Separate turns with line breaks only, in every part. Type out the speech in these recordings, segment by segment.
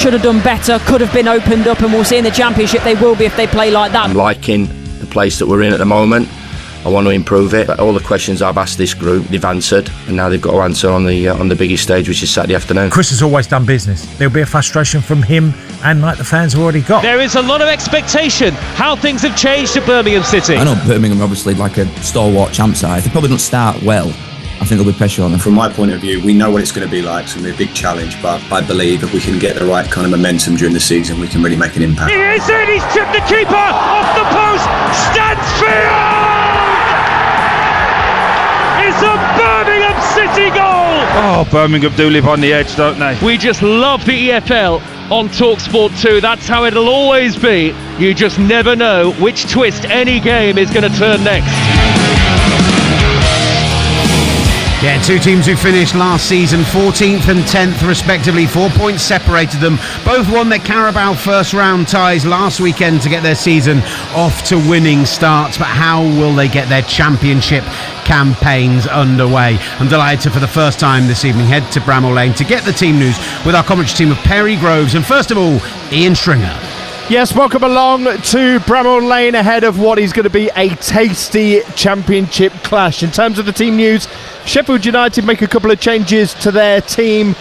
should have done better, could have been opened up, and we'll see in the Championship they will be if they play like that.
I'm liking the place that we're in at the moment. I want to improve it. But all the questions I've asked this group, they've answered, and now they've got to answer on the biggest stage, which is Saturday afternoon.
Chris has always done business. There'll be a frustration from him and like the fans have already got.
There is a lot of expectation how things have changed at Birmingham City.
I know Birmingham are obviously like a stalwart champ side. They probably don't start well. I think there'll be pressure on them.
From my point of view, we know what it's going to be like. It's going to be a big challenge, but I believe if we can get the right kind of momentum during the season, we can really make an impact.
He is in, he's tripped the keeper off the post. Stansfield! It's a Birmingham City goal!
Oh, Birmingham do live on the edge, don't they?
We just love the EFL on TalkSport 2. That's how it'll always be. You just never know which twist any game is going to turn next.
Yeah, two teams who finished last season 14th and 10th respectively. 4 points separated them. Both won their Carabao first round ties last weekend to get their season off to winning starts. But how will they get their Championship campaigns underway? I'm delighted to, for the first time this evening, head to Bramall Lane to get the team news with our commentary team of Perry Groves and, first of all, Ian Stringer.
Yes, welcome along to Bramall Lane ahead of what is going to be a tasty Championship clash. In terms of the team news, Sheffield United make a couple of changes to their team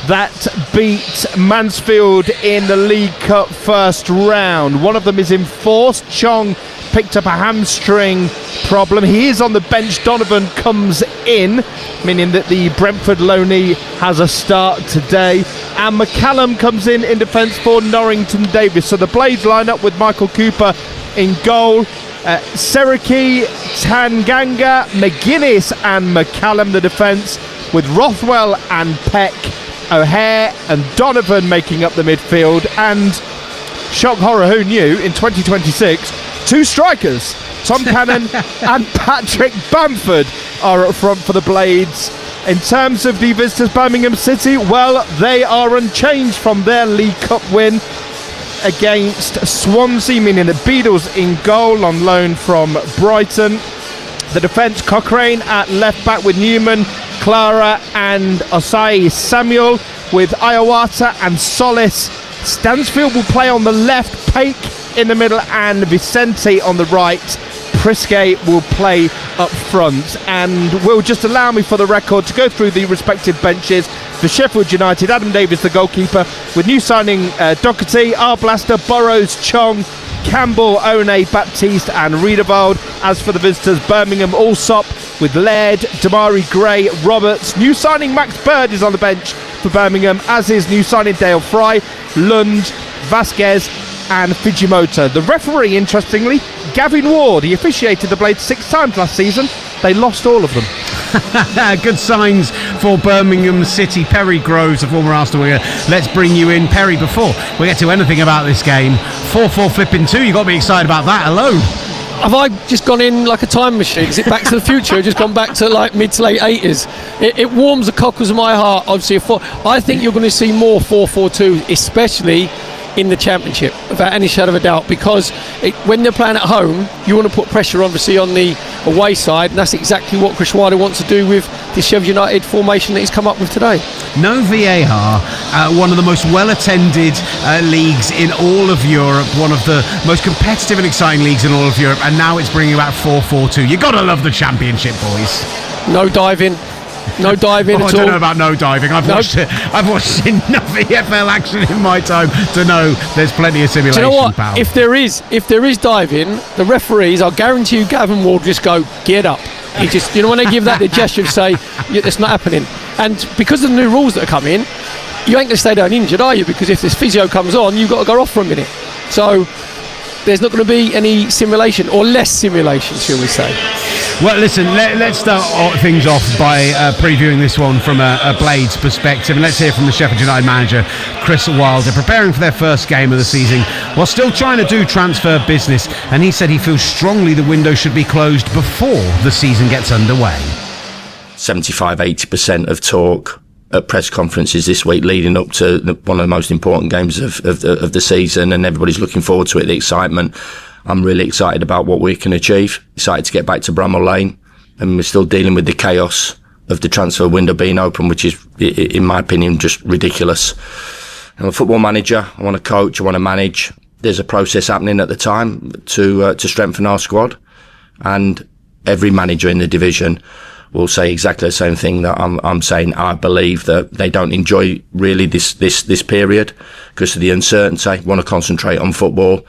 that beat Mansfield in the League Cup first round. One of them is enforced. Chong picked up a hamstring problem. He is on the bench. Donovan comes in, meaning that the Brentford loanee has a start today. And McCallum comes in defence for Norrington Davis. So the Blades line up with Michael Cooper in goal. Seriki, Tanganga, McGuinness and McCallum the defence, with Rothwell and Peck, O'Hare and Donovan making up the midfield. And shock horror, who knew, in 2026 two strikers, Tom Cannon and Patrick Bamford, are up front for the Blades. In terms of the visitors, Birmingham City, well, they are unchanged from their League Cup win against Swansea, meaning the Beadles in goal on loan from Brighton. The defence, Cochrane at left back with Newman, Clara and Osai Samuel, with Iowata and Solis. Stansfield will play on the left, Paik in the middle and Vicente on the right. Prisket will play up front. And will just allow me, for the record, to go through the respective benches. For Sheffield United, Adam Davis the goalkeeper, with new signing Doherty, Arblaster, Burrows, Chong, Campbell, One, Baptiste and Riedewald. As for the visitors, Birmingham, Allsop with Laird, Damari Gray, Roberts. New signing Max Bird is on the bench for Birmingham, as is new signing Dale Fry, Lund, Vasquez and Fujimoto. The referee, interestingly, Gavin Ward. He officiated the Blades 6 times last season. They lost all of them.
Good signs for Birmingham City. Perry Groves, a former Arsenal winger. Let's bring you in, Perry, before we get to anything about this game. 4-4 flipping 2. You've got to be excited about that alone.
Have I just gone in like a time machine? Is it Back to the Future? Just gone back to like mid to late 80s. It warms the cockles of my heart. Obviously, I think you're going to see more 4-4-2, especially in the Championship, without any shadow of a doubt, because when they're playing at home, you want to put pressure obviously on the away side, and that's exactly what Chris Wilder wants to do with this Sheffield United formation that he's come up with today.
No VAR, one of the most well-attended leagues in all of Europe, one of the most competitive and exciting leagues in all of Europe, and now it's bringing about 4-4-2. You got to love the Championship, boys.
No diving. No diving at all.
I don't know about no diving. I've watched enough EFL action in my time to know there's plenty of simulation.
Do you know what?
Pal.
If there is diving, the referees, I'll guarantee you, Gavin will just go, get up. He just, when they give that the gesture to say, yeah, it's not happening. And because of the new rules that are coming, you ain't going to stay down injured, are you? Because if this physio comes on, you've got to go off for a minute. So there's not going to be any simulation, or less simulation, shall we say.
Well, listen, let's start things off by previewing this one from a Blades perspective, and let's hear from the Sheffield United manager, Chris Wilder, preparing for their first game of the season while still trying to do transfer business, and he said he feels strongly the window should be closed before the season gets underway.
75-80% of talk at press conferences this week leading up to one of the most important games of the season, and everybody's looking forward to it, the excitement. I'm really excited about what we can achieve, excited to get back to Bramall Lane, and we're still dealing with the chaos of the transfer window being open, which is, in my opinion, just ridiculous. I'm a football manager. I want to coach. I want to manage. There's a process happening at the time to strengthen our squad, and every manager in the division will say exactly the same thing that I'm saying. I believe that they don't enjoy really this period because of the uncertainty. Want to concentrate on football.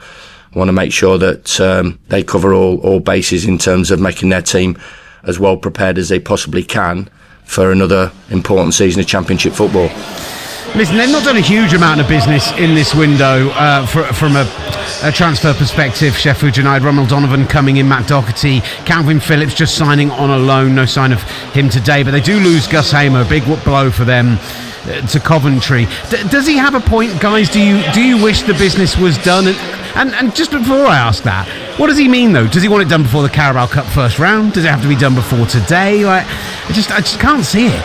Want to make sure that they cover all bases in terms of making their team as well prepared as they possibly can for another important season of Championship football.
Listen, they've not done a huge amount of business in this window from a transfer perspective. Sheffield United, Ronald Donovan coming in, Matt Doherty, Calvin Phillips just signing on a loan, no sign of him today, but they do lose Gus Hamer, a big blow for them to Coventry. Does he have a point, guys? Do you wish the business was done? And just before I ask that, what does he mean though? Does he want it done before the Carabao Cup first round? Does it have to be done before today? Like, I just can't see it.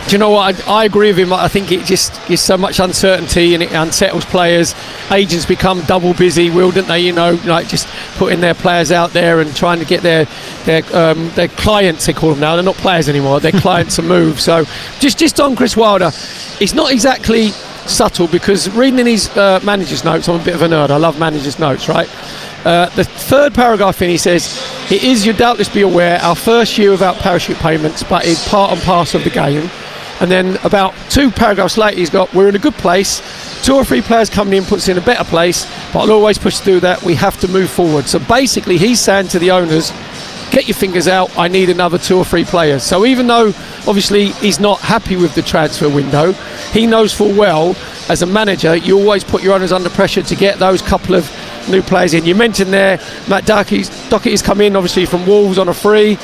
Do you know what? I agree with him. I think it just gives so much uncertainty and it unsettles players. Agents become double busy, don't they? You know, like just putting their players out there and trying to get their clients, they call them now. They're not players anymore. Their clients to move. So just on Chris Wilder, it's not exactly subtle because reading in his manager's notes, I'm a bit of a nerd. I love manager's notes, right? The third paragraph in, he says, "It is, you doubtless be aware, our first year without parachute payments, but it's part and parcel of the game." And then about 2 paragraphs later, he's got, "We're in a good place. 2 or 3 players coming in puts us in a better place, but I'll always push through that. We have to move forward." So basically, he's saying to the owners, get your fingers out. I need another 2 or 3 players. So even though, obviously, he's not happy with the transfer window, he knows full well, as a manager, you always put your owners under pressure to get those couple of new players in. You mentioned there, Matt Doherty's come in, obviously, from Wolves on a free.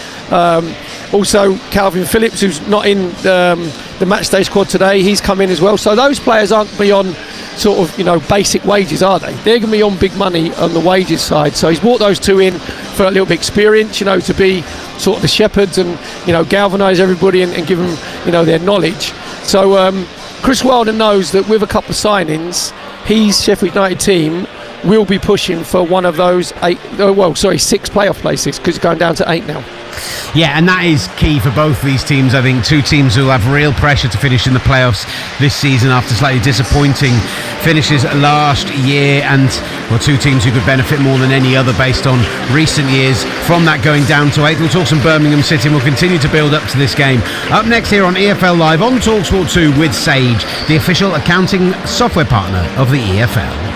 Also, Calvin Phillips, who's not in the matchday squad today, he's come in as well. So those players aren't beyond sort of, basic wages, are they? They're going to be on big money on the wages side. So he's brought those 2 in for a little bit of experience, to be sort of the shepherds and, galvanise everybody and give them, their knowledge. So Chris Wilder knows that with a couple of signings, his Sheffield United team will be pushing for one of those 6 playoff places because it's going down to 8 now.
Yeah, and that is key for both these teams. I think 2 teams who have real pressure to finish in the playoffs this season after slightly disappointing finishes last year, and 2 teams who could benefit more than any other based on recent years from that going down to 8. We'll talk some Birmingham City and we'll continue to build up to this game. Up next here on EFL Live on TalkSport 2 with Sage, the official accounting software partner of the EFL.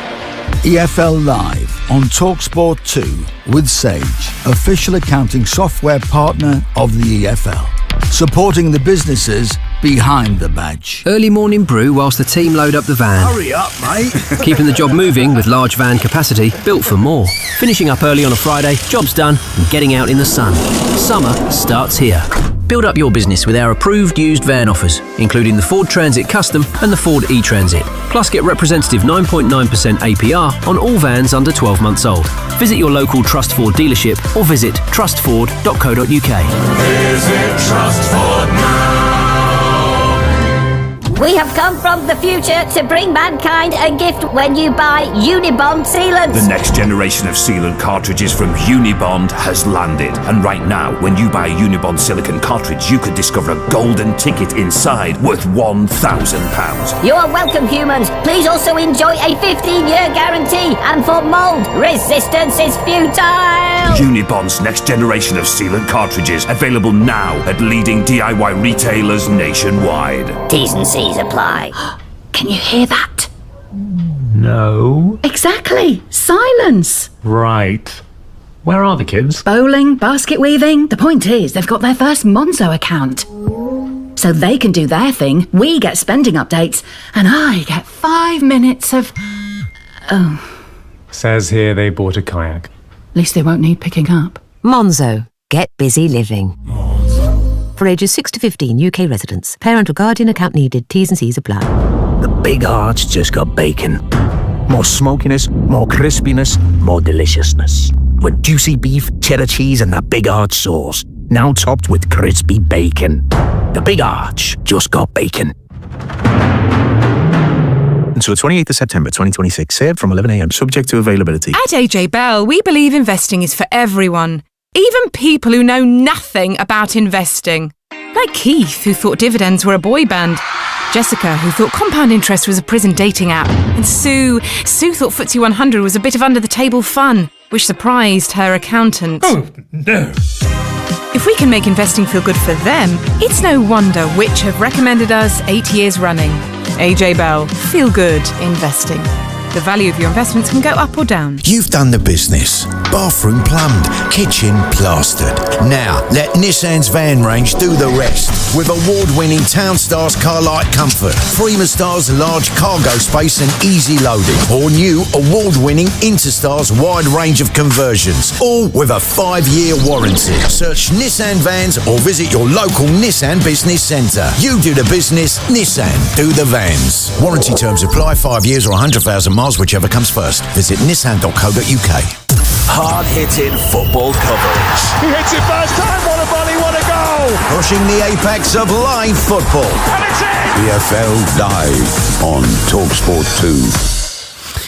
EFL Live on TalkSport 2 with Sage, official accounting software partner of the EFL, supporting the businesses behind the badge.
Early morning brew whilst the team load up the van.
Hurry up, mate.
Keeping the job moving with large van capacity, built for more. Finishing up early on a Friday, job's done, and getting out in the sun. Summer starts here. Build up your business with our approved used van offers, including the Ford Transit Custom and the Ford e-Transit. Plus get representative 9.9% APR on all vans under 12 months old. Visit your local Trust Ford dealership or visit trustford.co.uk.
Visit Trust Ford now.
We have come from the future to bring mankind a gift when you buy Unibond sealants.
The next generation of sealant cartridges from Unibond has landed. And right now, when you buy a Unibond silicone cartridge, you could discover a golden ticket inside worth £1,000.
You are welcome, humans. Please also enjoy a 15-year guarantee. And for mould, resistance is futile.
Unibond's next generation of sealant cartridges, available now at leading DIY retailers nationwide.
T's and C's apply.
Can you hear that?
No.
Exactly. Silence.
Right. Where are the kids?
Bowling, basket weaving. The point is, they've got their first Monzo account. So they can do their thing, we get spending updates, and I get 5 minutes of... Oh.
Says here they bought a kayak.
At least they won't need picking up.
Monzo. Get busy living. For ages 6 to 15 UK residents. Parental guardian account needed. T's and C's apply.
The Big Arch just got bacon. More smokiness, more crispiness, more deliciousness. With juicy beef, cheddar cheese and that Big Arch sauce. Now topped with crispy bacon. The Big Arch just got bacon.
Until 28th of September 2026. Served from 11 a.m. Subject to availability.
At AJ Bell, we believe investing is for everyone. Even people who know nothing about investing. Like Keith, who thought dividends were a boy band. Jessica, who thought compound interest was a prison dating app. And Sue thought FTSE 100 was a bit of under-the-table fun, which surprised her accountant.
Oh, no.
If we can make investing feel good for them, it's no wonder which have recommended us 8 years running. AJ Bell, Feel Good Investing. The value of your investments can go up or down.
You've done the business. Bathroom plumbed, kitchen plastered. Now, let Nissan's van range do the rest. With award-winning Townstars Carlight Comfort, Freemastar's large cargo space and easy loading, or new award-winning Interstar's wide range of conversions, all with a 5-year warranty. Search Nissan Vans or visit your local Nissan Business Centre. You do the business, Nissan do the vans. Warranty terms apply, 5 years or 100,000 miles, whichever comes first. Visit nissan.co.uk.
Hard-hitting football coverage.
He hits it first time, what a volley, what a goal!
Pushing the apex of live football.
And it's in!
EFL Live on TalkSport 2.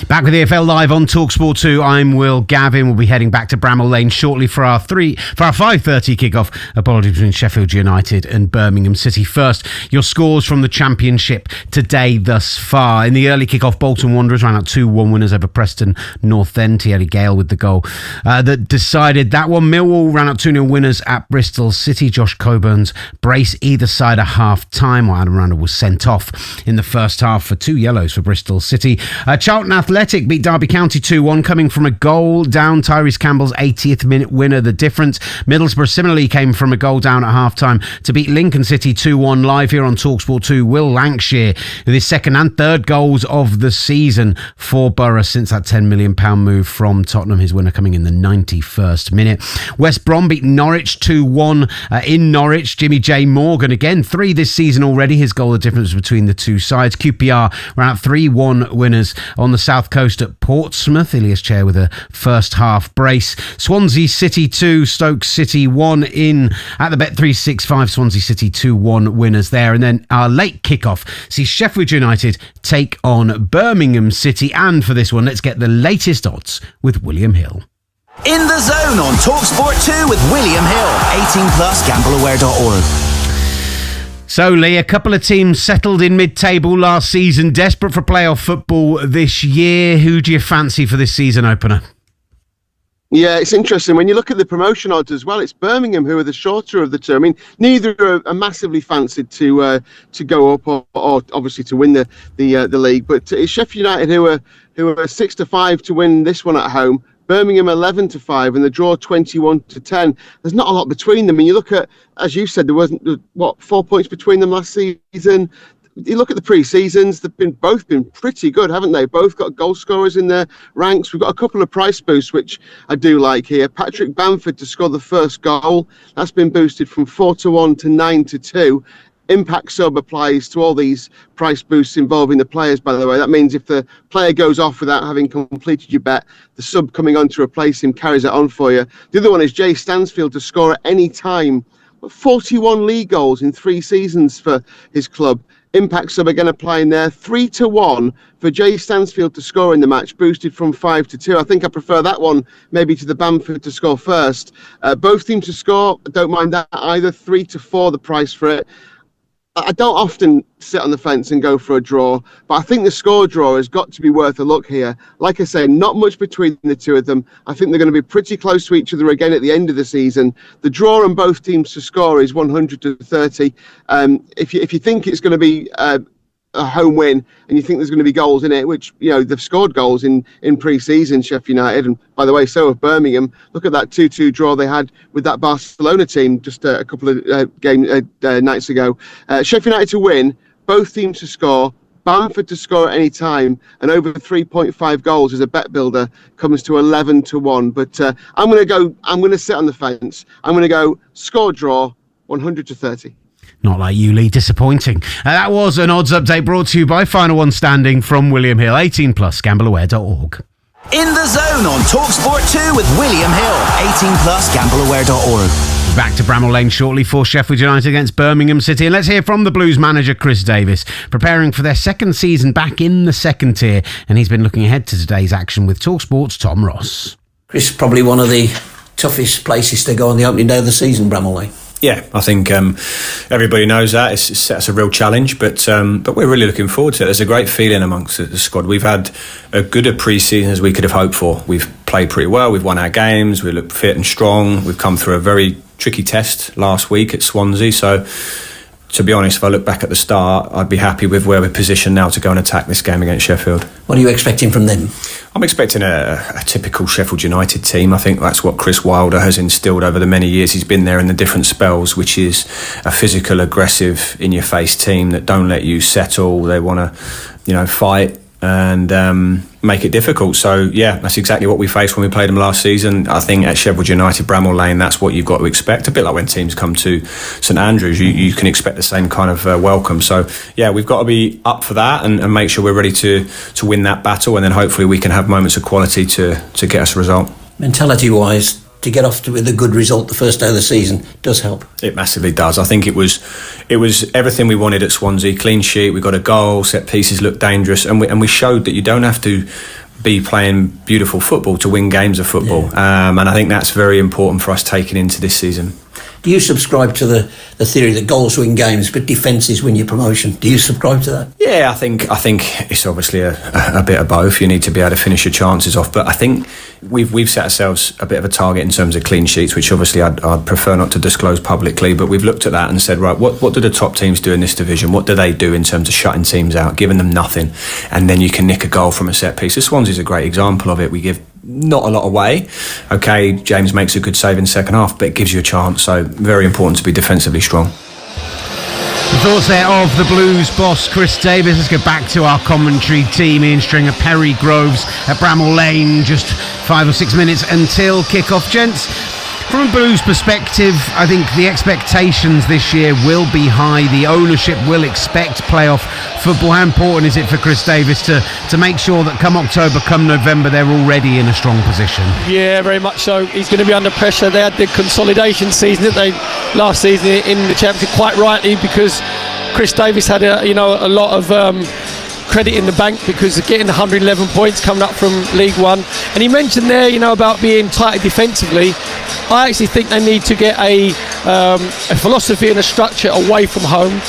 Back with EFL Live on TalkSport 2. I'm Will Gavin. We'll be heading back to Bramall Lane shortly for our 5:30 kickoff. Apologies between Sheffield United and Birmingham City. First, your scores from the Championship today thus far. In the early kickoff, Bolton Wanderers ran out 2-1 winners over Preston North End. Thierry Gale with the goal that decided that one. Millwall ran out 2-0 winners at Bristol City. Josh Coburn's brace either side at half-time, while Adam Randall was sent off in the first half for 2 yellows for Bristol City. Charlton Athletic beat Derby County 2-1, coming from a goal down. Tyrese Campbell's 80th minute winner, the difference. Middlesbrough similarly came from a goal down at half-time to beat Lincoln City 2-1. Live here on TalkSport 2, Will Lancashire with his second and third goals of the season for Borough since that £10 million move from Tottenham. His winner coming in the 91st minute. West Brom beat Norwich 2-1 in Norwich. Jimmy J. Morgan, again, 3 this season already. His goal, the difference between the two sides. QPR ran out 3-1 winners on the South Coast at Portsmouth. Ilias Chair with a first half brace. Swansea City 2, Stoke City 1 in at the Bet365. Swansea City 2-1 winners there. And then our late kickoff sees Sheffield United take on Birmingham City. And for this one, let's get the latest odds with William Hill.
In the Zone on TalkSport 2 with William Hill. 18 plus, gambleaware.org.
So, Lee, a couple of teams settled in mid-table last season, desperate for playoff football this year. Who do you fancy for this season opener?
Yeah, it's interesting. When you look at the promotion odds as well, it's Birmingham who are the shorter of the two. I mean, neither are massively fancied to go up or obviously to win the league. But it's Sheffield United who are 6-5 to win this one at home. Birmingham 11-5 and the draw 21-10. There's not a lot between them. And you look at, as you said, there wasn't 4 points between them last season. You look at the pre-seasons; they've both been pretty good, haven't they? Both got goal scorers in their ranks. We've got a couple of price boosts, which I do like here. Patrick Bamford to score the first goal. That's been boosted from 4-1 to 9-2. Impact sub applies to all these price boosts involving the players, by the way. That means if the player goes off without having completed your bet, the sub coming on to replace him carries it on for you. The other one is Jay Stansfield to score at any time. 41 league goals in 3 seasons for his club. Impact sub again applying there. 3-1 for Jay Stansfield to score in the match, boosted from 5-2. I think I prefer that one maybe to the Bamford to score first. Both teams to score, I don't mind that either. 3-4 the price for it. I don't often sit on the fence and go for a draw, but I think the score draw has got to be worth a look here. Like I say, not much between the two of them. I think they're going to be pretty close to each other again at the end of the season. The draw on both teams to score is 100-30. If you think it's going to be a home win and you think there's going to be goals in it, which, you know, they've scored goals in pre-season, Sheffield United, and by the way, so have Birmingham. Look at that 2-2 draw they had with that Barcelona team just a couple of nights ago. Sheffield United to win, both teams to score, Bamford to score at any time, and over 3.5 goals as a bet builder comes to 11-1. But I'm going to sit on the fence. I'm going to go score draw 100-30.
Not like you, Lee. Disappointing. That was an odds update brought to you by Final One Standing from William Hill. 18 plus, gambleaware.org.
In the Zone on TalkSport 2 with William Hill. 18 plus, gambleaware.org.
Back to Bramall Lane shortly for Sheffield United against Birmingham City. And let's hear from the Blues manager, Chris Davis, preparing for their second season back in the second tier. And he's been looking ahead to today's action with TalkSport's Tom Ross.
Chris, probably one of the toughest places to go on the opening day of the season, Bramall Lane.
Yeah, I think everybody knows that. It's set us a real challenge, but we're really looking forward to it. There's a great feeling amongst the squad. We've had as good a pre-season as we could have hoped for. We've played pretty well. We've won our games. We look fit and strong. We've come through a very tricky test last week at Swansea. So, to be honest, if I look back at the start, I'd be happy with where we're positioned now to go and attack this game against Sheffield.
What are you expecting from them?
I'm expecting a typical Sheffield United team. I think that's what Chris Wilder has instilled over the many years he's been there in the different spells, which is a physical, aggressive, in-your-face team that don't let you settle. They want to, fight and make it difficult. So, yeah, that's exactly what we faced when we played them last season. I think at Sheffield United, Bramall Lane, that's what you've got to expect. A bit like when teams come to St Andrews, you can expect the same kind of welcome. So, yeah, we've got to be up for that and make sure we're ready to win that battle, and then hopefully we can have moments of quality to get us a result.
Mentality-wise, to get off with a good result the first day of the season does help.
It massively does. I think it was everything we wanted at Swansea. Clean sheet, we got a goal, set pieces looked dangerous, and we showed that you don't have to be playing beautiful football to win games of football. Yeah. And I think that's very important for us taking into this season.
Do you subscribe to the theory that goals win games but defences win your promotion? Do you subscribe to that?
Yeah, I think it's obviously a bit of both. You need to be able to finish your chances off, but I think we've set ourselves a bit of a target in terms of clean sheets, which obviously I'd prefer not to disclose publicly, but we've looked at that and said, right, what do the top teams do in this division? What do they do in terms of shutting teams out, giving them nothing, and then you can nick a goal from a set piece? Swansea's a great example of it. We give not a lot away. Okay, James makes a good save in the second half, but it gives you a chance. So very important to be defensively strong.
The thoughts there of the Blues boss Chris Davis. Let's go back to our commentary team. Ian Stringer, Perry Groves at Bramall Lane. Just 5 or 6 minutes until kick-off, gents. From a Blues perspective, I think the expectations this year will be high. The ownership will expect playoff football. How important is it for Chris Davis to make sure that come October, come November, they're already in a strong position?
Yeah, very much so. He's going to be under pressure. They had the consolidation season, didn't they, last season in the Championship, quite rightly, because Chris Davis had a lot of credit in the bank because of getting 111 points coming up from League One. And he mentioned there, about being tighter defensively. I actually think they need to get a philosophy and a structure away from home.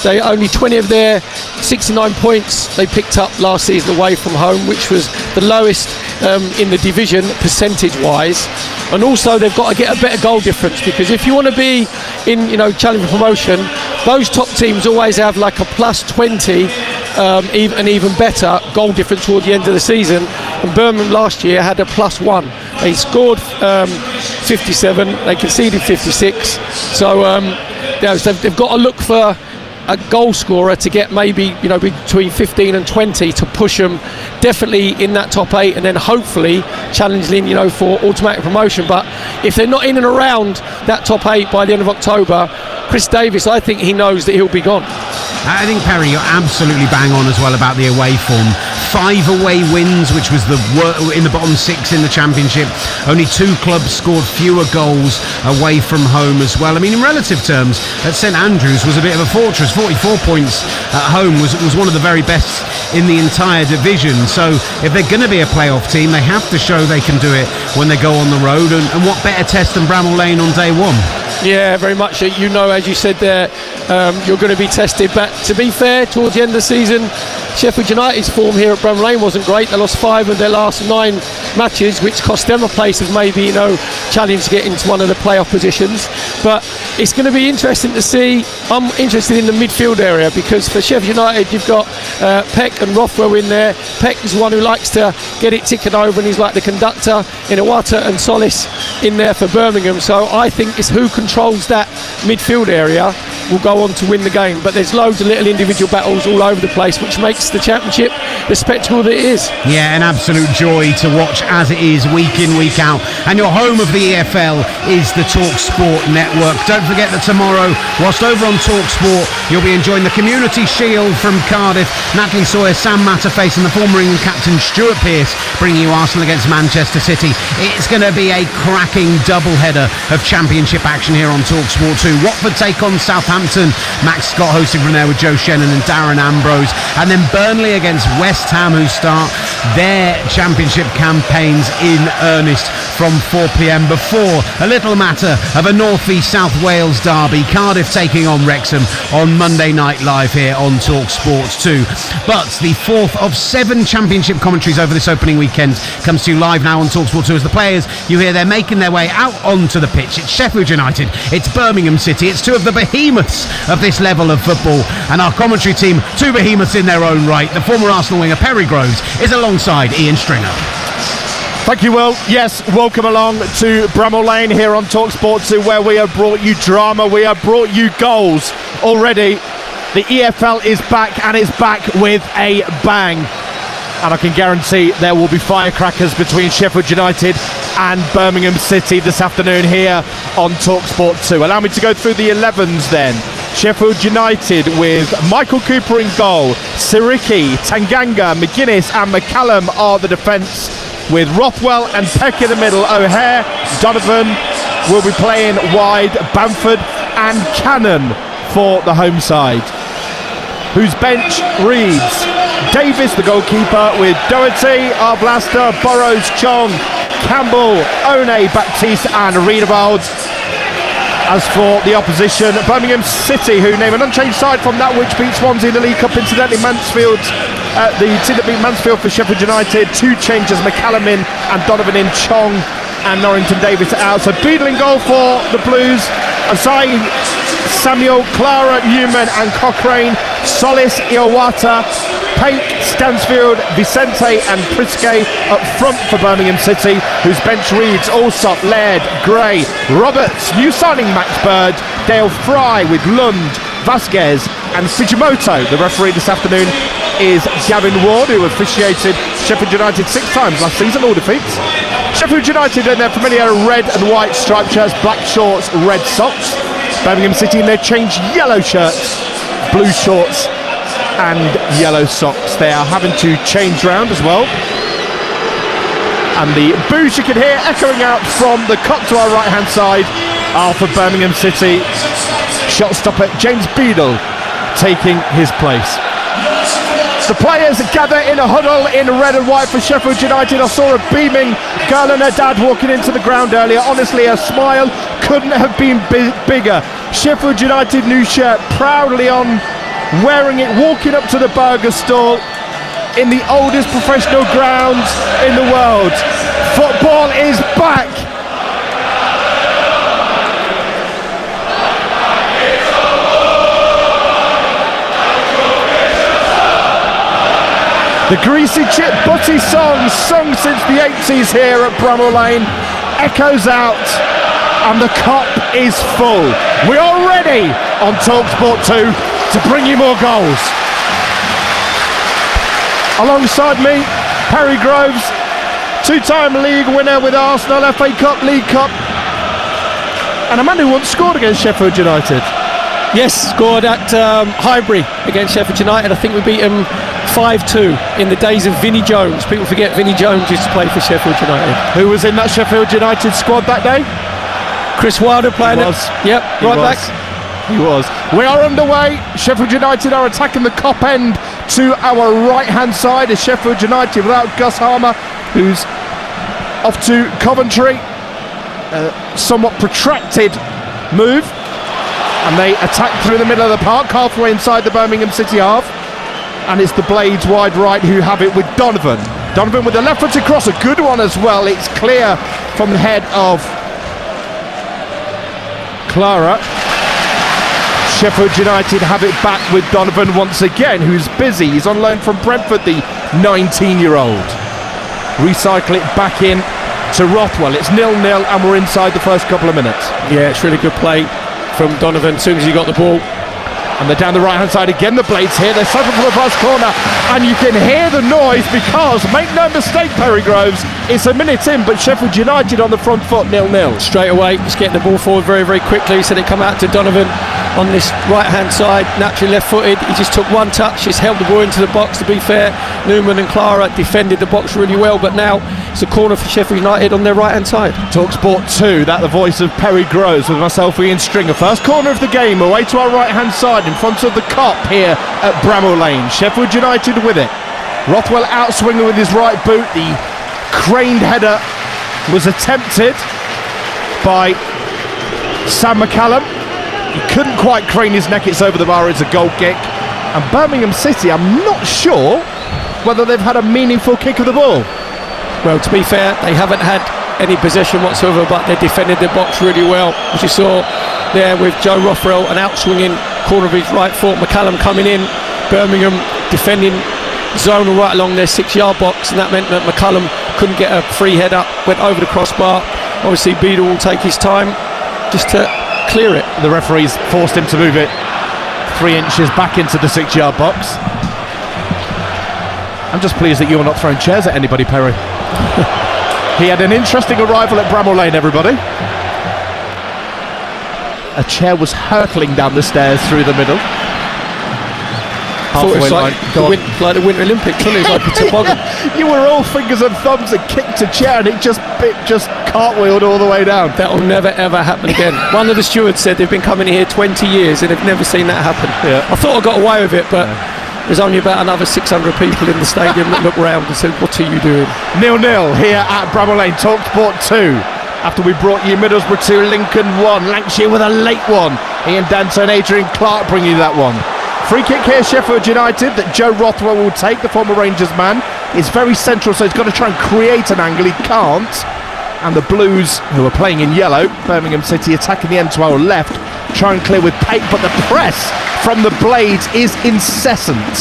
They only 20 of their 69 points they picked up last season away from home, which was the lowest in the division percentage-wise. And also they've got to get a better goal difference, because if you want to be in, challenge for promotion, those top teams always have like a plus 20, even better goal difference toward the end of the season. And Birmingham last year had a plus 1. They scored 57, they conceded 56. So they've got to look for a goal scorer to get maybe between 15 and 20 to push them definitely in that top 8, and then hopefully challenging for automatic promotion. But if they're not in and around that top 8 by the end of October, Chris Davis, I think he knows that he'll be gone.
I think, Perry, you're absolutely bang on as well about the away form. 5 away wins, which was in the bottom 6 in the Championship. Only 2 clubs scored fewer goals away from home as well. I mean, in relative terms, at St Andrews was a bit of a fortress. 44 points at home was one of the very best in the entire division. So if they're going to be a playoff team, they have to show they can do it when they go on the road. And what better test than Bramall Lane on day one?
Yeah, very much. As you said there, you're going to be tested. But to be fair, towards the end of the season, Sheffield United's form here at Bramall Lane wasn't great. They lost 5 of their last 9 matches, which cost them a place of maybe, challenge to get into one of the playoff positions. But it's going to be interesting to see. I'm interested in the midfield area, because for Sheffield United, you've got Peck and Rothwell in there. Peck is one who likes to get it ticking over, and he's like the conductor. Inuata and Solis in there for Birmingham. So I think it's who controls that midfield area will go on to win the game. But there's loads of little individual battles all over the place, which makes the Championship the spectacle that it is.
Yeah, an absolute joy to watch, as it is week in, week out. And your home of the EFL is the Talk Sport Network. Don't forget that tomorrow, whilst over on Talk Sport, you'll be enjoying the Community Shield from Cardiff. Natalie Sawyer, Sam Matterface and the former England captain Stuart Pearce bringing you Arsenal against Manchester City. It's going to be a cracking double-header of Championship action here on Talk Sport 2. Watford take on Southampton. Max Scott hosting from there with Joe Shannon and Darren Ambrose. And then Burnley against West Ham, who start their Championship campaign campaigns in earnest from 4 p.m. before a little matter of a North v South Wales derby, Cardiff taking on Wrexham on Monday Night Live here on Talk Sports 2. But the fourth of 7 championship commentaries over this opening weekend comes to you live now on Talk Sports 2 as the players you hear they're making their way out onto the pitch. It's Sheffield United, it's Birmingham City, it's two of the behemoths of this level of football, and our commentary team, two behemoths in their own right. The former Arsenal winger Perry Groves is alongside Ian Stringer.
Thank you, Will. Yes, welcome along to Bramall Lane here on TalkSport 2, where we have brought you drama, we have brought you goals already. The EFL is back, and it's back with a bang. And I can guarantee there will be firecrackers between Sheffield United and Birmingham City this afternoon here on TalkSport 2. Allow me to go through the 11s then. Sheffield United with Michael Cooper in goal. Siriki, Tanganga, McGuinness and McCallum are the defence, with Rothwell and Peck in the middle. O'Hare, Donovan will be playing wide. Bamford and Cannon for the home side, whose bench reads Davis, the goalkeeper, with Doherty, Arblaster, Burrows, Chong, Campbell, One, Baptiste and Riedewald. As for the opposition, Birmingham City, who name an unchanged side from that which beat Swansea in the League Cup. Incidentally, Mansfield, the team that beat Mansfield for Sheffield United, 2 changes, McCallum in and Donovan in, Chong and Norrington Davis out. So Beadle in goal for the Blues, Asai, Samuel, Clara, Newman and Cochrane, Solis, Iowata, Pake, Stansfield, Vicente and Priske up front for Birmingham City, whose bench reads Allsop, Laird, Gray, Roberts, new signing Max Bird, Dale Fry with Lund, Vasquez and Fujimoto. The referee this afternoon is Gavin Ward, who officiated Sheffield United 6 times last season, all defeats. Sheffield United in their familiar red and white striped shirts, black shorts, red socks. Birmingham City in their changed yellow shirts, blue shorts and yellow socks. They are having to change round as well. And the boos you can hear echoing out from the Cup to our right hand side are for Birmingham City. Shot stopper James Beadle taking his place. The players gather in a huddle in red and white for Sheffield United. I saw a beaming girl and her dad walking into the ground earlier. Honestly, her smile couldn't have been bigger. Sheffield United new shirt proudly on, wearing it, walking up to the burger stall in the oldest professional ground in the world. Football is back. The greasy chip butty song, sung since the 80s here at Bramall Lane, echoes out and the cup is full. We are ready on TalkSport 2 to bring you more goals. Alongside me, Perry Groves, 2-time league winner with Arsenal, FA Cup, League Cup, and a man who once scored against Sheffield United.
Yes, scored at Highbury against Sheffield United. I think we beat them 5-2 in the days of Vinnie Jones. People forget Vinnie Jones used to play for Sheffield United.
Who was in that Sheffield United squad that day?
Chris Wilder playing it. Yep, right back.
He was. We are underway. Sheffield United are attacking the Kop end to our right hand side as Sheffield United without Gus Harmer, who's off to Coventry. Somewhat protracted move, and they attack through the middle of the park, halfway inside the Birmingham City half, and it's the Blades wide right who have it with Donovan. Donovan with a left-footed cross, a good one as well. It's clear from the head of Clara. Sheffield United have it back with Donovan once again, who's busy. He's on loan from Brentford, the 19-year-old. Recycle it back in to Rothwell. It's 0-0 and we're inside the first couple of minutes.
Yeah, it's really good play from Donovan as soon as he got the ball.
And they're down the right hand side again. The Blades here, they're suffering from the first corner, and you can hear the noise because, make no mistake, Perry Groves, it's a minute in, but Sheffield United on the front foot, 0-0.
Straight away, just getting the ball forward very, very quickly. So they come out to Donovan on this right hand side, naturally left footed. He just took one touch, just held the ball into the box. To be fair, Newman and Clara defended the box really well, but now it's a corner for Sheffield United on their right hand side.
TalkSport 2, that the voice of Perry Groves with myself, Ian Stringer. First corner of the game, away to our right hand side in front of the Kop here at Bramall Lane. Sheffield United with it. Rothwell outswinging with his right boot. The craned header was attempted by Sam McCallum. He couldn't quite crane his neck. It's over the bar. It's a goal kick. And Birmingham City, I'm not sure whether they've had a meaningful kick of the ball.
Well, to be fair, they haven't had any possession whatsoever, but they defended the box really well. As you saw there with Joe Rothwell, an out-swinging corner of his right foot, McCallum coming in, Birmingham defending zone right along their 6-yard box, and that meant that McCallum couldn't get a free head up, went over the crossbar. Obviously Beadle will take his time just to clear it.
The referees forced him to move it 3 inches back into the 6-yard box. I'm just pleased that you're not throwing chairs at anybody, Perry. He had an interesting arrival at Bramall Lane, everybody. A chair was hurtling down the stairs through the middle.
Thought it was like the Winter Olympics, wasn't it? It was like a toboggan.
You were all fingers and thumbs and kicked a chair, and it just cartwheeled all the way down.
That'll never ever happen again. One of the stewards said they've been coming here 20 years and they've never seen that happen.
Yeah.
I thought I got away with it, but there's only about another 600 people in the stadium that looked round and said, "What are you doing?"
0-0 here at Bramall Lane. TalkSport 2. After we brought you Middlesbrough 2, Lincoln 1, Lancashire with a late one. Ian Dancer and Adrian Clark bring you that one. Free kick here, Sheffield United, that Joe Rothwell will take, the former Rangers man. It's very central, so he's got to try and create an angle. He can't. And the Blues, who are playing in yellow, Birmingham City attacking the end to our left, try and clear with Pate, but the press from the Blades is incessant.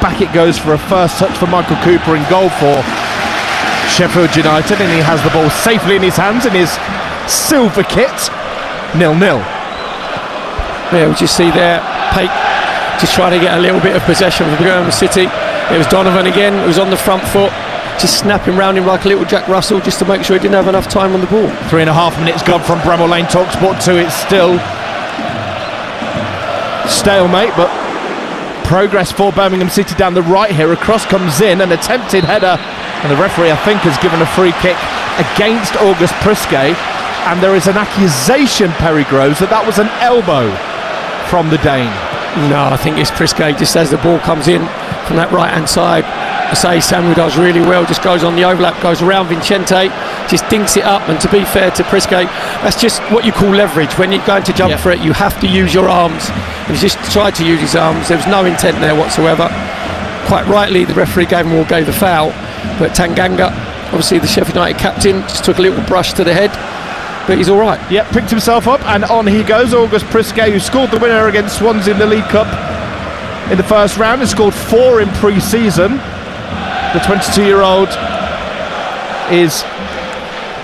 Back it goes for a first touch for Michael Cooper in goal for Sheffield United, and he has the ball safely in his hands in his silver kit. 0-0.
Yeah, we just see there Pate just trying to get a little bit of possession of Birmingham City. It was Donovan again, who was on the front foot, just snapping round him like a little Jack Russell, just to make sure he didn't have enough time on the ball.
3.5 minutes gone from Bramall Lane. TalkSport 2. It's still stalemate, but progress for Birmingham City down the right here. A cross comes in, an attempted header, and the referee, I think, has given a free kick against August Prisquet. And there is an accusation, Perry Groves, that was an elbow from the Dane.
No, I think it's Prisquet, just as the ball comes in from that right-hand side. I say Samuel does really well, just goes on the overlap, goes around Vincente, just dinks it up. And to be fair to Prisquet, that's just what you call leverage. When you're going to jump for it, you have to use your arms. He's just tried to use his arms. There was no intent there whatsoever. Quite rightly, the referee gave the foul, but Tanganga, obviously the Sheffield United captain, just took a little brush to the head. But he's all right.
Yep, picked himself up and on he goes. August Prisquet, who scored the winner against Swansea in the League Cup in the first round, has scored 4 in pre-season. The 22-year-old is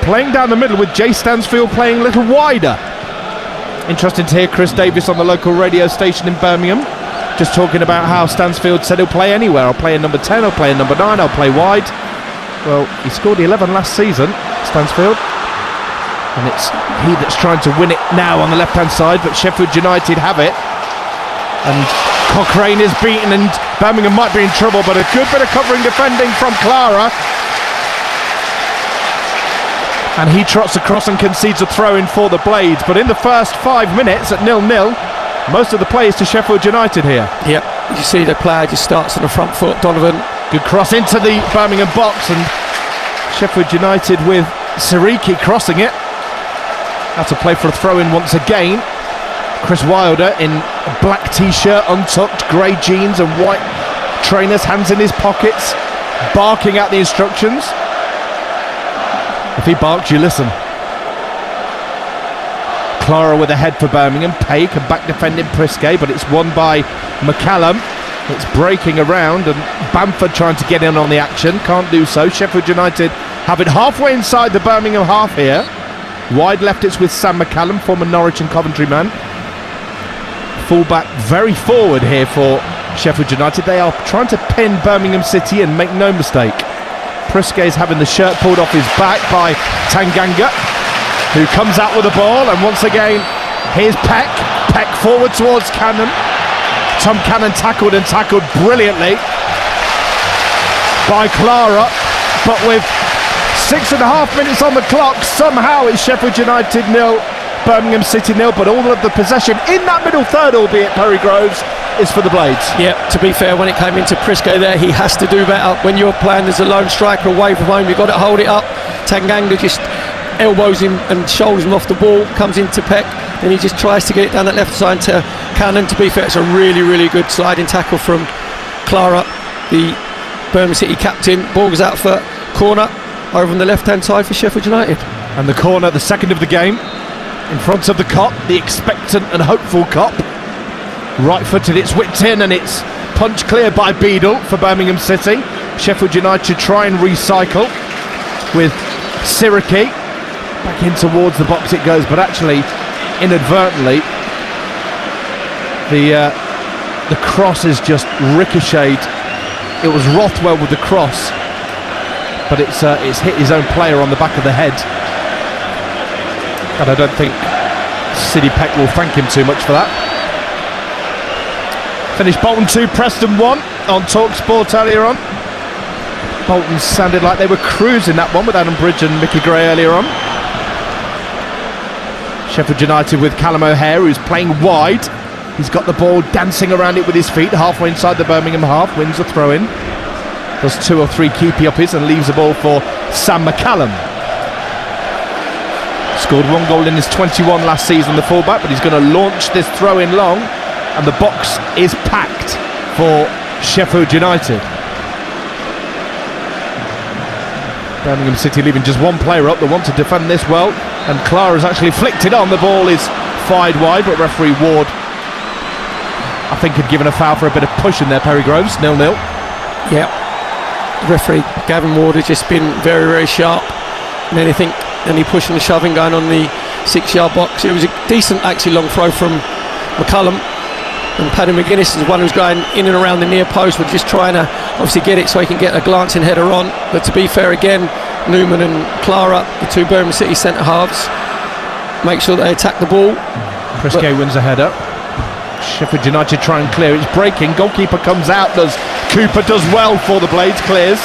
playing down the middle with Jay Stansfield playing a little wider. Interesting to hear Chris Davis on the local radio station in Birmingham just talking about how Stansfield said he'll play anywhere. I'll play in number 10, I'll play in number 9, I'll play wide. Well, he scored 11 last season, Stansfield. And it's he that's trying to win it now on the left-hand side, but Sheffield United have it. And Cochrane is beaten, and Birmingham might be in trouble, but a good bit of covering defending from Clara. And he trots across and concedes a throw-in for the Blades. But in the first 5 minutes at 0-0, most of the play is to Sheffield United here.
Yep, you see the player just starts on the front foot, Donovan.
Good cross into the Birmingham box, and Sheffield United with Siriki crossing it. That's a play for a throw-in once again. Chris Wilder in a black t-shirt, untucked, grey jeans and white trainers, hands in his pockets, barking out the instructions. If he barks, you listen. Clara with a head for Birmingham. Pake and back defending Prisquet, but it's won by McCallum. It's breaking around, and Bamford trying to get in on the action, can't do so. Sheffield United have it halfway inside the Birmingham half here. Wide left, it's with Sam McCallum, former Norwich and Coventry man. Fullback very forward here for Sheffield United. They are trying to pin Birmingham City and make no mistake. Prisquet's having the shirt pulled off his back by Tanganga, who comes out with the ball, and once again, here's Peck. Peck forward towards Cannon. Tom Cannon tackled brilliantly by Clara, but with 6.5 minutes on the clock, somehow it's Sheffield United 0, Birmingham City 0, but all of the possession in that middle third, albeit Perry Groves, is for the Blades.
Yeah, to be fair, when it came into Prisco there, he has to do better. When you're playing as a lone striker away from home, you've got to hold it up. Tanganga just elbows him and shoulders him off the ball, comes into Peck, and he just tries to get it down that left side to Cannon. To be fair, it's a really, really good sliding tackle from Clara, the Birmingham City captain. Ball goes out for corner over on the left-hand side for Sheffield United.
And the corner, the second of the game, in front of the Cop, the expectant and hopeful Cop. Right-footed, it's whipped in and it's punched clear by Beadle for Birmingham City. Sheffield United try and recycle with Siriki. Back in towards the box it goes, but actually, inadvertently, the cross is just ricocheted. It was Rothwell with the cross, but it's hit his own player on the back of the head. And I don't think City Peck will thank him too much for that. Finished Bolton 2, Preston 1 on TalkSport earlier on. Bolton sounded like they were cruising that one with Adam Bridge and Mickey Gray earlier on. Sheffield United with Callum O'Hare, who's playing wide. He's got the ball, dancing around it with his feet, halfway inside the Birmingham half, wins a throw-in. Does 2 or 3 keepy-uppies and leaves the ball for Sam McCallum. Scored 1 goal in his 21 last season, the fullback, but he's going to launch this throw-in long, and the box is packed for Sheffield United. Birmingham City leaving just 1 player up. They want to defend this well, and Clara's actually flicked it on. The ball is fired wide, but referee Ward, I think, had given a foul for a bit of push in there. Perry Groves, 0-0.
Yeah, referee Gavin Ward has just been very, very sharp. And anything, any pushing and shoving going on the 6-yard box. It was a decent, actually, long throw from McCullum. And Paddy McGuinness is the one who's going in and around the near post. We're just trying to obviously get it so he can get a glancing header on. But to be fair, again, Newman and Clara, the 2 Birmingham City centre halves, make sure that they attack the ball.
Prisco wins a header. Sheffield United try and clear. It's breaking. Goalkeeper comes out. Cooper does well for the Blades. Clears.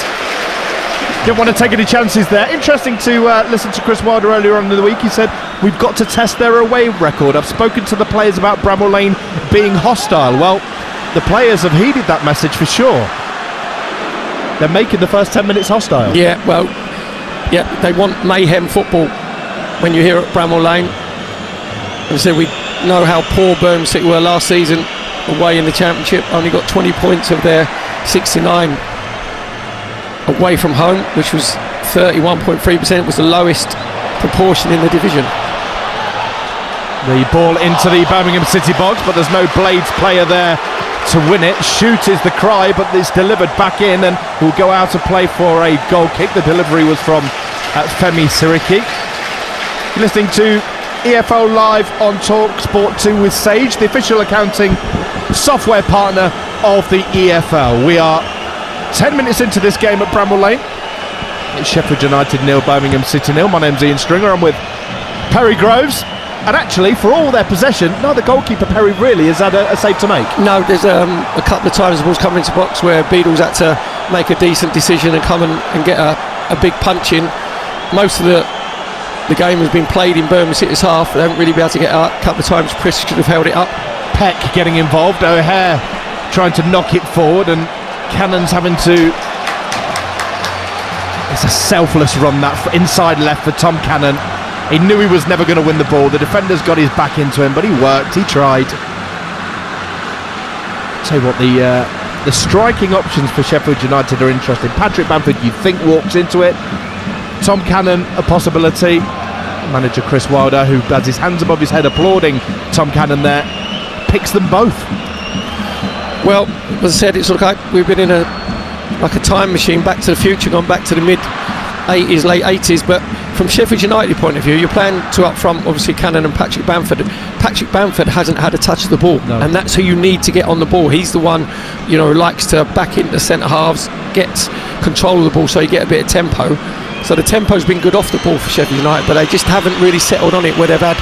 Didn't want to take any chances there. Interesting to listen to Chris Wilder earlier on in the week. He said, we've got to test their away record. I've spoken to the players about Bramall Lane being hostile. Well, the players have heeded that message for sure. They're making the first 10 minutes hostile.
Yeah, well, yeah, they want mayhem football when you're here at Bramall Lane. And so we know how poor Birmingham City were last season away in the Championship. Only got 20 points of their 69 away from home, which was 31.3%, was the lowest proportion in the division.
The ball into the Birmingham City box, but there's no Blades player there to win it. Shoot is the cry, but it's delivered back in and will go out to play for a goal kick. The delivery was from Femi Siriki. You're listening to EFL Live on TalkSport 2 with Sage, the official accounting software partner of the EFL. We are 10 minutes into this game at Bramall Lane. It's Sheffield United 0, Birmingham City 0. My name's Ian Stringer. I'm with Perry Groves. And actually, for all their possession, neither goalkeeper Perry really has had a save to make.
No, there's a couple of times the ball's come into box where Beadle's had to make a decent decision and come and get a big punch in. Most of the game has been played in Birmingham City's half. They haven't really been able to get out. A couple of times Chris should have held it up.
Peck getting involved. O'Hare trying to knock it forward, and Cannon's having to... It's a selfless run, that inside left for Tom Cannon. He knew he was never going to win the ball. The defender's got his back into him, but he worked, he tried. Tell you what, the striking options for Sheffield United are interesting. Patrick Bamford, you think, walks into it. Tom Cannon, a possibility. Manager Chris Wilder, who has his hands above his head applauding Tom Cannon there, picks them both.
Well, as I said, it's like we've been in a time machine, back to the future, gone back to the mid-80s, late 80s, but from Sheffield United point of view, you're playing 2 up front, obviously Cannon and Patrick Bamford. Patrick Bamford hasn't had a touch of the ball, and that's who you need to get on the ball. He's the one, who likes to back into centre halves, gets control of the ball so you get a bit of tempo. So the tempo's been good off the ball for Sheffield United, but they just haven't really settled on it where they've had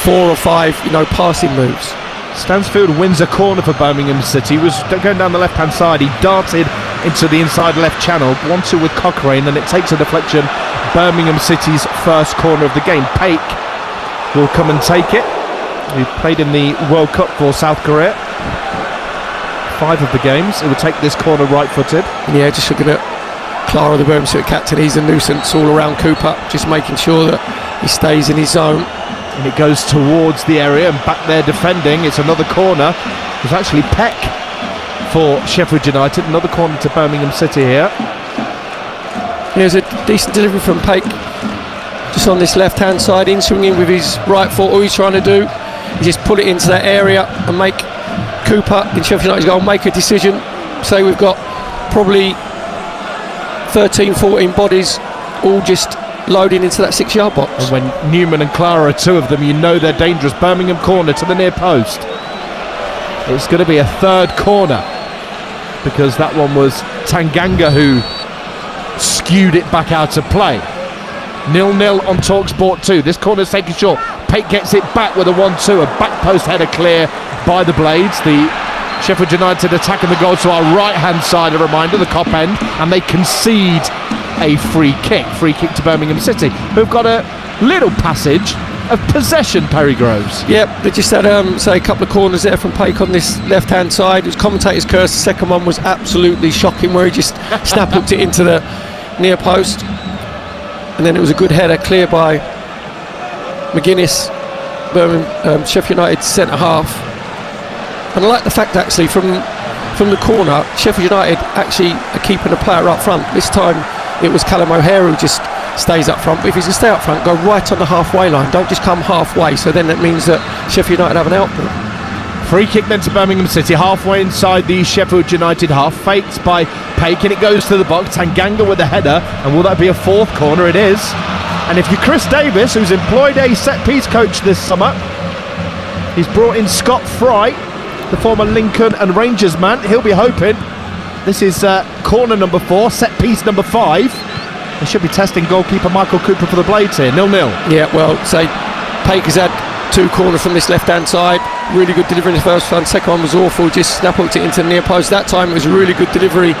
4 or 5, passing moves.
Stansfield wins a corner for Birmingham City. He was going down the left-hand side. He darted into the inside left channel. 1-2 with Cochrane, and it takes a deflection. Birmingham City's first corner of the game. Paik will come and take it. He played in the World Cup for South Korea. 5 of the games. It would take this corner right-footed.
Yeah, just looking at Clara, the Birmingham City captain, he's a nuisance all around Cooper, just making sure that he stays in his zone.
And it goes towards the area and back there defending. It's another corner. It's actually Peck for Sheffield United. Another corner to Birmingham City here.
Here's a decent delivery from Peck, just on this left-hand side, in swinging with his right foot. All he's trying to do is just put it into that area and make Cooper in Sheffield United's goal make a decision. So we've got probably 13, 14 bodies all just loading into that 6-yard box.
And when Newman and Clara are 2 of them, you know they're dangerous. Birmingham corner to the near post. It's going to be a 3rd corner because that one was Tanganga who skewed it back out of play. 0-0 on TalkSport 2. This corner's taken short. Pate gets it back with a 1-2. A back post header clear by the Blades. The Sheffield United attacking the goal to our right-hand side, a reminder, the Cop end, and they concede a free kick to Birmingham City, who've got a little passage of possession, Perry Groves.
Yep, they just had a couple of corners there from Pake on this left-hand side. It was commentator's curse. The second one was absolutely shocking, where he just snap-hooked it into the near post, and then it was a good header clear by McGuinness, Birmingham, Sheffield United centre half. And I like the fact actually from the corner, Sheffield United actually are keeping a player up front. This time it was Callum O'Hare who just stays up front. But if he's going to stay up front, go right on the halfway line. Don't just come halfway. So then that means that Sheffield United have an output.
Free kick then to Birmingham City, halfway inside the Sheffield United half, faked by Pake, and it goes to the box. Tanganga with a header, and will that be a 4th corner? It is. And if you're Chris Davis, who's employed a set-piece coach this summer, he's brought in Scott Fry, the former Lincoln and Rangers man. He'll be hoping. This is corner number 4, set-piece number 5. They should be testing goalkeeper Michael Cooper for the Blades here, 0-0.
Yeah, well, say Pake has had 2 corners from this left-hand side. Really good delivery in the first one. Second one was awful, just snap-hooked it into the near post. That time it was a really good delivery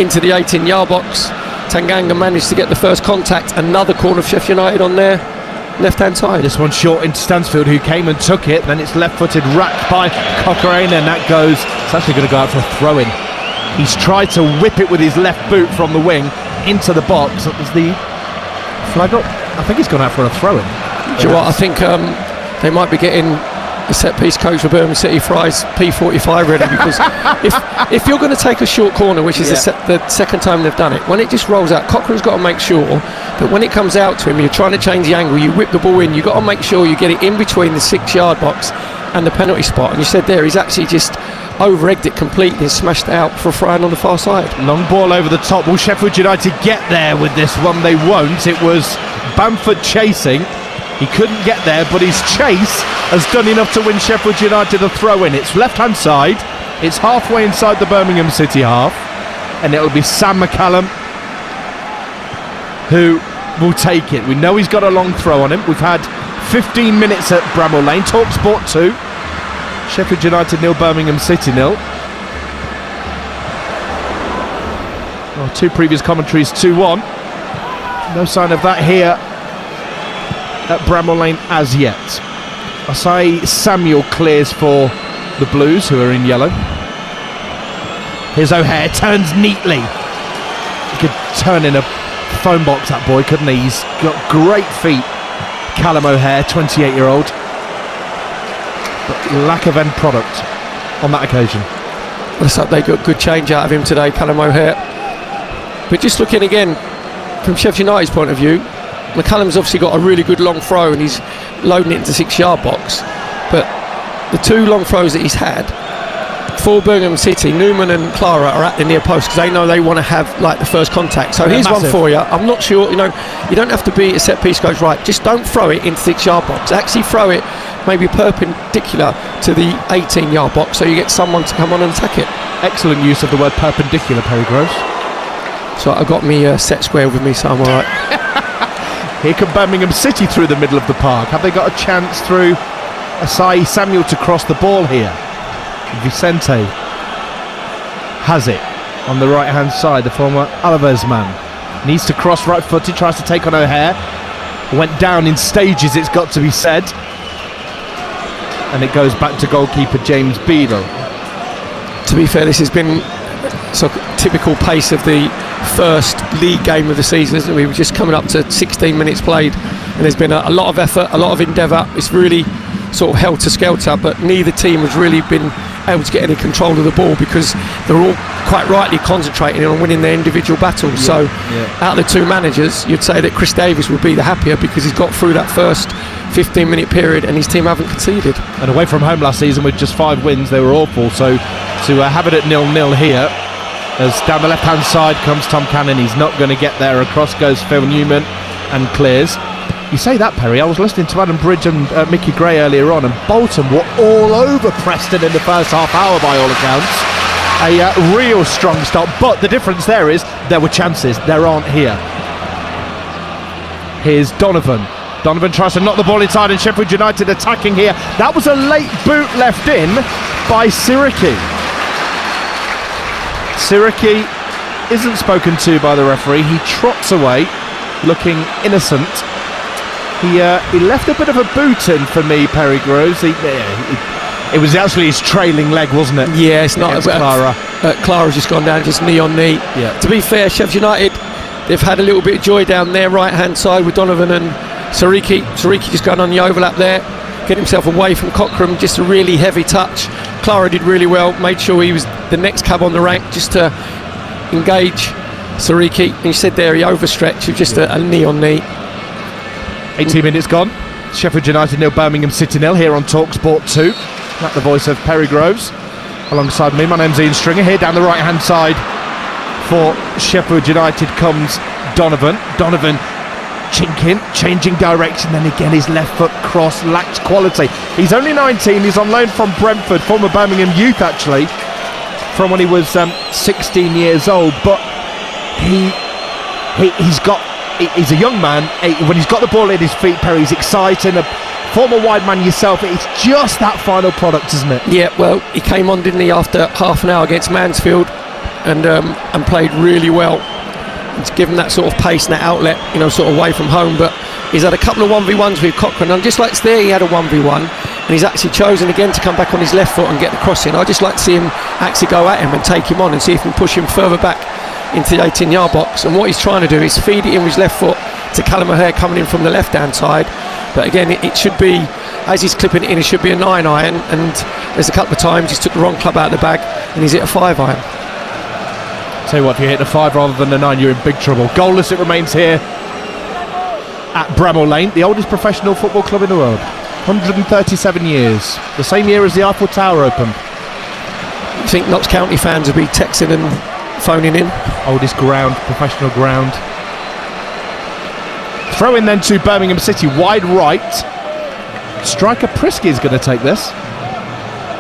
into the 18-yard box. Tanganga managed to get the first contact. Another corner of Sheffield United on their left-hand side.
This one short into Stansfield, who came and took it. Then it's left-footed, racked by Cochrane, and that goes. It's actually going to go out for a throw-in. He's tried to whip it with his left boot from the wing into the box. That was the flag up. I think he's gone out for a throw-in.
Do you know what? I think they might be getting the set-piece coach for Birmingham City Fry's P45 ready, because if you're going to take a short corner, which is the second time they've done it, when it just rolls out, Cochrane's got to make sure that when it comes out to him, you're trying to change the angle, you whip the ball in, you've got to make sure you get it in between the 6-yard box and the penalty spot. And you said there, he's actually just over-egged it completely and smashed it out for Fry on the far side.
Long ball over the top. Will Sheffield United get there with this one? They won't. It was Bamford chasing. He couldn't get there, but his chase has done enough to win Sheffield United a throw-in. It's left-hand side. It's halfway inside the Birmingham City half, and it'll be Sam McCallum who will take it. We know he's got a long throw on him. We've had 15 minutes at Bramall Lane. TalkSport 2. Sheffield United 0, Birmingham City 0. Well, 2 previous commentaries 2-1. No sign of that here at Bramall Lane as yet. Asai Samuel clears for the Blues, who are in yellow. Here's O'Hare, turns neatly. He could turn in a phone box, that boy, couldn't he? He's got great feet, Callum O'Hare, 28-year-old. But lack of end product on that occasion.
Looks like they got good change out of him today, Callum O'Hare. But just looking again from Sheffield United's point of view, McCallum's obviously got a really good long throw and he's loading it into 6-yard box. But the 2 long throws that he's had for Birmingham City, Newman and Clara are at the near post because they know they want to have like the first contact. So here's one for you. I'm not sure, you don't have to be a set piece coach, right? Just don't throw it into 6-yard box. Actually throw it maybe perpendicular to the 18-yard box so you get someone to come on and attack it.
Excellent use of the word perpendicular, Perry Gross.
So I got me set square with me, so I'm alright.
Here come Birmingham City through the middle of the park. Have they got a chance through Asai Samuel to cross the ball here? Vicente has it on the right hand side, the former Alaves man. Needs to cross right footed, tries to take on O'Hare. Went down in stages, it's got to be said. And it goes back to goalkeeper James Beadle.
To be fair, this has been sort of typical pace of the first league game of the season, isn't it? We were just coming up to 16 minutes played, and there's been a lot of effort, a lot of endeavour. It's really sort of helter-skelter, but neither team has really been able to get any control of the ball because they're all quite rightly concentrating on winning their individual battles. Out of the two managers, you'd say that Chris Davies would be the happier because he's got through that first 15-minute period and his team haven't conceded.
And away from home last season with just 5 wins, they were awful. So to have it at 0-0 here, as down the left-hand side comes Tom Cannon. He's not going to get there. Across goes Phil Newman and clears. You say that, Perry. I was listening to Adam Bridge and Mickey Gray earlier on, and Bolton were all over Preston in the first half hour by all accounts. A real strong start, but the difference there is there were chances. There aren't here. Here's Donovan. Donovan tries to knock the ball inside, and Sheffield United attacking here. That was a late boot left in by Siriki. Siriki isn't spoken to by the referee. He trots away, looking innocent. He left a bit of a boot in for me, Perry Groves. It was actually his trailing leg, wasn't it?
Yeah, it's not.
Clara.
Clara's just gone down, just knee on knee.
Yeah.
To be fair, Sheffield United, they've had a little bit of joy down their right-hand side with Donovan and Siriki. Siriki just going on the overlap there, get himself away from Cochrane. Just a really heavy touch. Clara did really well, made sure he was the next cab on the rank just to engage Siriki. And you said there he overstretched with just a knee on knee.
18 minutes gone. Sheffield United 0, Birmingham City 0 here on TalkSport 2. That's the voice of Perry Groves. Alongside me, my name's Ian Stringer. Here down the right-hand side for Sheffield United comes Donovan. Donovan changing direction, then again his left foot cross lacks quality. He's only 19, he's on loan from Brentford, former Birmingham youth actually, from when he was 16 years old, but he's a young man. When he's got the ball at his feet, Perry, he's exciting. A former wide man yourself, it's just that final product, isn't it?
Yeah, well, he came on, didn't he, after half an hour against Mansfield, and played really well. It's given that sort of pace and that outlet, sort of away from home. But he's had a couple of 1v1s with Cochrane, and just like there, he had a 1v1, and he's actually chosen again to come back on his left foot and get the cross in. I'd just like to see him actually go at him and take him on and see if he can push him further back into the 18-yard box. And what he's trying to do is feed it in with his left foot to Callum O'Hare coming in from the left-hand side. But again, it should be, as he's clipping it in, it should be a 9-iron, and there's a couple of times he's took the wrong club out of the bag and he's hit a 5-iron.
Tell you what, if you hit a 5 rather than a 9, you're in big trouble. Goalless it remains here at Bramall Lane, the oldest professional football club in the world. 137 years, the same year as the Eiffel Tower opened.
You think Notts County fans will be texting and phoning in?
Oldest ground, professional ground. Throw in then to Birmingham City, wide right. Striker Prisky is going to take this.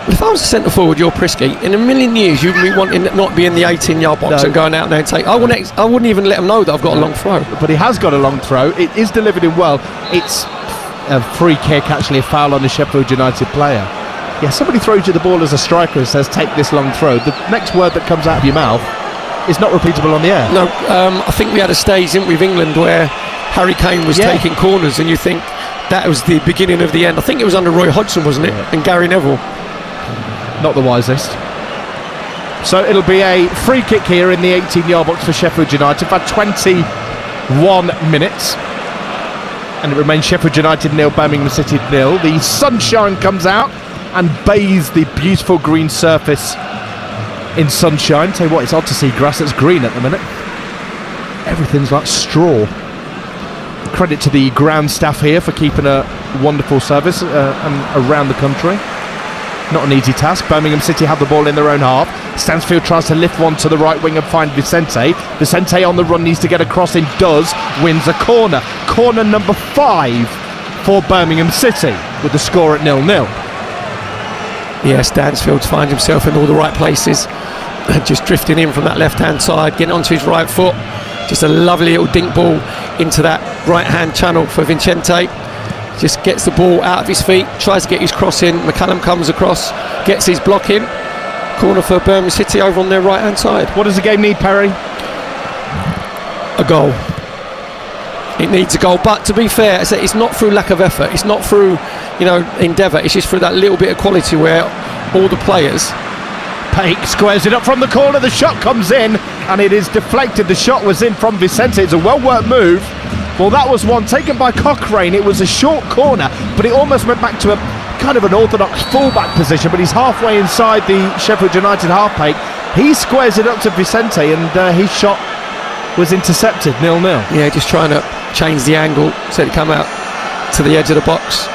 If I was a centre forward, you're Prisky, in a million years you'd be wanting to not be in the 18-yard box and going out there and take. I wouldn't even let him know that I've got a long throw.
But he has got a long throw. It is delivered in well. It's a free kick, actually a foul on the Sheffield United player. Yeah, somebody throws you the ball as a striker and says take this long throw. The next word that comes out of your mouth is not repeatable on the air.
No, I think we had a stage, didn't we, with England where Harry Kane was taking corners, and you think that was the beginning of the end. I think it was under Roy Hodgson, wasn't it? And Gary Neville.
Not the wisest. So it'll be a free kick here in the 18-yard box for Sheffield United. About 21 minutes. And it remains Sheffield United 0, Birmingham City 0. The sunshine comes out and bathes the beautiful green surface in sunshine. Tell you what, it's odd to see grass that's green at the minute. Everything's like straw. Credit to the ground staff here for keeping a wonderful service and around the country. Not an easy task. Birmingham City have the ball in their own half. Stansfield tries to lift one to the right wing and find Vicente. Vicente on the run needs to get across and does. Wins a corner. Corner number 5 for Birmingham City with the score at 0-0.
Yeah, Stansfield finds himself in all the right places. Just drifting in from that left-hand side, getting onto his right foot. Just a lovely little dink ball into that right-hand channel for Vicente. Just gets the ball out of his feet, tries to get his cross in. McCallum comes across, gets his block in. Corner for Birmingham City over on their right-hand side.
What does the game need, Perry?
A goal. It needs a goal, but to be fair, it's not through lack of effort. It's not through, endeavour. It's just through that little bit of quality where all the players
Paik squares it up from the corner, the shot comes in and it is deflected. The shot was in from Vicente. It's a well worked move. Well, that was one taken by Cochrane. It was a short corner, but it almost went back to a kind of an orthodox fullback position, but he's halfway inside the Sheffield United half. Paik, he squares it up to Vicente and his shot was intercepted, 0-0.
Yeah, just trying to change the angle so it come out to the edge of the box.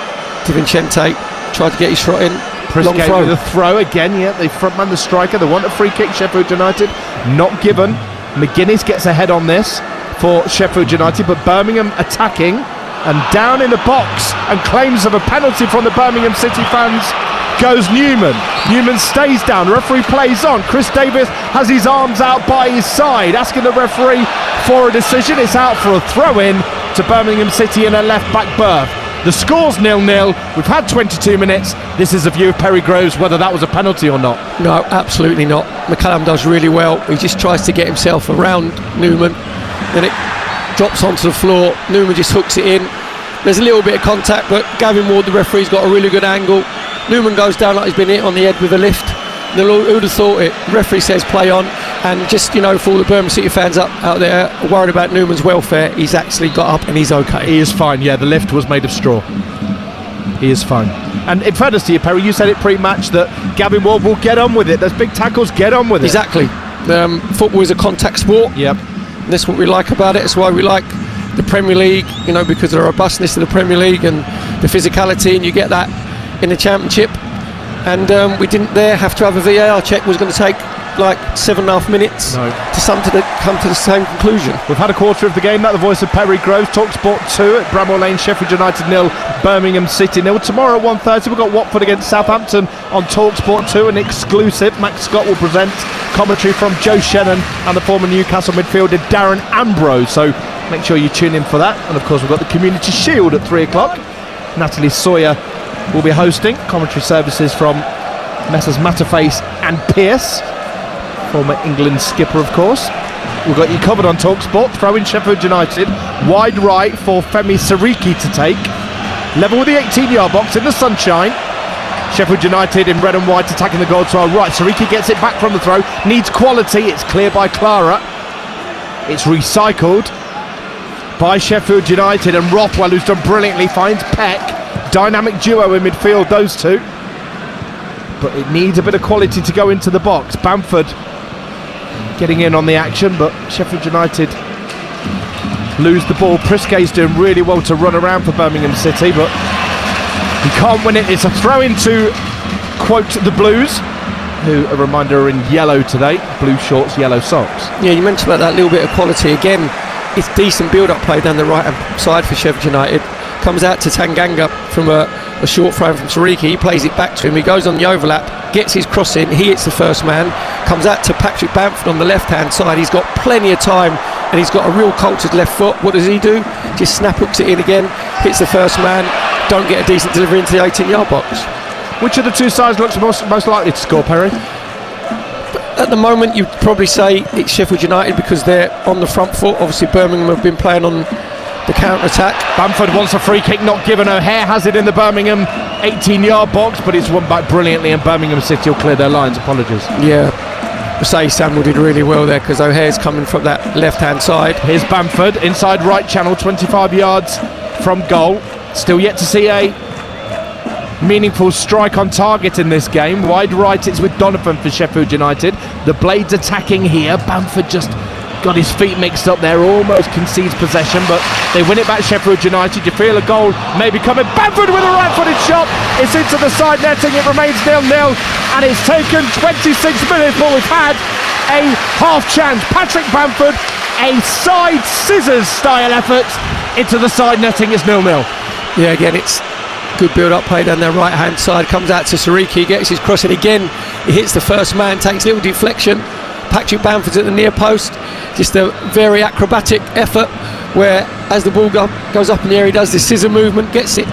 Di Vincente tried to get his shot in. Long throw.
With a throw again, yeah, the frontman, the striker, they want a free kick, Sheffield United, not given. McGuinness gets ahead on this for Sheffield United, but Birmingham attacking and down in the box, and claims of a penalty from the Birmingham City fans goes Newman. Newman stays down, referee plays on. Chris Davis has his arms out by his side, asking the referee for a decision. It's out for a throw-in to Birmingham City in a left-back berth. The score's 0-0. We've had 22 minutes. This is a view of Perry Groves, whether that was a penalty or not.
No, absolutely not. McCallum does really well. He just tries to get himself around Newman. Then it drops onto the floor. Newman just hooks it in. There's a little bit of contact, but Gavin Ward, the referee's got a really good angle. Newman goes down like he's been hit on the head with a lift. Who would have thought it? The referee says play on, and just, for all the Birmingham City fans out there worried about Newman's welfare, he's actually got up and he's okay.
He is fine, yeah, the lift was made of straw. He is fine. And in fairness to you, Perry, you said it pre-match that Gavin Ward will get on with it. Those big tackles, get on with it.
Exactly. Football is a contact sport.
Yep.
And that's what we like about it. It's why we like the Premier League, because of the robustness of the Premier League and the physicality, and you get that in the Championship. And we didn't have to have a VAR check. Was going to take like 7.5 minutes to come to the same conclusion.
We've had a quarter of the game. That the voice of Perry Groves. TalkSport 2 at Bramall Lane, Sheffield United 0, Birmingham City 0. Tomorrow at 1:30 we've got Watford against Southampton on TalkSport 2, an exclusive. Max Scott will present commentary from Joe Shannon and the former Newcastle midfielder Darren Ambrose. So make sure you tune in for that. And of course we've got the Community Shield at 3 o'clock. Natalie Sawyer will be hosting commentary services from Messrs Matterface and Pearce, former England skipper of course. We've got you covered on TalkSport. Throw in Sheffield United, wide right for Femi Sariki to take, level with the 18-yard box in the sunshine. Sheffield United in red and white attacking the goal to our right. Sariki gets it back from the throw, needs quality, it's cleared by Clara, it's recycled by Sheffield United, and Rothwell, who's done brilliantly, finds Peck. Dynamic duo in midfield, those two, but it needs a bit of quality to go into the box. Bamford getting in on the action, but Sheffield United lose the ball. Priskay's doing really well to run around for Birmingham City, but he can't win it. It's a throw-in to, quote, the Blues, who, a reminder, are in yellow today, blue shorts, yellow socks.
Yeah, you mentioned about that little bit of quality again. It's decent build-up play down the right-hand side for Sheffield United. Comes out to Tanganga from a short throw from Sariki. He plays it back to him. He goes on the overlap, gets his cross in. He hits the first man. Comes out to Patrick Bamford on the left-hand side. He's got plenty of time and he's got a real cultured left foot. What does he do? Just snap hooks it in again. Hits the first man. Don't get a decent delivery into the 18-yard box.
Which of the two sides looks most likely to score, Perry?
At the moment, you'd probably say it's Sheffield United because they're on the front foot. Obviously, Birmingham have been playing on the counter-attack.
Bamford wants a free kick, not given. O'Hare has it in the Birmingham 18-yard box, but it's won back brilliantly, and Birmingham City will clear their lines. Apologies.
Yeah, say Samuel did really well there because O'Hare's coming from that left-hand side.
Here's Bamford, inside right channel, 25 yards from goal. Still yet to see a meaningful strike on target in this game. Wide right, it's with Donovan for Sheffield United. The Blades attacking here. Bamford just got his feet mixed up there, almost concedes possession, but they win it back. Sheffield United, you feel a goal maybe coming. Bamford with a right-footed shot, it's into the side netting, it remains 0-0, and it's taken 26 minutes, but we've had a half chance. Patrick Bamford, a side scissors style effort into the side netting. It's 0-0.
Yeah, again, it's good build-up play down their right-hand side. Comes out to Sariki, gets his cross in again. He hits the first man, takes a little deflection. Patrick Bamford's at the near post. Just a very acrobatic effort where, as the ball goes up in the air, he does the scissor movement, gets it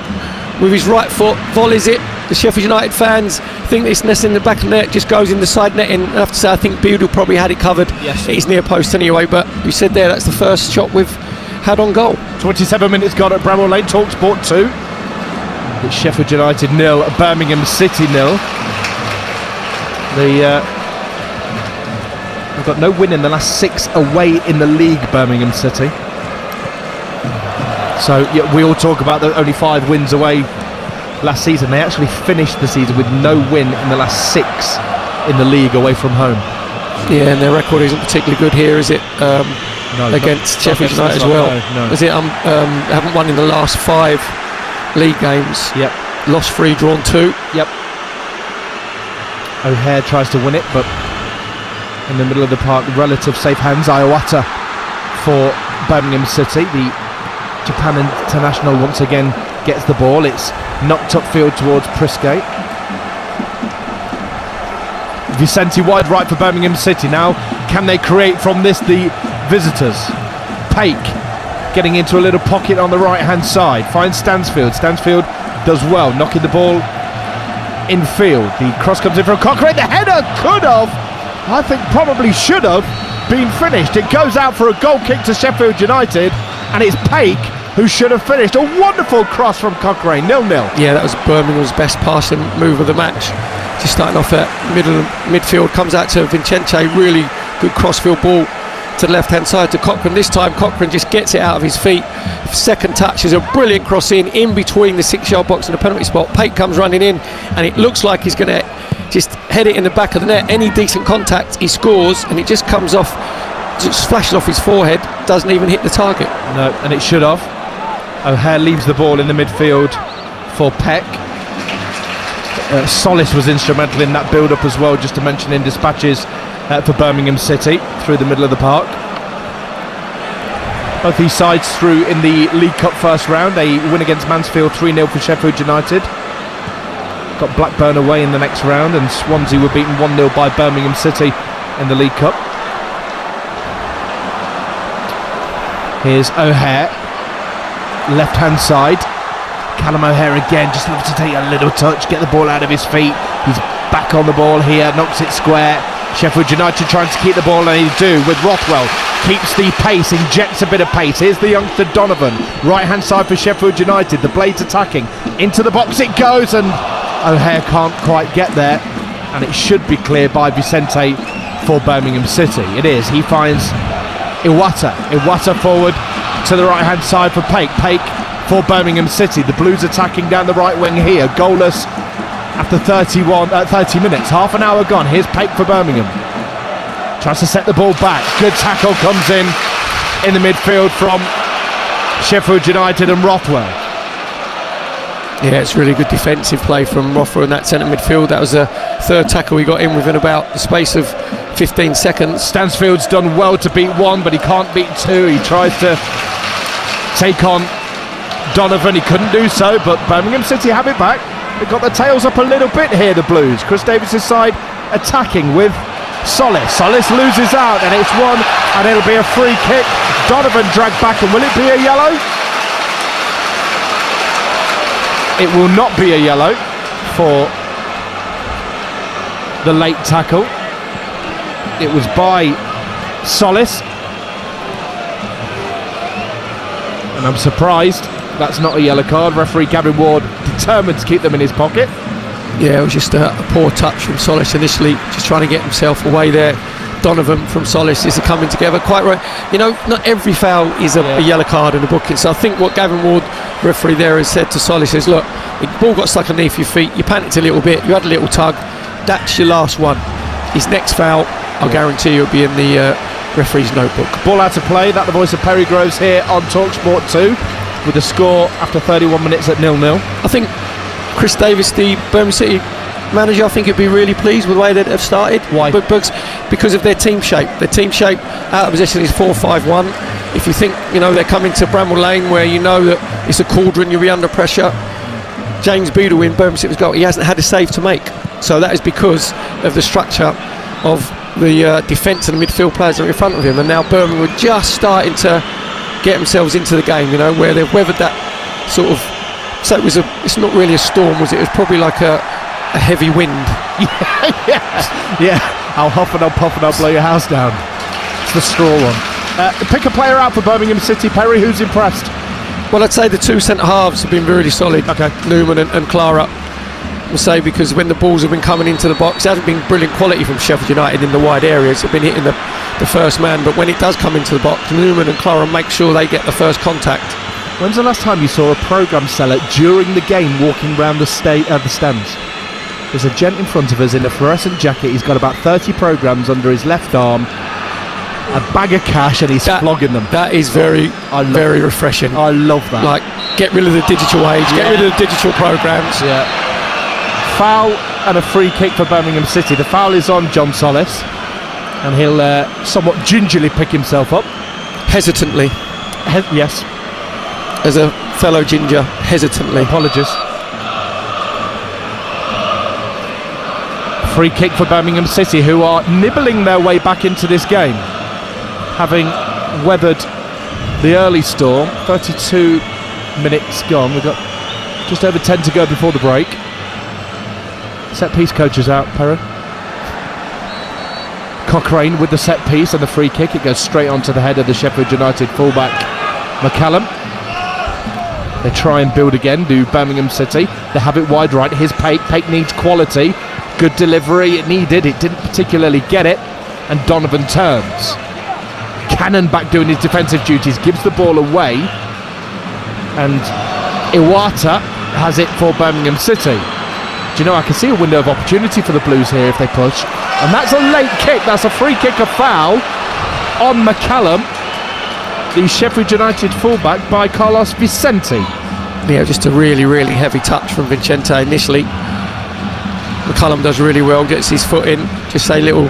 with his right foot, volleys it. The Sheffield United fans think it's nesting in the back of the net, just goes in the side netting. I have to say, I think Beadle probably had it covered.
Yes.
It's near post anyway, but you said there, that's the first shot we've had on goal.
27 minutes gone at Bramall Lane, TalkSport 2. It's Sheffield United 0, Birmingham City 0. The They've got no win in the last 6 away in the league, Birmingham City. So yeah, we all talk about the only 5 wins away last season. They actually finished the season with no win in the last 6 in the league away from home.
Yeah, and their record isn't particularly good here, is it? Against Sheffield United as well.
No.
Is it? Haven't won in the last 5 league games.
Yep.
Lost 3, drawn 2.
Yep. O'Hare tries to win it, but in the middle of the park, relative safe hands. Iwata for Birmingham City. The Japan international once again gets the ball. It's knocked upfield towards Prisgate. Vicente wide right for Birmingham City. Now, can they create from this? The visitors. Paik getting into a little pocket on the right hand side. Finds Stansfield. Stansfield does well, knocking the ball infield. The cross comes in from Cochrane. The header could have, I think probably should have, been finished. It goes out for a goal kick to Sheffield United, and it's Paik who should have finished. A wonderful cross from Cochrane, 0-0.
Yeah, that was Birmingham's best passing move of the match. Just starting off at midfield, comes out to Vicente, really good crossfield ball to the left hand side to Cochrane. This time Cochrane just gets it out of his feet. Second touch is a brilliant cross in between the 6-yard box and the penalty spot. Paik comes running in, and it looks like he's going to just head it in the back of the net. Any decent contact, he scores, and it just comes off, just flashes off his forehead, doesn't even hit the target.
No, and it should have. O'Hare leaves the ball in the midfield for Peck. Solis was instrumental in that build-up as well, just to mention in dispatches for Birmingham City through the middle of the park. Both these sides through in the League Cup first round. A win against Mansfield 3-0 for Sheffield United. Got Blackburn away in the next round, and Swansea were beaten 1-0 by Birmingham City in the League Cup. Here's O'Hare, left hand side. Callum O'Hare again, just looks to take a little touch, get the ball out of his feet. He's back on the ball here, knocks it square. Sheffield United trying to keep the ball, and they do with Rothwell. Keeps the pace, injects a bit of pace. Here's the youngster Donovan, right hand side for Sheffield United. The Blades attacking, into the box it goes, and O'Hare can't quite get there, and it should be cleared by Vicente for Birmingham City. It is. He finds Iwata forward to the right hand side for Paik for Birmingham City. The Blues attacking down the right wing here, goalless after 30 minutes, half an hour gone. Here's Paik for Birmingham, tries to set the ball back. Good tackle comes in the midfield from Sheffield United and Rothwell.
Yeah, it's really good defensive play from Rothwell in that centre midfield. That was the third tackle he got in within about the space of 15 seconds.
Stansfield's done well to beat 1, but he can't beat 2. He tries to take on Donovan. He couldn't do so, but Birmingham City have it back. They've got the tails up a little bit here, the Blues. Chris Davis' side attacking with Solis. Solis loses out, and it's 1, and it'll be a free kick. Donovan dragged back, and will it be a yellow? It will not be a yellow for the late tackle. It was by Solis, and I'm surprised that's not a yellow card. Referee Gavin Ward determined to keep them in his pocket.
Yeah, it was just a poor touch from Solis initially, just trying to get himself away there. Donovan from Solis is coming together quite right. You know, not every foul is a yellow card in the booking. So I think what Gavin Ward, referee there, has said to Solis is, look, the ball got stuck underneath your feet, you panicked a little bit, you had a little tug, that's your last one. His next foul, I'll guarantee you, will be in the referee's notebook.
Ball out of play. That the voice of Perry Groves here on TalkSport 2 with the score after 31 minutes at 0-0.
I think Chris Davis, the Birmingham City manager, I think he'd be really pleased with the way that they've started.
Why?
Because of their team shape. Their team shape out of possession is 4-5-1. If you think, you know, they're coming to Bramall Lane where you know that it's a cauldron, you'll be under pressure. James Beadle in Birmingham City's goal, he hasn't had a save to make. So that is because of the structure of the defence and the midfield players that are in front of him. And now Birmingham were just starting to get themselves into the game, you know, where they've weathered that sort of. So it's not really a storm, was it? It was probably like a heavy wind.
Yeah. I'll huff and I'll puff and I'll blow your house down. It's the straw one. Pick a player out for Birmingham City, Perry. Who's impressed?
Well, I'd say the two centre halves have been really solid.
Okay.
Newman and Clara. would say, because when the balls have been coming into the box, it hasn't been brilliant quality from Sheffield United in the wide areas. They've been hitting the first man, but when it does come into the box, Newman and Clara make sure they get the first contact.
When's the last time you saw a programme seller during the game walking around the stands? There's a gent in front of us in a fluorescent jacket. He's got about 30 programmes under his left arm, a bag of cash, and he's flogging them.
That is very refreshing.
I love that.
Like, get rid of the digital age, get rid of the digital programmes.
Yeah. Foul and a free kick for Birmingham City. The foul is on John Solis, and he'll somewhat gingerly pick himself up.
Hesitantly.
Yes.
As a fellow ginger, hesitantly.
Apologies. Free kick for Birmingham City, who are nibbling their way back into this game, having weathered the early storm. 32 minutes gone. We've got just over 10 to go before the break. Set piece coaches out, Perrin. Cochrane with the set piece and the free kick. It goes straight onto the head of the Sheffield United fullback McCallum. They try and build again, do Birmingham City. They have it wide right. Here's Pake. Pake needs quality. Good delivery, it needed. It didn't particularly get it. And Donovan turns. Cannon back doing his defensive duties, gives the ball away. And Iwata has it for Birmingham City. Do you know, I can see a window of opportunity for the Blues here if they push. And that's a late kick. That's a free kick, a foul on McCallum, the Sheffield United fullback, by Carlos Vicente.
Yeah, just a really, really heavy touch from Vicente initially. McCallum does really well, gets his foot in. Just a little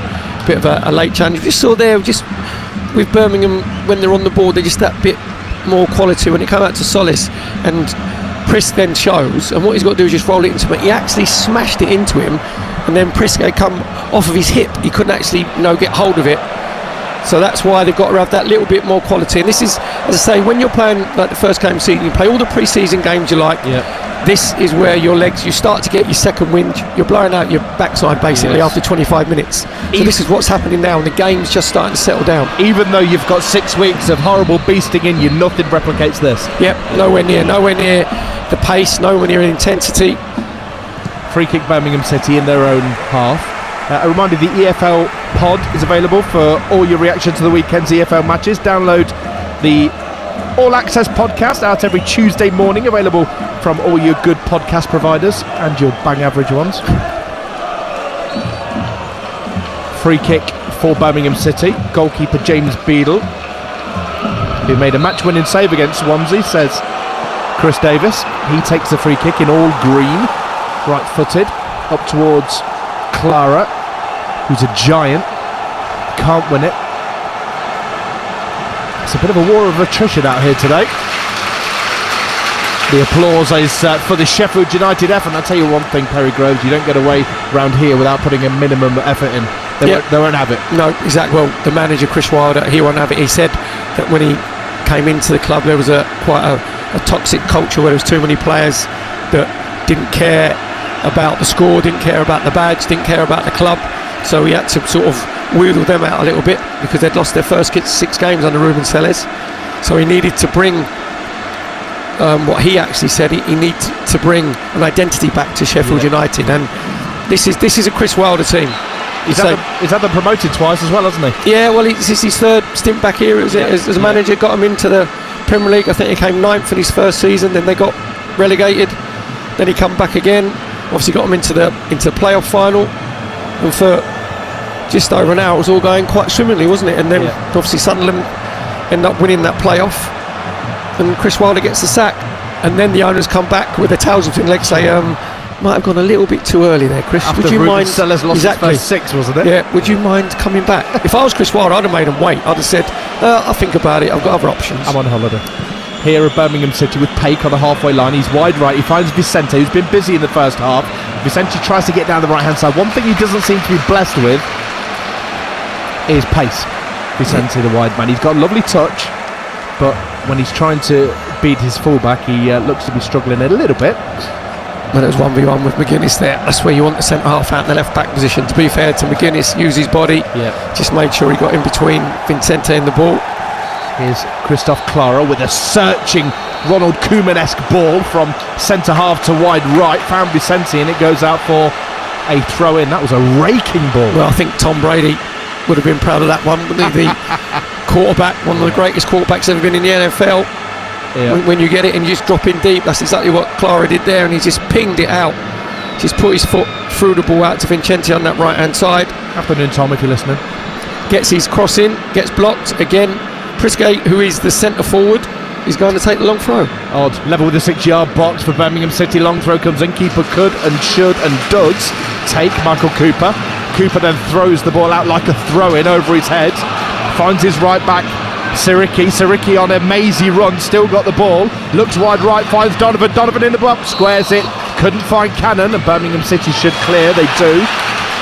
bit of a late challenge. You just saw there, just with Birmingham, when they're on the board, they're just that bit more quality. When it came out to Solis, and Prisk then shows, and what he's got to do is just roll it into him. He actually smashed it into him, and then Prisk had come off of his hip. He couldn't actually, get hold of it. So that's why they've got to have that little bit more quality. And this is, as I say, when you're playing like the first game of the season, you play all the pre-season games you like.
Yeah.
This is where your legs, you start to get your second wind. You're blowing out your backside basically after 25 minutes. So this is what's happening now, and the game's just starting to settle down.
Even though you've got 6 weeks of horrible beasting in you, nothing replicates this.
Yep, nowhere near the pace, nowhere near intensity.
Free kick Birmingham City in their own half. A reminder, the EFL pod is available for all your reaction to the weekend's EFL matches. Download the All Access podcast out every Tuesday morning, available from all your good podcast providers and your bang average ones. Free kick for Birmingham City. Goalkeeper James Beadle, who made a match-winning save against Swansea, says Chris Davis. He takes the free kick in all green, right-footed, up towards Clara, who's a giant, can't win it. It's a bit of a war of attrition out here today. The applause is for the Sheffield United effort. And I'll tell you one thing, Perry Groves, you don't get away round here without putting a minimum effort in. They won't have it.
No, exactly. Well, the manager, Chris Wilder, he won't have it. He said that when he came into the club, there was quite a toxic culture where there was too many players that didn't care about the score, didn't care about the badge, didn't care about the club. So he had to sort of wheedle them out a little bit because they'd lost their first 6 games under Ruben Selles. So he needed to bring what he actually said. He needed to bring an identity back to Sheffield United, and this is a Chris Wilder team.
He's had them promoted twice as well, hasn't he?
Yeah, well, this is his third stint back here as a manager. Got him into the Premier League. I think he came 9th in his first season. Then they got relegated. Then he come back again. Obviously got them into the playoff final, and for just over an hour it was all going quite swimmingly, wasn't it? And then obviously Sunderland end up winning that playoff, and Chris Wilder gets the sack, and then the owners come back with their tails between legs, say might have gone a little bit too early there, Chris.
After
would you
Ruben
mind?
Sellers lost his first 6, wasn't it?
Yeah. Would you mind coming back? If I was Chris Wilder, I'd have made him wait. I'd have said, I'll think about it. I've got other options.
I'm on holiday. Here at Birmingham City with Pake on the halfway line. He's wide right. He finds Vicente, who's been busy in the first half. Vicente tries to get down the right-hand side. One thing he doesn't seem to be blessed with is pace. Vicente, the wide man. He's got a lovely touch, but when he's trying to beat his fullback, he looks to be struggling a little bit.
When it was 1v1 with McGuinness there, that's where you want the centre half out in the left back position. To be fair to McGuinness, use his body, just made sure he got in between Vicente and the ball.
Here's Christophe Clara with a searching Ronald Koeman-esque ball from centre half to wide right, found Vicente, and it goes out for a throw in. That was a raking ball.
Well, I think Tom Brady would have been proud of that one, wouldn't he? The quarterback, one of the greatest quarterbacks ever been in the NFL.
Yeah.
When you get it and you just drop in deep, that's exactly what Clara did there, and he just pinged it out. Just put his foot through the ball out to Vincenti on that right hand side.
Afternoon, Tom, if you're listening.
Gets his cross in, gets blocked again. Prisgay, who is the centre forward, is going to take the long throw.
Odd. Level with the 6-yard box for Birmingham City. Long throw comes in. Keeper could and should and does take Michael Cooper. Cooper then throws the ball out like a throw in over his head. Finds his right back, Siriki on a mazy run, still got the ball. Looks wide right, finds Donovan. Donovan in the box, squares it. Couldn't find Cannon, and Birmingham City should clear. They do.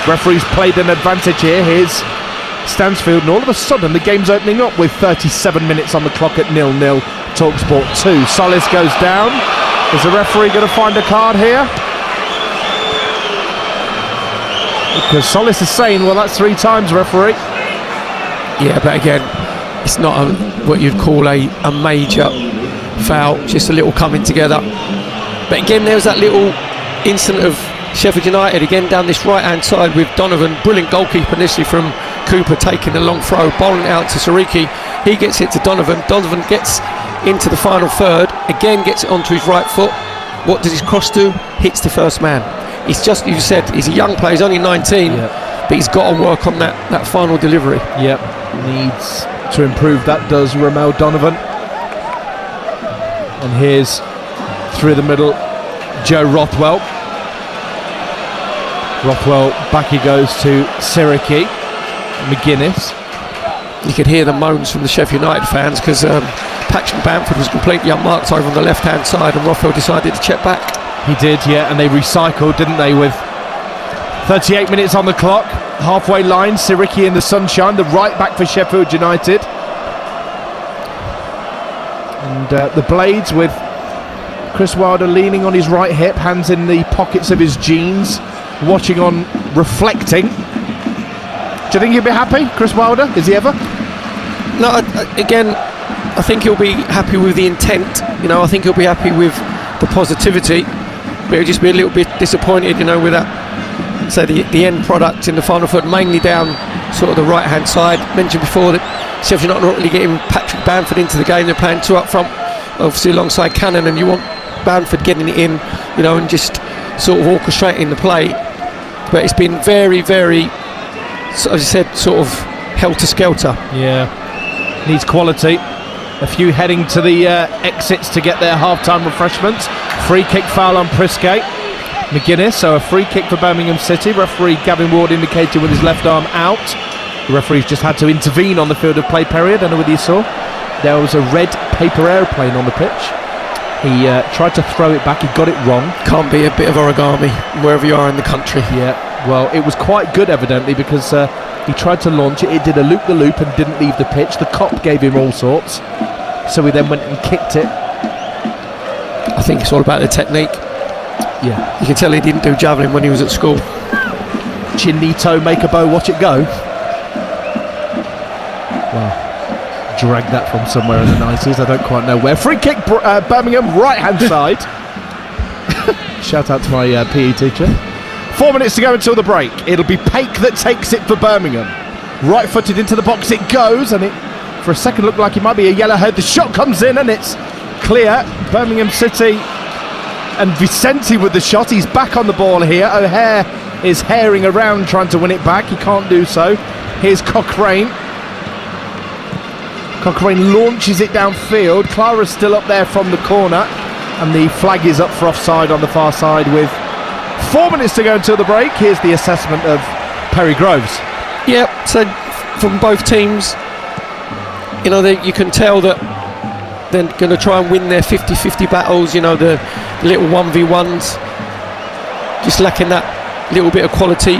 Referee's played an advantage here. Here's Stansfield, and all of a sudden the game's opening up with 37 minutes on the clock at 0-0. TalkSport 2. Solis goes down. Is the referee going to find a card here? Because Solis is saying, well, that's 3 times, referee.
Yeah, but again, it's not what you'd call a major foul, just a little coming together. But again, there's that little incident of Sheffield United again down this right hand side with Donovan, brilliant goalkeeper initially from Cooper, taking the long throw, bowling it out to Siriki. He gets it to Donovan. Donovan gets into the final third, again gets it onto his right foot. What does his cross do? Hits the first man. It's just, you said, he's a young player, he's only 19, but he's got to work on that final delivery.
Yep, needs to improve that, does Ramel Donovan. And here's through the middle, Joe Rothwell. Rothwell, back he goes to Siriki. McGuinness.
You could hear the moans from the Sheffield United fans because Patrick Bamford was completely unmarked over on the left hand side, and Rothwell decided to check back.
He did, yeah, and they recycled, didn't they, with 38 minutes on the clock, halfway line. Siriki in the sunshine, the right back for Sheffield United. And the Blades with Chris Wilder leaning on his right hip, hands in the pockets of his jeans, watching on, reflecting. Do you think he'll be happy, Chris Wilder? Is he ever?
No, again, I think he'll be happy with the intent. You know, I think he'll be happy with the positivity, but he'll just be a little bit disappointed, you know, with that, say, the end product in the final third, mainly down sort of the right hand side. Mentioned before that Sheffield United not really getting Patrick Bamford into the game. They're playing 2 up front, obviously alongside Cannon, and you want Bamford getting it in, you know, and just sort of orchestrating the play. But it's been very, very, as I said, sort of helter-skelter.
Yeah, needs quality. A few heading to the exits to get their half-time refreshments. Free kick foul on Prisgay. McGuinness, so a free kick for Birmingham City. Referee Gavin Ward indicated with his left arm out. The referee's just had to intervene on the field of play period. I don't know whether you saw. There was a red paper aeroplane on the pitch. He tried to throw it back, he got it wrong.
Can't be a bit of origami wherever you are in the country.
Yeah, well, it was quite good evidently, because he tried to launch it, it did a loop-the-loop and didn't leave the pitch. The cop gave him all sorts, so he then went and kicked it.
I think it's all about the technique.
Yeah.
You can tell he didn't do javelin when he was at school.
Chinito, make a bow, watch it go. Wow. Dragged that from somewhere in the 90s, I don't quite know where. Free kick, Birmingham, right hand side. Shout out to my PE teacher. 4 minutes to go until the break. It'll be Paik that takes it for Birmingham. Right footed into the box it goes, and it for a second looked like it might be a yellow head. The shot comes in and it's clear. Birmingham City and Vicente with the shot. He's back on the ball here. O'Hare is herring around trying to win it back. He can't do so. Here's Cochrane. Cochrane launches it downfield. Clara's still up there from the corner, and the flag is up for offside on the far side with 4 minutes to go until the break. Here's the assessment of Perry Groves.
Yep, so from both teams, you know, you can tell that they're going to try and win their 50-50 battles, you know, the little 1v1s, just lacking that little bit of quality.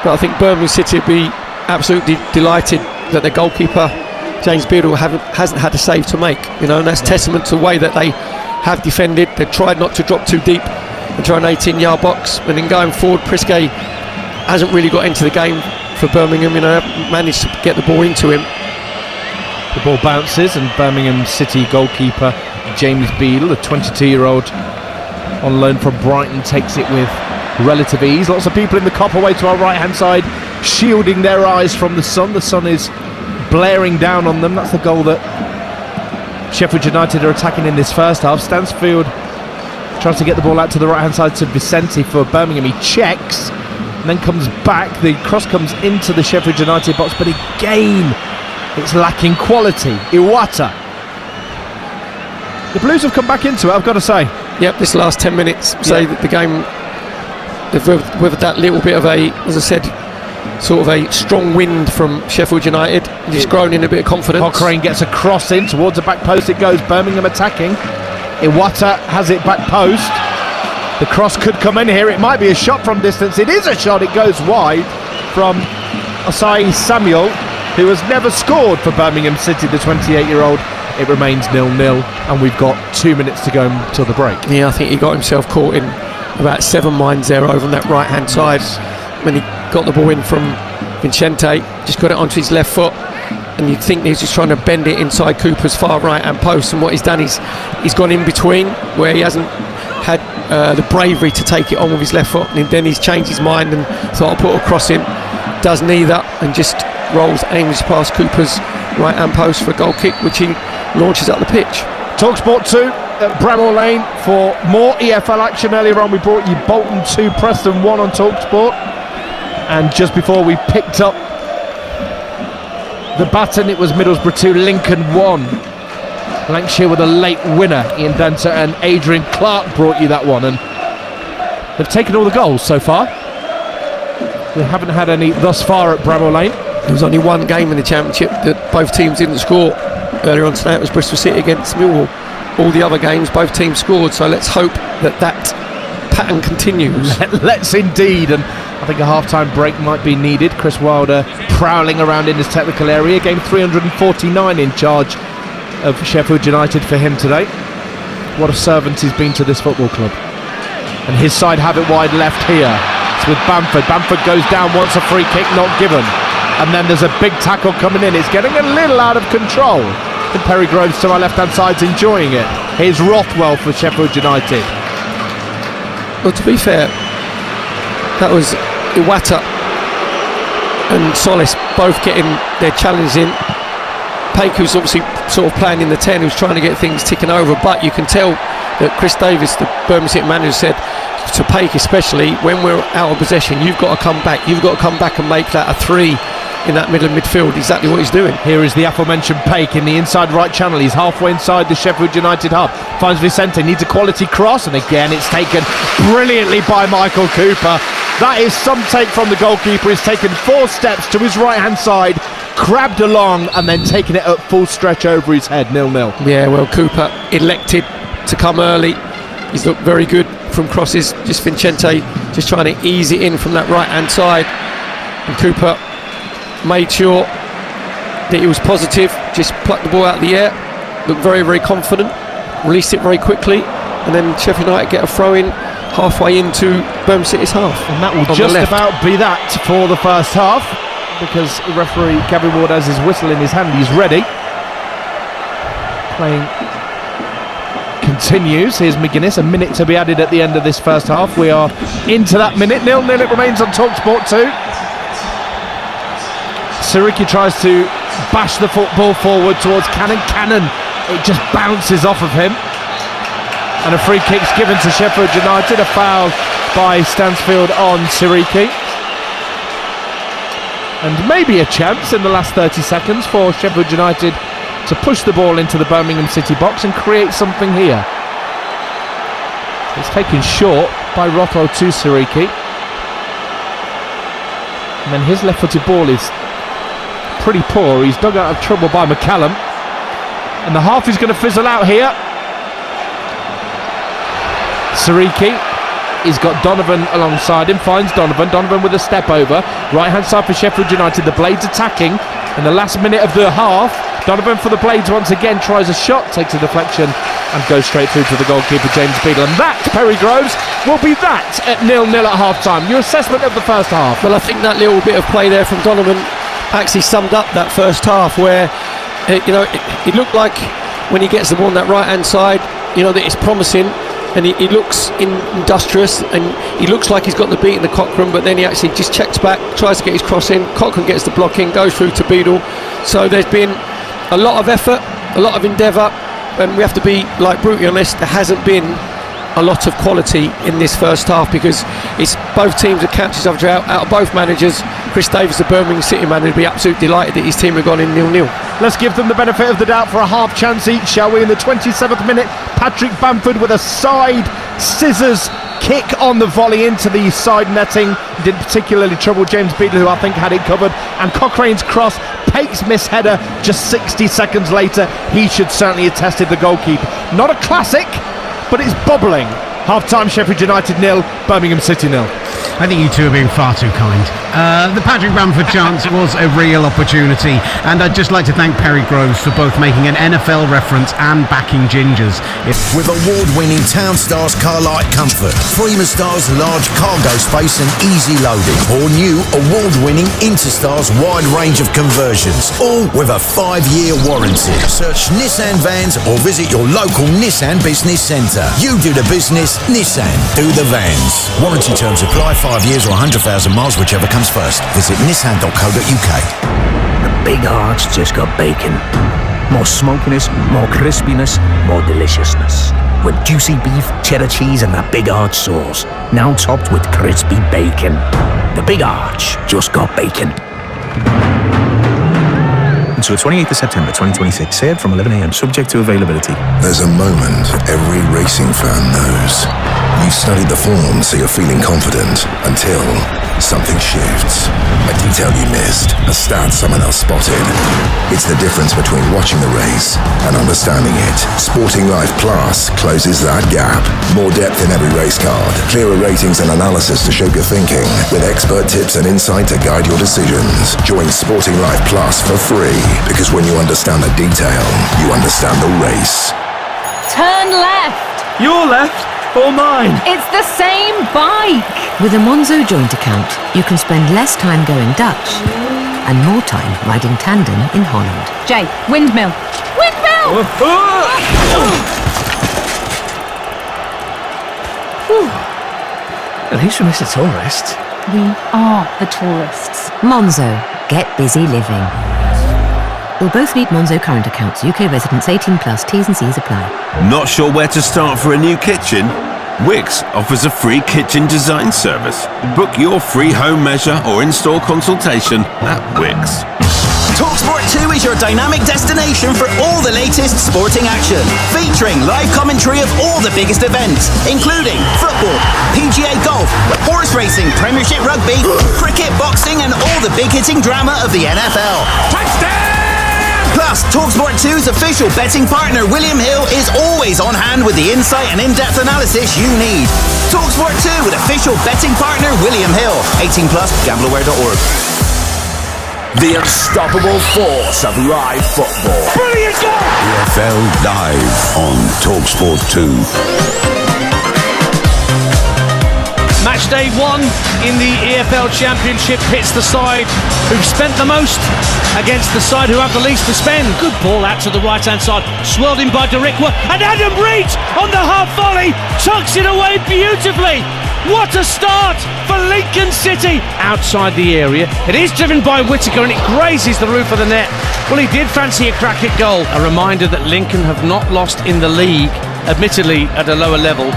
But I think Birmingham City would be absolutely delighted that their goalkeeper James Beardle hasn't had a save to make, you know, and that's testament to the way that they have defended. They've tried not to drop too deep into an 18-yard box, and then going forward, Prisgay hasn't really got into the game for Birmingham, you know, managed to get the ball into him.
The ball bounces, and Birmingham City goalkeeper James Beadle, the 22-year-old on loan from Brighton, takes it with relative ease. Lots of people in the Kop away to our right-hand side, shielding their eyes from the sun. The sun is blaring down on them. That's the goal that Sheffield United are attacking in this first half. Stansfield tries to get the ball out to the right-hand side to Vicente for Birmingham. He checks and then comes back. The cross comes into the Sheffield United box, but again, it's lacking quality. Iwata. The Blues have come back into it, I've got to say.
Yep, this last 10 minutes, say that the game, with that little bit of a, as I said, sort of a strong wind from Sheffield United, just grown in a bit of confidence.
Cochrane gets a cross in towards the back post. It goes. Birmingham attacking. Iwata has it back post. The cross could come in here. It might be a shot from distance. It is a shot. It goes wide from Osai Samuel, who has never scored for Birmingham City, the 28-year-old. It remains 0-0, and we've got 2 minutes to go until the break.
Yeah, I think he got himself caught in about 7 minds there over on that right-hand side. When he got the ball in from Vicente, just got it onto his left foot, and you'd think he's just trying to bend it inside Cooper's far right-hand post, and what he's done is he's gone in between where he hasn't had the bravery to take it on with his left foot, and then he's changed his mind and thought I'll put a cross in, does neither, and just aims past Cooper's right-hand post for a goal kick, which he launches up the pitch.
TalkSport 2 at Bramall Lane for more EFL action. Earlier on we brought you Bolton 2, Preston 1 on TalkSport, and just before we picked up the baton, it was Middlesbrough 2, Lincoln 1. Lancashire with a late winner. Ian Denter and Adrian Clark brought you that one, and they've taken all the goals so far. We haven't had any thus far at Bramall Lane.
There was only one game in the Championship that both teams didn't score. Earlier on today it was Bristol City against Millwall. All the other games both teams scored, so let's hope that pattern continues.
Let's indeed, and I think a half-time break might be needed. Chris Wilder prowling around in his technical area. Game 349 in charge of Sheffield United for him today. What a servant he's been to this football club. And his side have it wide left here. It's with Bamford. Bamford goes down, wants a free kick, not given. And then there's a big tackle coming in. It's getting a little out of control. And Perry Groves to our left-hand side's enjoying it. Here's Rothwell for Sheffield United.
Well, to be fair, that was Iwata and Solis both getting their challenge in. Paik, who's obviously sort of playing in the 10, who's trying to get things ticking over, but you can tell that Chris Davis, the Birmingham City manager, said to Paik especially, when we're out of possession, you've got to come back and make that a 3 in that middle of midfield. Exactly what he's doing.
Here is the aforementioned Paik in the inside right channel. He's halfway inside the Sheffield United hub, finds Vicente, needs a quality cross, and again it's taken brilliantly by Michael Cooper. That is some take from the goalkeeper. He's taken 4 steps to his right hand side, crabbed along, and then taken it at full stretch over his head. 0-0.
Yeah, well, Cooper elected to come early. He's looked very good from crosses. Just Vicente just trying to ease it in from that right hand side, and Cooper made sure that he was positive, just plucked the ball out of the air, looked very, very confident, released it very quickly, and then Sheffield United get a throw in halfway into Birmingham City's half.
And that will just about be that for the first half, because referee Gavin Ward has his whistle in his hand. He's ready. Playing continues. Here's McGuinness. A minute to be added at the end of this first half. We are into that minute. 0-0 it remains on TalkSport 2. Siriki tries to bash the football forward towards Cannon. It just bounces off of him. And a free kick's given to Sheffield United. A foul by Stansfield on Siriki. And maybe a chance in the last 30 seconds for Sheffield United to push the ball into the Birmingham City box and create something here. It's taken short by Rothwell to Siriki. And then his left-footed ball is pretty poor. He's dug out of trouble by McCallum. And the half is going to fizzle out here. Siriki, he's got Donovan alongside him, finds Donovan with a step over, right hand side for Sheffield United. The Blades attacking in the last minute of the half. Donovan for the Blades once again, tries a shot, takes a deflection and goes straight through to the goalkeeper James Beadle. And that, Perry Groves, will be that at 0-0 at half time. Your assessment of the first half?
Well, I think that little bit of play there from Donovan actually summed up that first half, where it looked like when he gets the ball on that right-hand side, that it's promising, and he looks industrious, and he looks like he's got the beat in the Cochrane, but then he actually just checks back, tries to get his cross in, Cochrane gets the block in, goes through to Beadle. So there's been a lot of effort, a lot of endeavour, and we have to be brutally honest, there hasn't been a lot of quality in this first half, because it's both teams have cancelled each other out of both managers. Chris Davis, the Birmingham City manager, would be absolutely delighted that his team have gone in 0-0.
Let's give them the benefit of the doubt for a half chance each, shall we? In the 27th minute, Patrick Bamford with a side scissors kick on the volley into the side netting. Didn't particularly trouble James Beadle, who I think had it covered. And Cochrane's cross, Pake's miss header just 60 seconds later. He should certainly have tested the goalkeeper. Not a classic, but it's bubbling. Half-time, Sheffield United 0, Birmingham City 0.
I think you two are being far too kind. The Patrick Bamford chance was a real opportunity, and I'd just like to thank Perry Groves for both making an NFL reference and backing Gingers.
With award-winning Town Stars car light comfort, Prima Stars large cargo space and easy loading, or new award-winning Interstars wide range of conversions, all with a 5-year warranty. Search Nissan Vans or visit your local Nissan Business Centre. You do the business, Nissan do the vans. Warranty terms apply, 5 years or 100,000 miles, whichever comes first. Visit nissan.co.uk.
The big hearts just got bacon. More smokiness, more crispiness, more deliciousness. With juicy beef, cheddar cheese and that big arch sauce. Now topped with crispy bacon. The big arch just got bacon.
Until 28th of September 2026, aired from 11 a.m, subject to availability.
There's a moment every racing fan knows. You studied the form so you're feeling confident until something shifts. A detail you missed, a stat someone else spotted. It's the difference between watching the race and understanding it. Sporting Life Plus closes that gap. More depth in every race card, clearer ratings and analysis to shape your thinking, with expert tips and insight to guide your decisions. Join Sporting Life Plus for free, because when you understand the detail, you understand the race.
Turn left.
Your left or mine?
It's the same bike.
With a Monzo joint account, you can spend less time going Dutch and more time riding tandem in Holland.
Jay, windmill. Windmill!
At least we missed a tourist.
We are the tourists.
Monzo, get busy living. You'll both need Monzo current accounts. UK residents 18 plus. T's and C's apply.
Not sure where to start for a new kitchen? Wix offers a free kitchen design service. Book your free home measure or install consultation at Wix.
TalkSport 2 is your dynamic destination for all the latest sporting action, featuring live commentary of all the biggest events, including football, PGA golf, horse racing, Premiership rugby, cricket, boxing, and all the big-hitting drama of the NFL. Touchdown! Plus, TalkSport 2's official betting partner, William Hill, is always on hand with the insight and in-depth analysis you need. TalkSport 2 with official betting partner, William Hill. 18 plus, gambleaware.org.
The unstoppable force of live football.
Brilliant goal!
EFL Live on TalkSport 2.
Match day 1 in the EFL Championship hits the side who've spent the most against the side who have the least to spend. Good ball out to the right-hand side, swirled in by Derrickwa, and Adam Reed on the half volley tucks it away beautifully. What a start for Lincoln City. Outside the area, it is driven by Whittaker and it grazes the roof of the net. Well, he did fancy a crack at goal. A reminder that Lincoln have not lost in the league, admittedly at a lower level,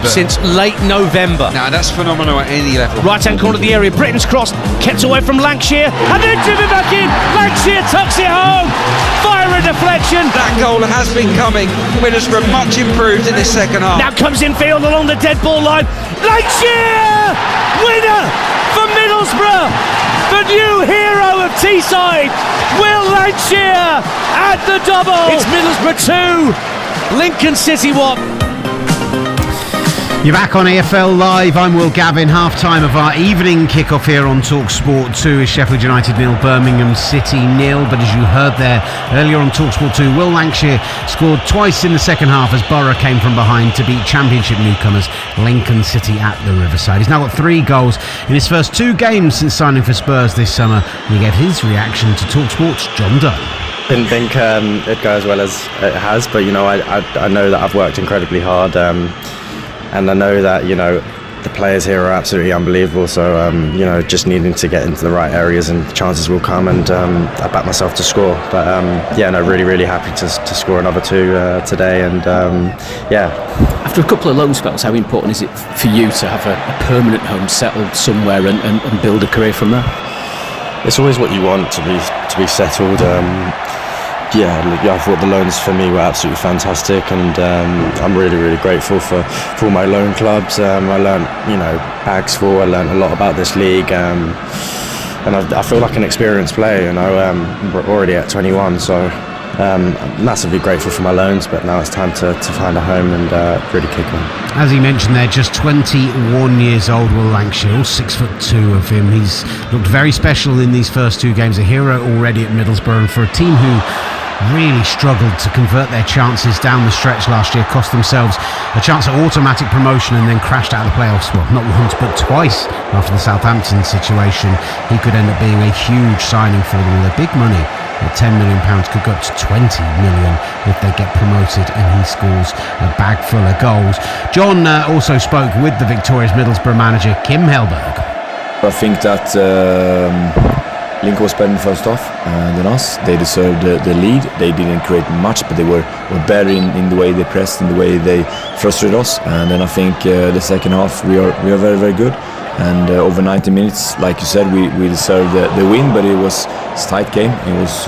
since late November.
No, that's phenomenal at any level.
Right-hand corner of the area, Britain's cross, kept away from Lancashire, and then driven back in. Lancashire tucks it home. Fire a deflection.
That goal has been coming. Middlesbrough much improved in this second half.
Now comes infield along the dead ball line. Lancashire! Winner for Middlesbrough! The new hero of Teesside, Will Lancashire at the double. It's Middlesbrough 2, Lincoln City 1.
You're back on EFL Live. I'm Will Gavin. Half-time of our evening kick-off here on TalkSport 2 is Sheffield United 0, Birmingham City 0. But as you heard there earlier on TalkSport 2, Will Lancashire scored twice in the second half as Borough came from behind to beat Championship newcomers Lincoln City at the Riverside. He's now got 3 goals in his first 2 games since signing for Spurs this summer. And he gave his reaction to TalkSport's John Dunn.
Didn't think it'd go as well as it has, but I know that I've worked incredibly hard, and I know that the players here are absolutely unbelievable. So just needing to get into the right areas and chances will come, and I back myself to score. But really, really happy to score another 2 today, and
After a couple of loan spells, how important is it for you to have a permanent home settled somewhere and build a career from there?
It's always what you want to be settled. I thought the loans for me were absolutely fantastic, and I'm really, really grateful for all my loan clubs. I learned, bags full. I learned a lot about this league, and I feel like an experienced player. We're already at 21, so I'm massively grateful for my loans. But now it's time to find a home and really kick on.
As he mentioned there, just 21 years old, Will Lancashire, all 6'2" of him. He's looked very special in these first 2 games, a hero already at Middlesbrough, and for a team who really struggled to convert their chances down the stretch last year, cost themselves a chance at automatic promotion and then crashed out of the playoffs, well, not once but twice after the Southampton situation. He could end up being a huge signing for them with their big money. £10 million could go up to 20 million if they get promoted and he scores a bag full of goals. John also spoke with the victorious Middlesbrough manager Kim Hellberg.
I think that Link was better in the first half than us. They deserved the lead. They didn't create much, but they were better in the way they pressed and the way they frustrated us. And then I think the second half we are very, very good. And over 90 minutes, like you said, we deserved the win, but it was a tight game. It was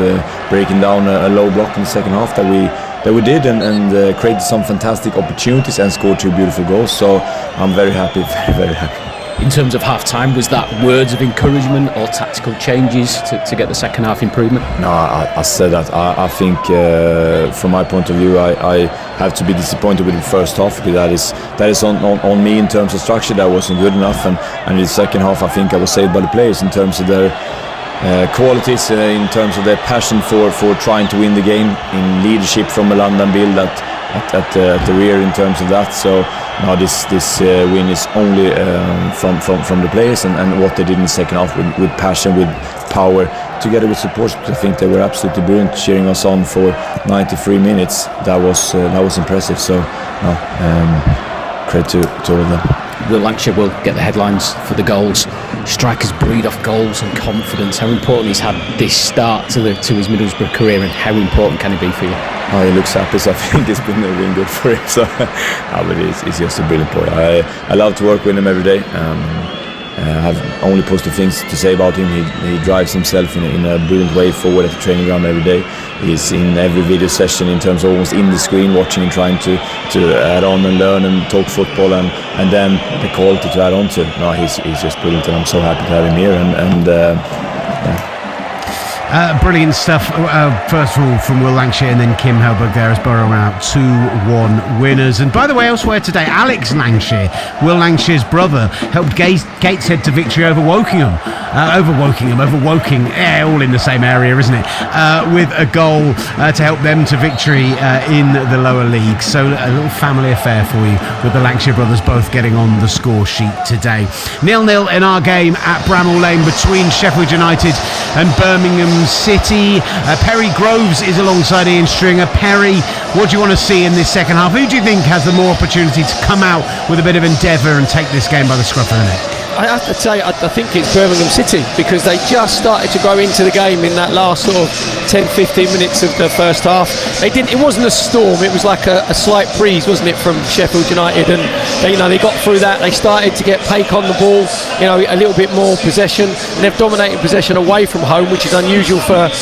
breaking down a low block in the second half that we did and created some fantastic opportunities and scored 2 beautiful goals. So I'm very happy, very, very happy.
In terms of half-time, was that words of encouragement or tactical changes to get the second half improvement?
No, I said that. I think from my point of view, I have to be disappointed with the first half, because that is on me in terms of structure. That wasn't good enough, and in the second half I think I was saved by the players in terms of their qualities, in terms of their passion for trying to win the game, in leadership from a London build at the rear in terms of that. So now this win is only from the players and what they did in the second half with passion, with power, together with support. I think they were absolutely brilliant, cheering us on for 93 minutes. That was impressive. So credit to all of them.
Will Lancashire will get the headlines for the goals. Strikers breed off goals and confidence. How important he's had this start to his Middlesbrough career, and how important can it be for you?
He looks happy, so I think it's been really good for him. So, but he's just a brilliant boy. I love to work with him every day. I have only positive things to say about him. He drives himself in a brilliant way forward at the training ground every day. He's in every video session in terms of almost in the screen, watching and trying to add on and learn and talk football, and then the quality to add on to. No, he's just brilliant, and I'm so happy to have him here. Yeah.
Brilliant stuff. First of all, from Will Lancashire, and then Kim Hellberg there as Borough went out 2-1 winners. And by the way, elsewhere today, Alex Lancashire, Will Lancashire's brother, helped Gateshead to victory over Wokingham. Over Woking, all in the same area, isn't it? With a goal to help them to victory in the lower league. So a little family affair for you, with the Lancashire brothers both getting on the score sheet today. 0-0 in our game at Bramall Lane between Sheffield United and Birmingham City. Perry Groves is alongside Ian Stringer. Perry, what do you want to see in this second half? Who do you think has the more opportunity to come out with a bit of endeavour and take this game by the scruff of the neck?
I have to say, I think it's Birmingham City, because they just started to grow into the game in that last sort of 10-15 minutes of the first half. It wasn't a storm, it was like a slight breeze, wasn't it, from Sheffield United, and they got through that. They started to get Paik on the ball, a little bit more possession, and they've dominated possession away from home, which is unusual for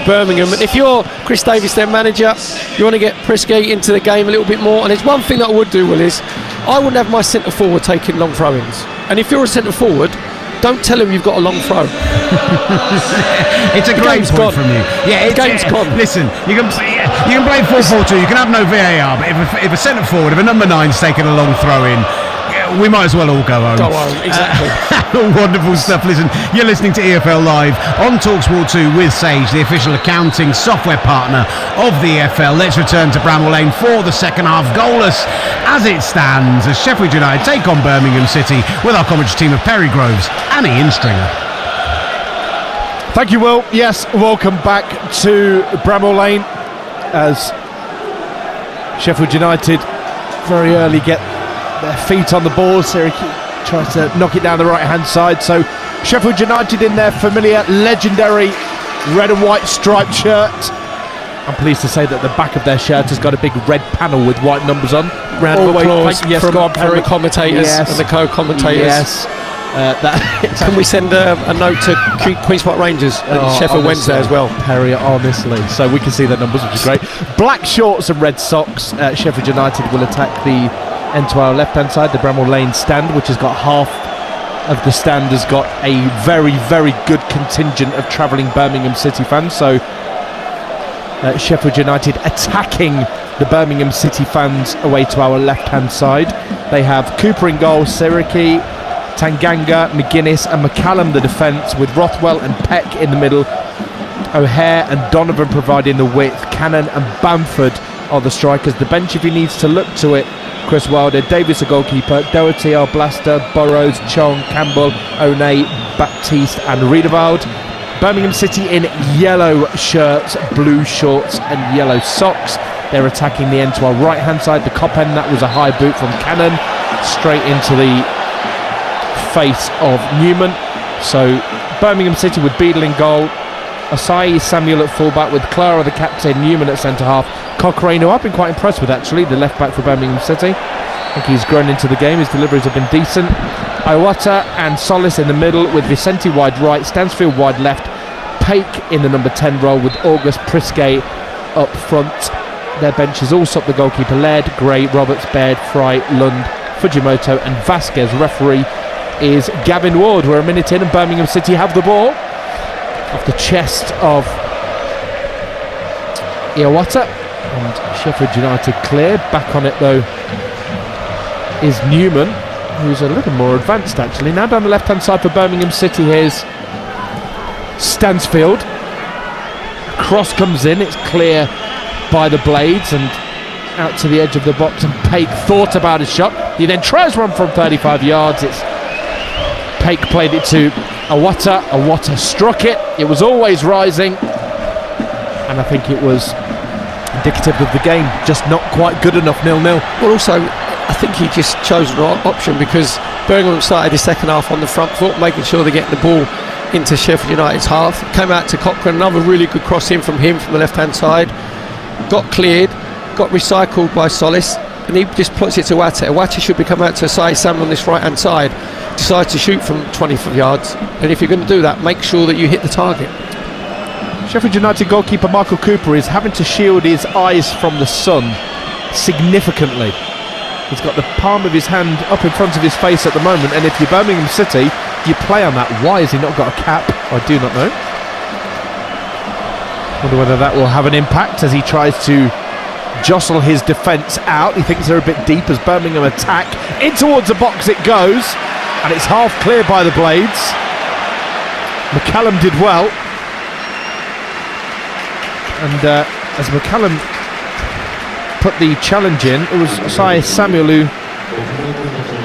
Birmingham. And if you're Chris Davis, their manager, you want to get Prisky into the game a little bit more. And there's one thing that I would do, Will, is I wouldn't have my centre forward taking long throw-ins. And if you're a centre forward, don't tell him you've got a long throw.
It's a great point from you. Yeah,
the game's gone.
Listen, you can play 4-4-2. You can have no VAR, but if a centre forward, if a number 9's taking a long throw in, we might as well all go home.
Go home, exactly.
Wonderful stuff. Listen, you're listening to EFL Live on TalkSport 2 with Sage, the official accounting software partner of the EFL. Let's return to Bramall Lane for the second half. Goalless as it stands as Sheffield United take on Birmingham City with our commentary team of Perry Groves and Ian Stringer.
Thank you, Will. Yes, welcome back to Bramall Lane as Sheffield United very early get their feet on the ball. Siriki tries to knock it down the right-hand side. So Sheffield United in their familiar, legendary red and white striped shirt. I'm pleased to say that the back of their shirt has got a big red panel with white numbers on.
Round of applause
yes,
from the commentators and the co-commentators.
Yes.
Can we send a note to Queen's Park Rangers and Sheffield Wednesday as well?
Perry, honestly. So we can see their numbers, which is great. Black shorts and red socks. Sheffield United will attack the end to our left-hand side, the Bramall Lane stand, which has got half of the stand has got a very, very good contingent of travelling Birmingham City fans. So Sheffield United attacking the Birmingham City fans away to our left-hand side. They have Cooper in goal, Siriki, Tanganga, McGuinness and McCallum the defence, with Rothwell and Peck in the middle, O'Hare and Donovan providing the width, Cannon and Bamford are the strikers. The bench, if he needs to look to it, Chris Wilder, Davis a goalkeeper, Doherty, Arblaster, Burrows, Chong, Campbell, Onay, Baptiste and Riedewald. Birmingham City in yellow shirts, blue shorts and yellow socks. They're attacking the end to our right hand side, the cop end. That was a high boot from Cannon straight into the face of Newman. So Birmingham City with Beadle in goal, Asai Samuel at fullback, with Clara the captain, Newman at centre half, Cochrane, who I've been quite impressed with actually, the left back for Birmingham City. I think he's grown into the game, his deliveries have been decent. Iwata and Solis in the middle, with Vicente wide right, Stansfield wide left, Paik in the number 10 role, with August Prisquet up front. Their bench is also up the goalkeeper Laird, Gray, Roberts, Baird, Fry, Lund, Fujimoto and Vasquez. Referee is Gavin Ward. We're a minute in and Birmingham City have the ball off the chest of Iwata, and Sheffield United clear. Back on it though is Newman, who's a little more advanced actually. Now down the left hand side for Birmingham City, here's Stansfield. Cross comes in, it's clear by the Blades and out to the edge of the box, and Paik thought about his shot. He then tries one from 35 yards. It's Paik played it to Iwata struck it. It was always rising, and I think it was indicative of the game, just not quite good enough. 0-0.
Well, also I think he just chose the wrong option, because Birmingham started the second half on the front foot, making sure they get the ball into Sheffield United's half. Came out to Cochrane, another really good cross in from him from the left hand side, got cleared, got recycled by Solis, and he just puts it to Iwata. Iwata should be coming out to Asai Samuel on this right hand side, decides to shoot from 25 yards, and if you're going to do that, make sure that you hit the target.
Sheffield United goalkeeper Michael Cooper is having to shield his eyes from the sun significantly. He's got the palm of his hand up in front of his face at the moment, and if you're Birmingham City, you play on that. Why has he not got a cap? I do not know. Wonder whether that will have an impact as he tries to jostle his defence out. He thinks they're a bit deep as Birmingham attack. In towards the box it goes, and it's half clear by the Blades. McCallum did well, and as McCallum put the challenge in, it was Asai Samuel who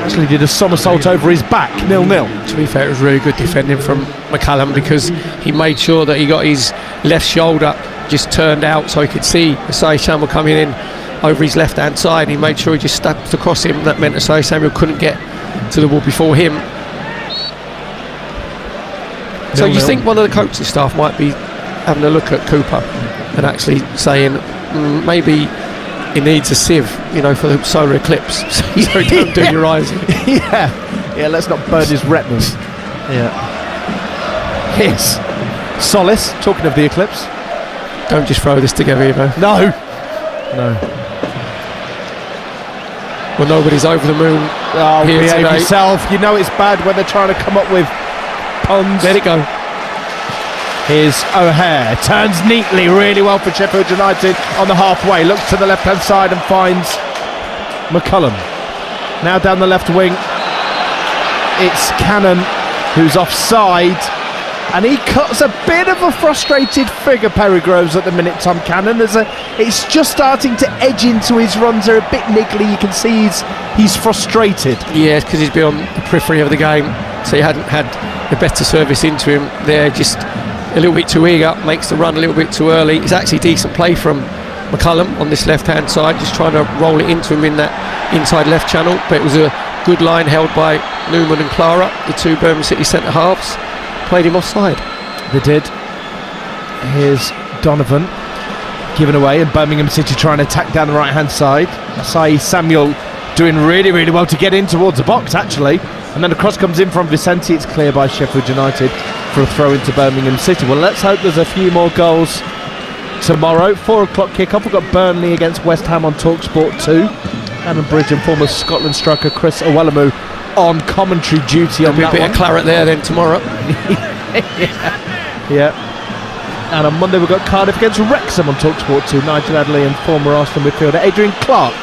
actually did a somersault over his back. 0-0.
To be fair, it was really good defending from McCallum, because he made sure that he got his left shoulder just turned out so he could see Asai Samuel coming in over his left hand side. He made sure he just stepped across him. That meant Asai Samuel couldn't get to the ball before him. So you think one of the coaching staff might be having a look at Cooper and actually saying maybe he needs a sieve, you know, for the solar eclipse, so you don't do your eyes in.
Yeah, let's not burn his retinas. Yeah. Here's Solis, talking of the eclipse.
Don't just throw this together, you know.
No.
Well, nobody's over the moon.
Oh,
here
behave
today.
yourself. You know it's bad when they're trying to come up with puns.
Let it go.
Here's O'Hare, turns neatly, really well for Sheffield United on the halfway, looks to the left hand side and finds McCullum. Now down the left wing, it's Cannon who's offside, and he cuts a bit of a frustrated figure, Perry Groves, at the minute. Tom Cannon, it's just starting to edge into his runs. They're a bit niggly. You can see he's frustrated.
Yeah, because he's been on the periphery of the game, so he hadn't had the better service into him there. Just a little bit too eager, makes the run a little bit too early. It's actually decent play from McCullum on this left-hand side, just trying to roll it into him in that inside left channel, but it was a good line held by Newman and Clara, the two Birmingham City centre-halves, played him offside.
They did. Here's Donovan given away, and Birmingham City trying to attack down the right-hand side. Asai Samuel doing really, really well to get in towards the box, actually, and then the cross comes in from Vicente. It's clear by Sheffield United for a throw into Birmingham City. Well, let's hope there's a few more goals tomorrow. 4 o'clock kick-off. We've got Burnley against West Ham on TalkSport 2. Adam Bridge and former Scotland striker Chris Owelamu on commentary duty on that one.
There'll be a bit of claret there then tomorrow.
Yeah. And on Monday we've got Cardiff against Wrexham on TalkSport 2. Nigel Adderley and former Arsenal midfielder Adrian Clark.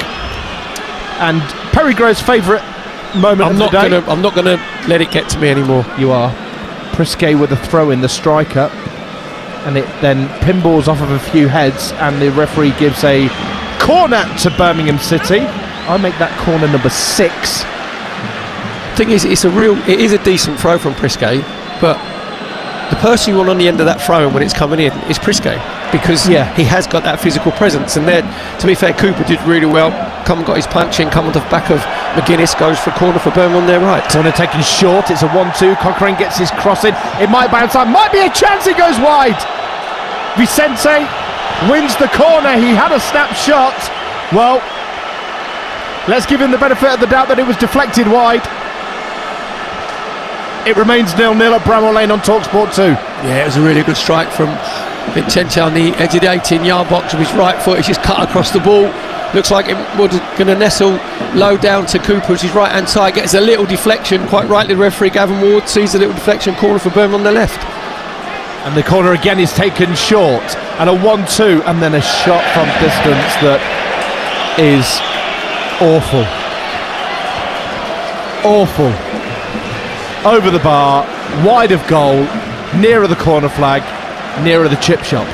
And Perry Grove's favourite moment of the day.
I'm not going to let it get to me anymore.
You are. Prisquet with a throw in, the striker, and it then pinballs off of a few heads, and the referee gives a corner to Birmingham City. I make that corner number 6.
Thing is, it is a decent throw from Prisquet, but the person you want on the end of that throw when it's coming in is Prisquet, because he has got that physical presence. And then, to be fair, Cooper did really well. Come and got his punch in, come on the back of McGuinness, goes for a corner for Birmingham on their right.
Corner taken short, it's a 1-2. Cochrane gets his cross in. It might bounce out, might be a chance, it goes wide. Vicente wins the corner. He had a snapshot. Well, let's give him the benefit of the doubt that it was deflected wide. It remains 0-0 at Bramall Lane on TalkSport 2.
Yeah, it was a really good strike from Vicente on the edge of the 18-yard box with his right foot. He's just cut across the ball. Looks like it was going to nestle low down to Cooper, which is right-hand side. Gets a little deflection. Quite rightly, the referee Gavin Ward sees a little deflection. Corner for Birmingham on the left.
And the corner again is taken short. And a 1-2, and then a shot from distance that is awful. Awful. Over the bar, wide of goal, nearer the corner flag, nearer the chip shop.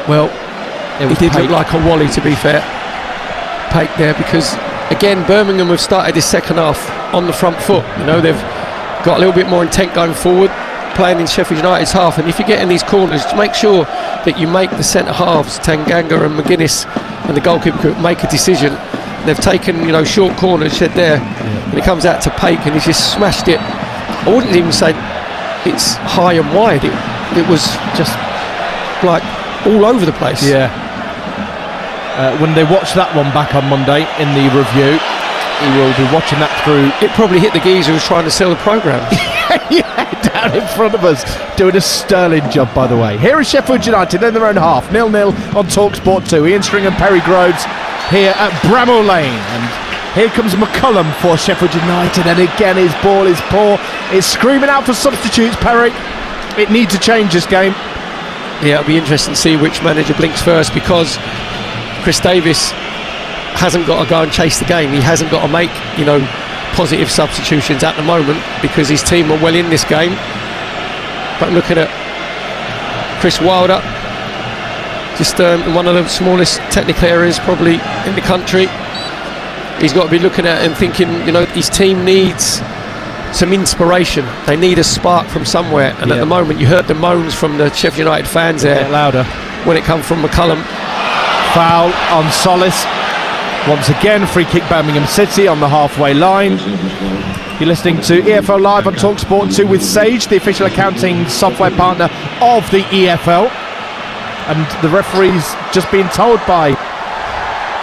Well, it did look like a volley, to be fair. Pake there, because again, Birmingham have started this second half on the front foot. You know, they've got a little bit more intent going forward, playing in Sheffield United's half. And if you get in these corners, make sure that you make the centre halves, Tanganga and McGuinness, and the goalkeeper make a decision. They've taken, short corners, shed there, and it comes out to Pake, and he's just smashed it. I wouldn't even say it's high and wide. It was just like all over the place.
Yeah. When they watch that one back on Monday in the review, he will be watching that through.
It probably hit the geezer who was trying to sell the programme.
Yeah, down in front of us, doing a sterling job, by the way. Here is Sheffield United in their own half, 0-0 on TalkSport 2. Ian String and Perry Groves here at Bramall Lane, and here comes McCullum for Sheffield United, and again his ball is poor. It's screaming out for substitutes, Perry. It needs to change this game.
Yeah, it'll be interesting to see which manager blinks first, because Chris Davis hasn't got to go and chase the game. He hasn't got to make, positive substitutions at the moment, because his team are well in this game. But looking at Chris Wilder, just one of the smallest technical areas probably in the country. He's got to be looking at it and thinking, his team needs some inspiration. They need a spark from somewhere. And at the moment, you heard the moans from the Sheffield United fans there.
Get louder.
When it comes from McCullum.
Foul on Solis. Once again, free kick Birmingham City on the halfway line. You're listening to EFL Live on TalkSport 2 with Sage, the official accounting software partner of the EFL. And the referee's just been told by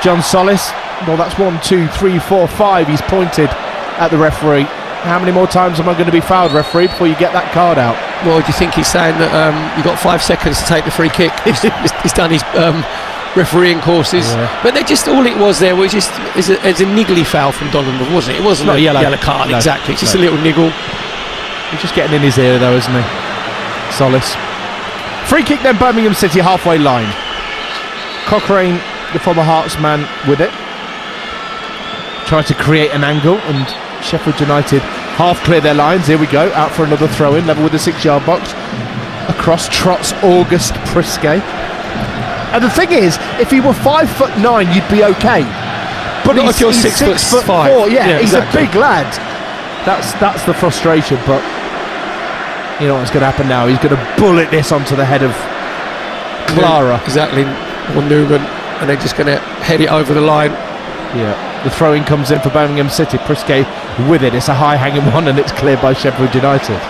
John Solis, well, that's 1, 2, 3, 4, 5. He's pointed at the referee. How many more times am I going to be fouled, referee, before you get that card out?
Well, do you think he's saying that you've got 5 seconds to take the free kick? He's done his refereeing courses, but they just, all it was there was just is a niggly foul from Donovan, wasn't it? It wasn't a yellow card, exactly. It's just a little niggle.
He's just getting in his ear though, isn't he? Solis. Free kick then, Birmingham City halfway line. Cochrane, the former Hearts man, with it. Trying to create an angle, and Sheffield United half clear their lines. Here we go, out for another throw in, level with the 6-yard box. Across trots August Prisquet. And the thing is, if he were 5'9", you'd be okay. But
not if you're 6'4".
Yeah, he's exactly. A big lad. That's the frustration. But You know what's going to happen now? He's going to bullet this onto the head of Clara.
Exactly, or Newman, and they're just going to head it over the line.
Yeah, the throw-in comes in for Birmingham City. Prisquet with it. It's a high-hanging one, and it's cleared by Sheffield United.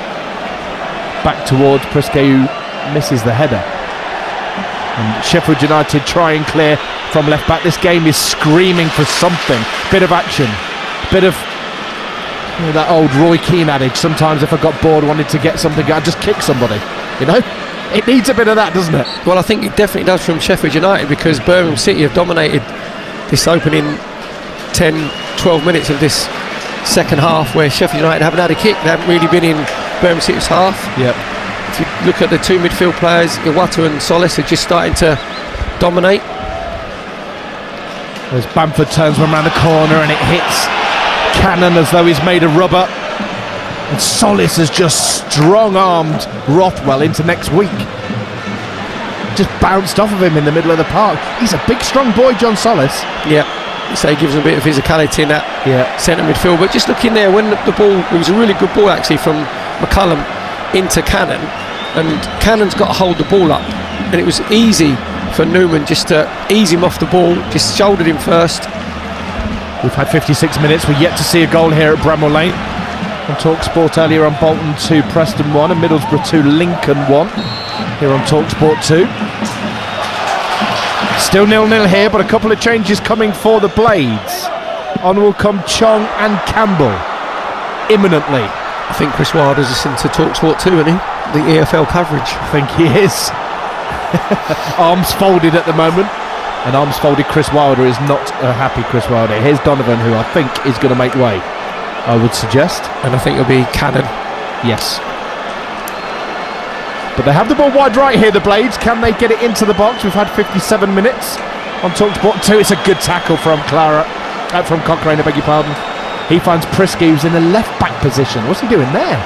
Back towards Prisquet, who misses the header. And Sheffield United try and clear from left back. This game is screaming for something. Bit of action. Bit of that old Roy Keane adage. Sometimes if I got bored, wanted to get something, I'd just kick somebody. You know? It needs a bit of that, doesn't it?
Well, I think it definitely does from Sheffield United, because Birmingham City have dominated this opening 10-12 minutes of this second half, where Sheffield United haven't had a kick. They haven't really been in Birmingham City's half.
Yep.
If you look at the two midfield players, Iwata and Solis are just starting to dominate.
As Bamford turns one around the corner and it hits Cannon as though he's made of rubber. And Solis has just strong-armed Rothwell into next week. Just bounced off of him in the middle of the park. He's a big, strong boy, John Solis.
Yeah, so he gives him a bit of physicality in that centre midfield. But just looking there, when the ball, it was a really good ball actually from McCullum into Cannon, and Cannon's got to hold the ball up, and it was easy for Newman just to ease him off the ball, just shouldered him first.
We've had 56 minutes, we're yet to see a goal here at Bramall Lane. On TalkSport earlier on, Bolton 2, Preston 1, and Middlesbrough 2, Lincoln 1. Here on TalkSport 2. Still 0-0 here, but a couple of changes coming for the Blades. On will come Chong and Campbell imminently.
I think Chris Wilder's listening to TalkSport 2, isn't he? The EFL coverage.
I think he is. Arms folded at the moment. And arms folded Chris Wilder is not a happy Chris Wilder. Here's Donovan, who I think is going to make way, I would suggest.
And I think it'll be Cannon.
Yes. But they have the ball wide right here, the Blades. Can they get it into the box? We've had 57 minutes on TalkSport 2. It's a good tackle from from Cochrane, I beg your pardon. He finds Prisquet, who's in the left-back position. What's he doing there?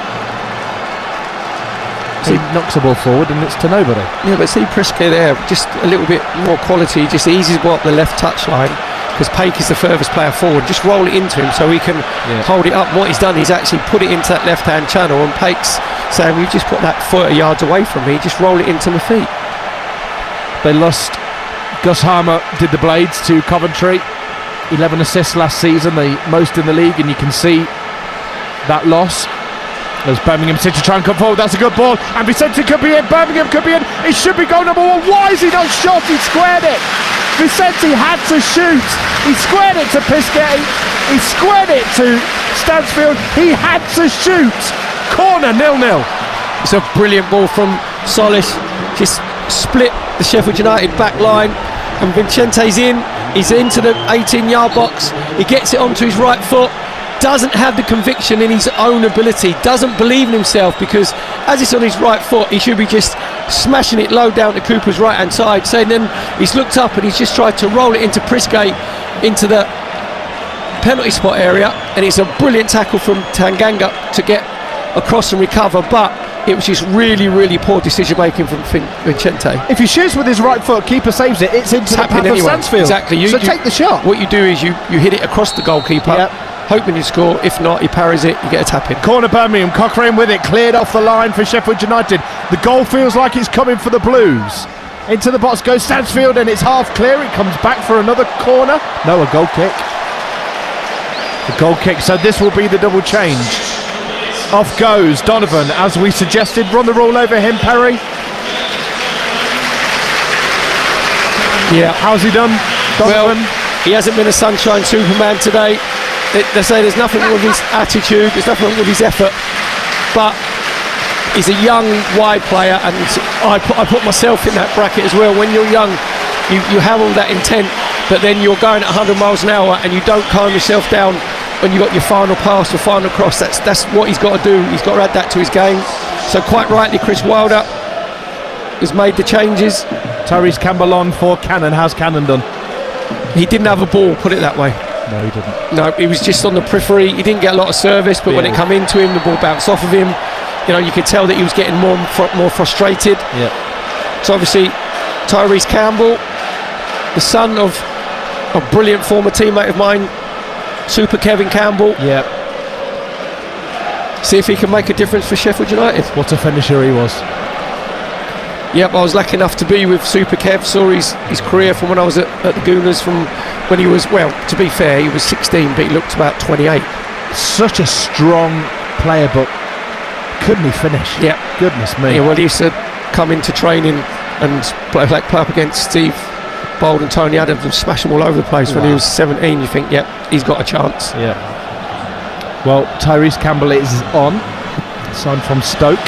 He knocks the ball forward and it's to nobody.
Yeah, but see Prisquet there, just a little bit more quality, just eases the ball up the left touch line, because Paik is the furthest player forward. Just roll it into him so he can hold it up. And what he's done, he's actually put it into that left-hand channel, and Paik's saying, we've just put that 30 yards away from me, just roll it into my feet.
They lost. Gus Harmer did the Blades to Coventry. 11 assists last season, the most in the league, and you can see that loss. As Birmingham City try and come forward, that's a good ball, and Vicente could be in, Birmingham could be in, it should be goal number one. Why is he not shot? He squared it. Vicente had to shoot. He squared it to Prisquet, he squared it to Stansfield, he had to shoot. Corner, 0-0.
It's a brilliant ball from Solis, just split the Sheffield United back line, and Vincente's in, he's into the 18-yard box, he gets it onto his right foot, doesn't have the conviction in his own ability, doesn't believe in himself, because as it's on his right foot, he should be just smashing it low down to Cooper's right hand side. So then he's looked up and he's just tried to roll it into Prisquet into the penalty spot area, and it's a brilliant tackle from Tanganga to get across and recover, but it was just really, really poor decision making from Vicente.
If he shoots with his right foot, keeper saves it, it's into the path of Stansfield.
Exactly.
So take the shot.
What you do is you hit it across the goalkeeper, hoping you score. If not, he parries it, you get a tap in.
Corner Birmingham, Cochrane with it, cleared off the line for Sheffield United. The goal feels like it's coming for the Blues. Into the box goes Stansfield, and it's half clear. It comes back for another corner. No, a goal kick. The goal kick, so this will be the double change. Off goes Donovan, as we suggested. Run the roll over him, Perry.
Yeah.
How's he done, Donovan?
Well, he hasn't been a sunshine Superman today. They say there's nothing wrong with his attitude, there's nothing wrong with his effort, but he's a young, wide player, and I put myself in that bracket as well. When you're young, you have all that intent, but then you're going at 100 miles an hour and you don't calm yourself down when you got your final pass or final cross. That's what he's got to do. He's got to add that to his game. So quite rightly, Chris Wilder has made the changes.
Tyrese Campbell on for Cannon. How's Cannon done?
He didn't have a ball, put it that way.
No, he didn't.
No, he was just on the periphery. He didn't get a lot of service, but when it come into him, the ball bounced off of him. You know, you could tell that he was getting more frustrated.
Yeah.
So obviously, Tyrese Campbell, the son of a brilliant former teammate of mine, Super Kevin Campbell.
Yeah.
see if he can make a difference for Sheffield United.
What a finisher he was.
Yep, I was lucky enough to be with Super Kev, saw his career from when I was at the Gooners, from when he was, well, to be fair, he was 16, but he looked about 28.
Such a strong player, but couldn't he finish?
Yeah.
Goodness me.
Yeah, well, he used to come into training and play up against Steve Bold and Tony Adams and smash them all over the place. When he was 17, you think, yep, he's got a chance.
Yeah. Well, Tyrese Campbell is on, signed from Stoke.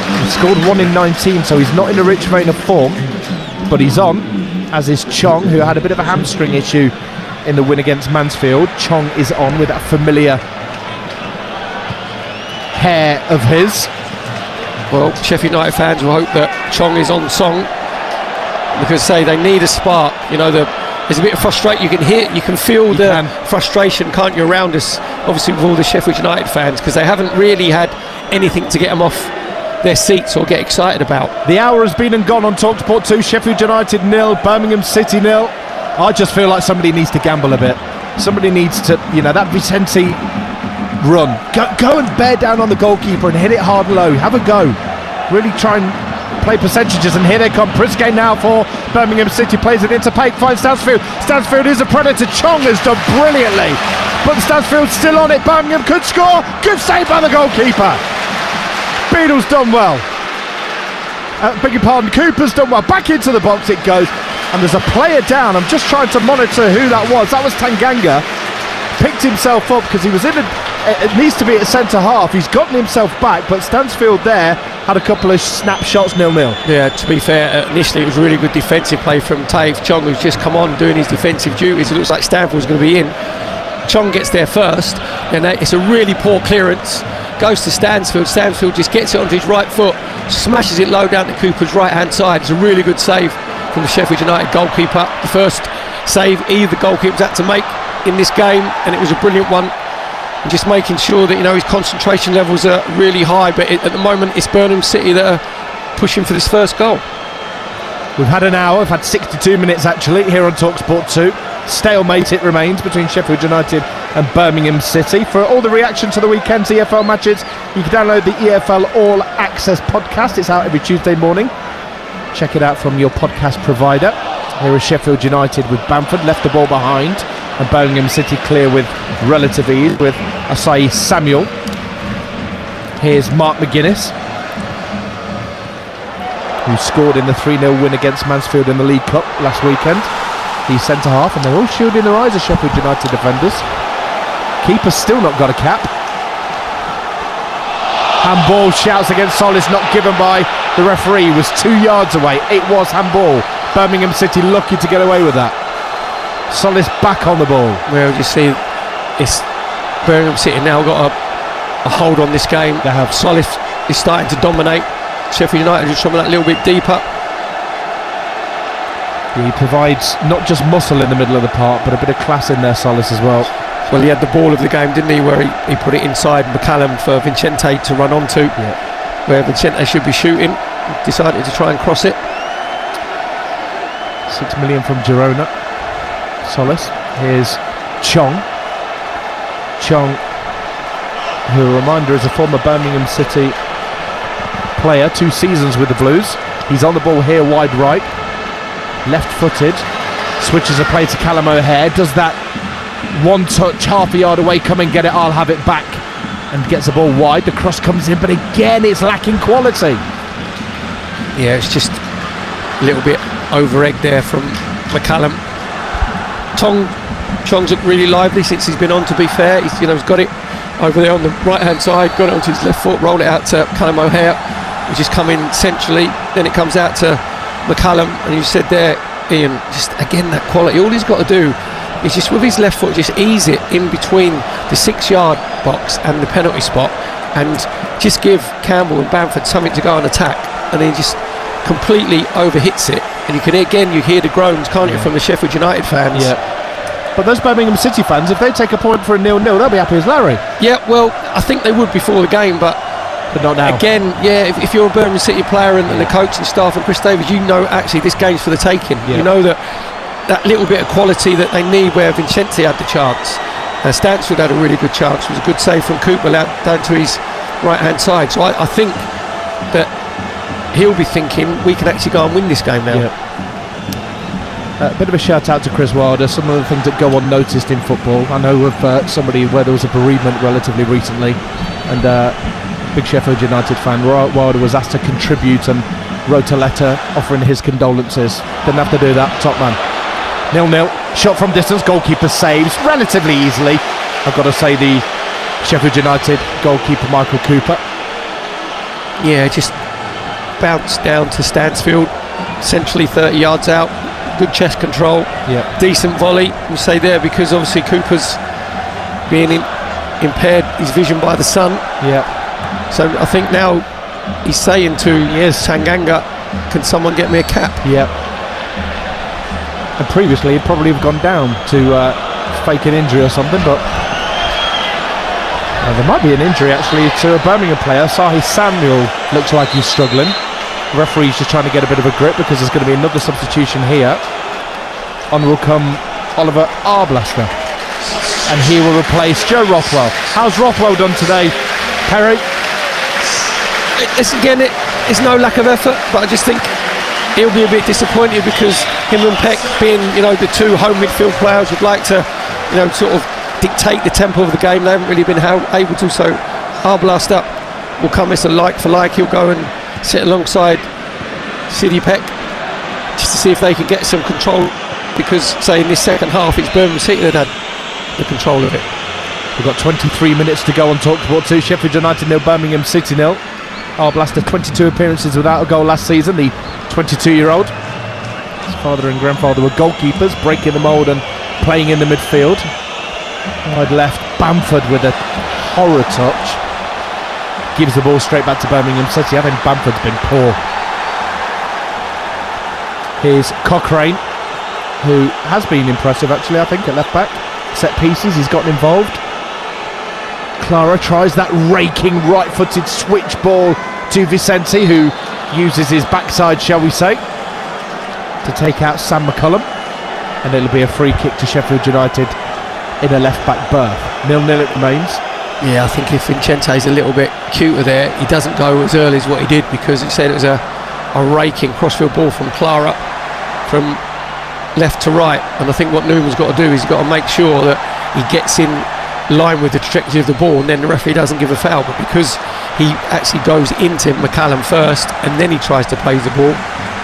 He scored 1 in 19, so he's not in a rich vein of form, but he's on, as is Chong, who had a bit of a hamstring issue in the win against Mansfield. Chong is on with that familiar hair of his.
Well, Sheffield United fans will hope that Chong is on song, because they need a spark. You know, there's a bit of frustration. You can feel the frustration, can't you, around us, obviously with all the Sheffield United fans, because they haven't really had anything to get them off their seats or get excited about.
The hour has been and gone on TalkSport 2. Sheffield United 0, Birmingham City 0. I just feel like somebody needs to gamble a bit. Somebody needs to, that Vicente run. Go and bear down on the goalkeeper and hit it hard and low. Have a go. Really try and play percentages, and here they come. Prisgay now for Birmingham City, plays it into Paik, finds Stansfield. Stansfield is a predator. Chong has done brilliantly, but Stansfield's still on it. Birmingham could score. Good save by the goalkeeper. Beadle's done well. Beg your pardon, Cooper's done well. Back into the box it goes, and there's a player down. I'm just trying to monitor who that was. That was Tanganga. Picked himself up because he was it needs to be at centre half. He's gotten himself back, but Stansfield there had a couple of snapshots, 0-0.
Yeah, to be fair, initially it was really good defensive play from Taif Chong, who's just come on doing his defensive duties. It looks like Stanfield's going to be in. Chong gets there first, and it's a really poor clearance. Goes to Stansfield. Stansfield just gets it onto his right foot, smashes it low down to Cooper's right hand side. It's a really good save from the Sheffield United goalkeeper. The first save either goalkeepers had to make in this game, and it was a brilliant one. And just making sure that his concentration levels are really high. But at the moment, it's Birmingham City that are pushing for this first goal.
We've had an hour. We've had 62 minutes actually here on TalkSport 2. Stalemate it remains between Sheffield United and Birmingham City. For all the reaction to the weekend's EFL matches, you can download the EFL All Access podcast. It's out every Tuesday morning. Check it out from your podcast provider. Here is Sheffield United with Bamford, left the ball behind, and Birmingham City clear with relative ease with Asai Samuel. Here's Mark McGuinness, who scored in the 3-0 win against Mansfield in the League Cup last weekend. He's centre half, and they're all shielding their eyes as Sheffield United defenders. Keeper's still not got a cap. Handball, shouts against Solis, not given by the referee. Was 2 yards away. It was handball. Birmingham City lucky to get away with that. Solis back on the ball.
Well, you see, it's Birmingham City now got a hold on this game. They have. Solis is starting to dominate. Sheffield United just coming that little bit deeper.
He provides not just muscle in the middle of the park, but a bit of class in there, Solis, as well.
Well, he had the ball of the game, didn't he, where he put it inside McCallum for Vicente to run onto, where Vicente should be shooting. Decided to try and cross it.
6 million from Girona. Solis. Here's Chong. Chong, who, a reminder, is a former Birmingham City player, 2 seasons with the Blues. He's on the ball here, wide right. Left-footed, switches a play to Callum O'Hare, does that one touch, half a yard away, come and get it, I'll have it back, and gets the ball wide. The cross comes in, but again it's lacking quality.
Yeah, it's just a little bit over-egged there from McCallum. Chong's looked really lively since he's been on, to be fair. He's got it over there on the right-hand side, got it onto his left foot, rolled it out to Callum O'Hare, which is coming centrally, then it comes out to McCallum, and you said there, Ian, just again that quality. All he's got to do is just with his left foot just ease it in between the 6-yard box and the penalty spot, and just give Campbell and Bamford something to go and attack, and then he just completely overhits it. And you hear the groans, can't you, from the Sheffield United fans?
Yeah. But those Birmingham City fans, if they take a point for a 0-0, they'll be happy as Larry.
Yeah, well, I think they would before the game, but
not now.
Again, yeah, if you're a Birmingham City player and the coach and staff and Chris Davies, actually this game's for the taking. Yeah. You know that little bit of quality that they need where Vicente had the chance. Stansfield had a really good chance. It was a good save from Cooper down to his right hand side. So I think that he'll be thinking we can actually go and win this game now.
A bit of a shout out to Chris Wilder. Some of the things that go unnoticed in football. I know of somebody where there was a bereavement relatively recently, and big Sheffield United fan, Wilder was asked to contribute and wrote a letter offering his condolences. Didn't have to do that. Top man. 0-0. Shot from distance. Goalkeeper saves relatively easily. I've got to say the Sheffield United goalkeeper Michael Cooper.
Yeah, just bounced down to Stansfield, essentially 30 yards out. Good chest control, decent volley, we say there, because obviously Cooper's being impaired his vision by the sun. So I think now he's saying to Tanganga, can someone get me a cap?
And previously he'd probably have gone down to fake an injury or something, but there might be an injury actually to a Birmingham player. Sahi Samuel looks like he's struggling. The referee's just trying to get a bit of a grip because there's going to be another substitution here. On will come Oliver Arblaster, and he will replace Joe Rothwell. How's Rothwell done today, Perry?
It's no lack of effort, but I just think he'll be a bit disappointed because him and Peck, being the two home midfield players, would like to sort of dictate the tempo of the game. They haven't really been able to. So Arblaster will come as a like for like. He'll go and sit alongside City Peck just to see if they can get some control, because say in this second half it's Birmingham City that had the control of it.
We've got 23 minutes to go on TalkSport 2. Sheffield United 0, Birmingham City 0. Arblaster 22 appearances without a goal last season, the 22-year-old. His father and grandfather were goalkeepers, breaking the mould and playing in the midfield. Wide left, Bamford with a horror touch. Gives the ball straight back to Birmingham City. I think Bamford's been poor. Here's Cochrane, who has been impressive actually, I think, at left back. Set pieces, he's gotten involved. Clara tries that raking right-footed switch ball to Vicente, who uses his backside, shall we say, to take out Sam McCullum, and it'll be a free kick to Sheffield United in a left-back berth. 0-0 it remains.
Yeah, I think if Vincente's a little bit cuter there, he doesn't go as early as what he did, because he said it was a raking crossfield ball from Clara from left to right, and I think what Newman's got to do is he's got to make sure that he gets in line with the trajectory of the ball, and then the referee doesn't give a foul. But because he actually goes into McCallum first and then he tries to play the ball,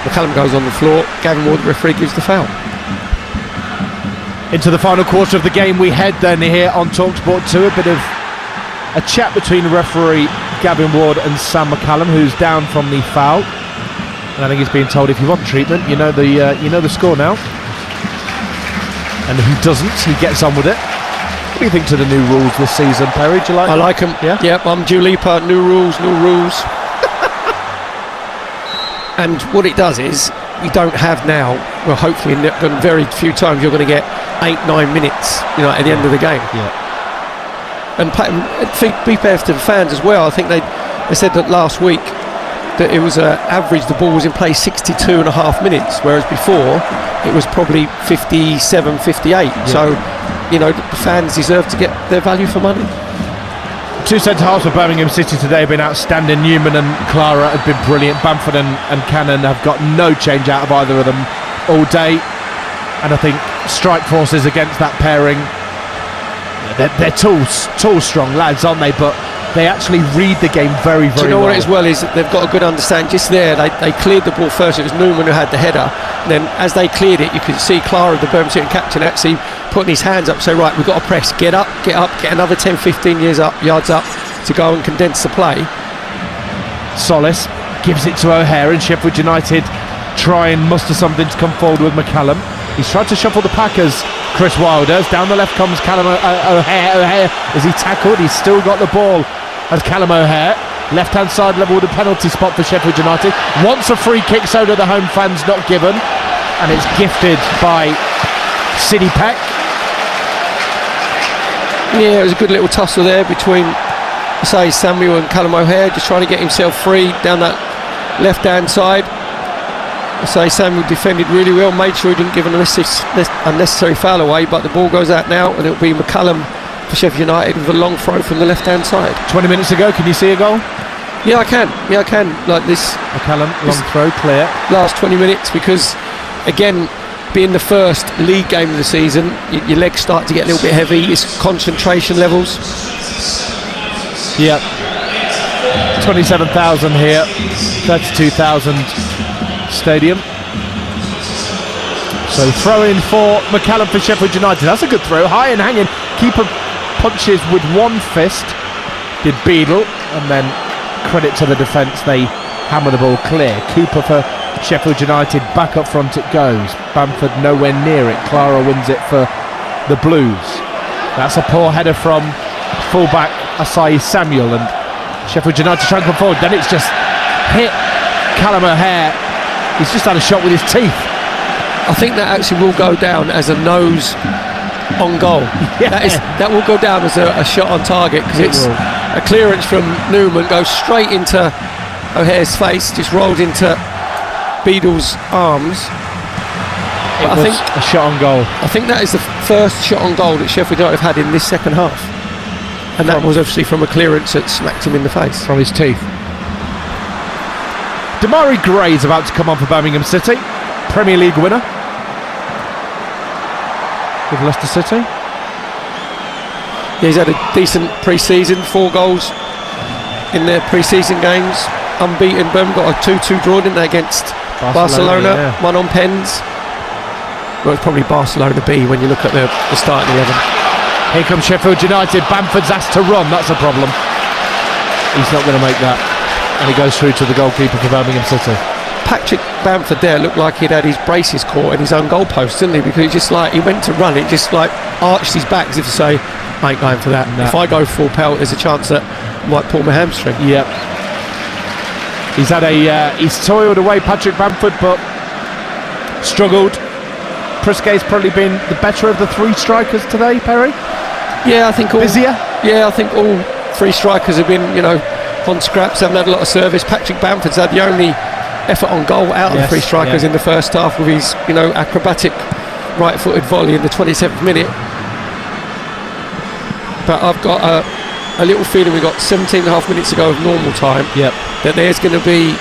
McCallum goes on the floor, Gavin Ward, the referee, gives the foul.
Into the final quarter of the game we head then here on TalkSport 2. A bit of a chat between referee Gavin Ward and Sam McCallum, who's down from the foul, and I think he's being told, if you want treatment, you know the score now. And if he doesn't, he gets on with it. What do you think to the new rules this season, Perry? Do you like them?
I like them. Yep, I'm Dua Lipa. New rules. And what it does is, we don't have now, well, hopefully in very few times you're going to get 8-9 minutes at the end of the game. And be fair to the fans as well. I think they said that last week that it was average, the ball was in play 62 and a half minutes, whereas before it was probably 57, 58. So the fans deserve to get their value for money.
Two centre-halves for Birmingham City today have been outstanding. Newman and Clara have been brilliant. Bamford and Cannon have got no change out of either of them all day, and I think strike forces against that pairing. They're tall, strong lads, aren't they? But they actually read the game very, very well.
Do you know what it as well is that they've got a good understanding. Just there, they cleared the ball first. It was Newman who had the header. And then as they cleared it, you could see Clara, the Birmingham City captain, actually putting his hands up, say, right, we've got to press, get up, get another 10-15 yards up to go and condense the play.
Solis gives it to O'Hare, and Sheffield United try and muster something to come forward with McCallum. He's tried to shuffle the Packers. Chris Wilders, down the left comes Callum O'Hare. Is he tackled? He's still got the ball as Callum O'Hare. Left hand side level with a penalty spot for Sheffield United. Wants a free kick, so do the home fans, not given, and it's gifted by City Peck.
Yeah, it was a good little tussle there between Samuel and Callum O'Hare, just trying to get himself free down that left hand side. Samuel defended really well, made sure he didn't give an unnecessary foul away, but the ball goes out now, and it'll be McCallum for Sheffield United with a long throw from the left-hand side.
20 minutes ago, can you see a goal?
Yeah, I can. Like this.
McCallum, long throw, clear.
Last 20 minutes, because again, being the first league game of the season, your legs start to get a little bit heavy. It's concentration levels.
Yeah. 27,000 here, 32,000 stadium. So throw in for McCallum for Sheffield United. That's a good throw, high and hanging. Keeper punches with one fist. Did Beadle, and then credit to the defence, they hammer the ball clear. Cooper for Sheffield United, back up front it goes. Bamford nowhere near it. Clara wins it for the Blues. That's a poor header from fullback Asai Samuel, and Sheffield United trying to come forward. Then it's just hit Callum O'Hare. He's just had a shot with his teeth.
I think that actually will go down as a nose on goal.
Yeah.
That will go down as a shot on target, because it's a clearance from Newman, goes straight into O'Hare's face, just rolled into Beadle's arms.
It was a shot on goal.
I think that is the first shot on goal that Sheffield United have had in this second half, and that was obviously from a clearance that smacked him in the face.
From his teeth. Damari Gray's about to come on for Birmingham City, Premier League winner with Leicester City.
Yeah, he's had a decent pre-season, 4 goals in their pre-season games. Unbeaten. Birmingham got a 2-2 draw, didn't they, against Barcelona.
Yeah.
One on pens. Well, it's probably Barcelona B when you look at the starting 11.
Here comes Sheffield United. Bamford's asked to run. That's a problem. He's not going to make that, and he goes through to the goalkeeper for Birmingham City.
Patrick Bamford there looked like he'd had his braces caught in his own goal post, didn't he? Because he went to run, it just like arched his back as if to say, I ain't going for that.
No.
If I go full pelt, there's a chance that I might pull my hamstring.
Yep. He's toiled away, Patrick Bamford, but struggled. Priske's probably been the better of the 3 strikers today, Perry.
Yeah, I think
busier.
Yeah, I think all 3 strikers have been, on scraps, haven't had a lot of service. Patrick Bamford's had the only effort on goal out of the 3 strikers in the first half, with his, acrobatic right-footed volley in the 27th minute. But I've got a little feeling we've got 17 and a half minutes to go of normal time.
Yep.
That there's going to be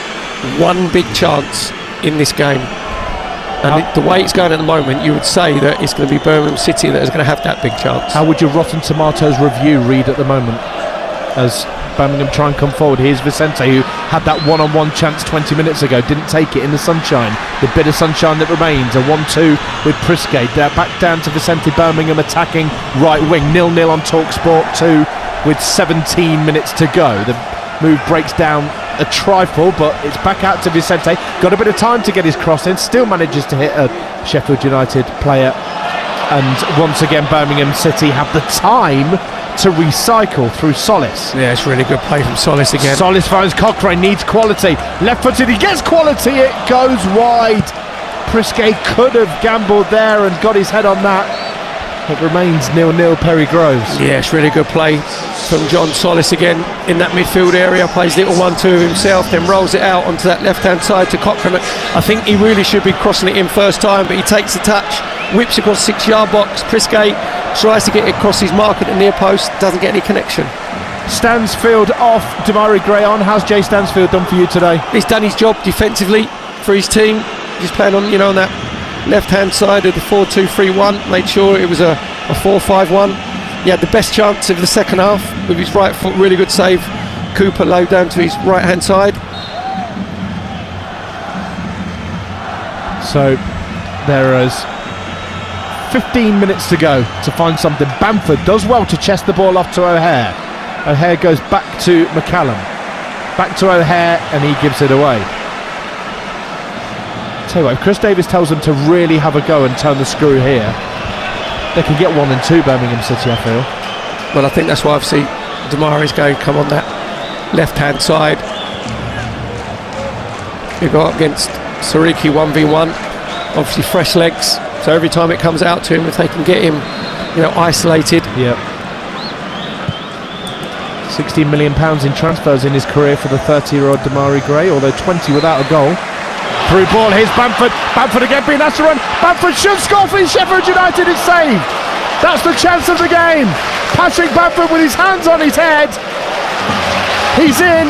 one big chance in this game. And the way it's going at the moment, you would say that it's going to be Birmingham City that is going to have that big chance.
How would your Rotten Tomatoes review read at the moment, as Birmingham try and come forward? Here's Vicente, who had that one-on-one chance 20 minutes ago, didn't take it in the sunshine, the bit of sunshine that remains. A 1-2 with Priske. Back down to Vicente. Birmingham attacking right wing, 0-0 on TalkSport 2 with 17 minutes to go. The move breaks down a trifle, but it's back out to Vicente. Got a bit of time to get his cross in, still manages to hit a Sheffield United player, and once again Birmingham City have the time to recycle through Solis.
Yeah, it's really good play from Solis again.
Solis finds Cochrane, needs quality, left-footed, he gets quality, it goes wide. Priske could have gambled there and got his head on that. It remains 0-0, Perry Groves.
Yeah, it's really good play from John Solis again in that midfield area. Plays little 1-2 himself, then rolls it out onto that left-hand side to Cochrane. I think he really should be crossing it in first time, but he takes the touch, whips across 6-yard box. Priske tries to get it across his mark at the near post, doesn't get any connection.
Stansfield off, Damari Gray on. How's Jay Stansfield done for you today?
He's done his job defensively for his team. He's playing on, on that left-hand side of the 4-2-3-1. Made sure it was a 4-5-1. He had the best chance of the second half with his right foot. Really good save. Cooper low down to his right-hand side.
So there is 15 minutes to go to find something. Bamford does well to chest the ball off to O'Hare. O'Hare goes back to McCallum. Back to O'Hare, and he gives it away. Tell you what, if Chris Davis tells them to really have a go and turn the screw here, they can get 1 and 2, Birmingham City, I feel.
Well, I think that's why I've seen Damari's going to come on that left-hand side. We go up against Sariki 1v1, obviously fresh legs, so every time it comes out to him, if they can get him, isolated.
Yep. £16 million in transfers in his career for the 30-year-old Damari Gray, although 20 without a goal. Through ball, here's Bamford. Bamford again being asked to run. Bamford should score for Sheffield United. It's saved. That's the chance of the game. Patrick Bamford with his hands on his head. He's in.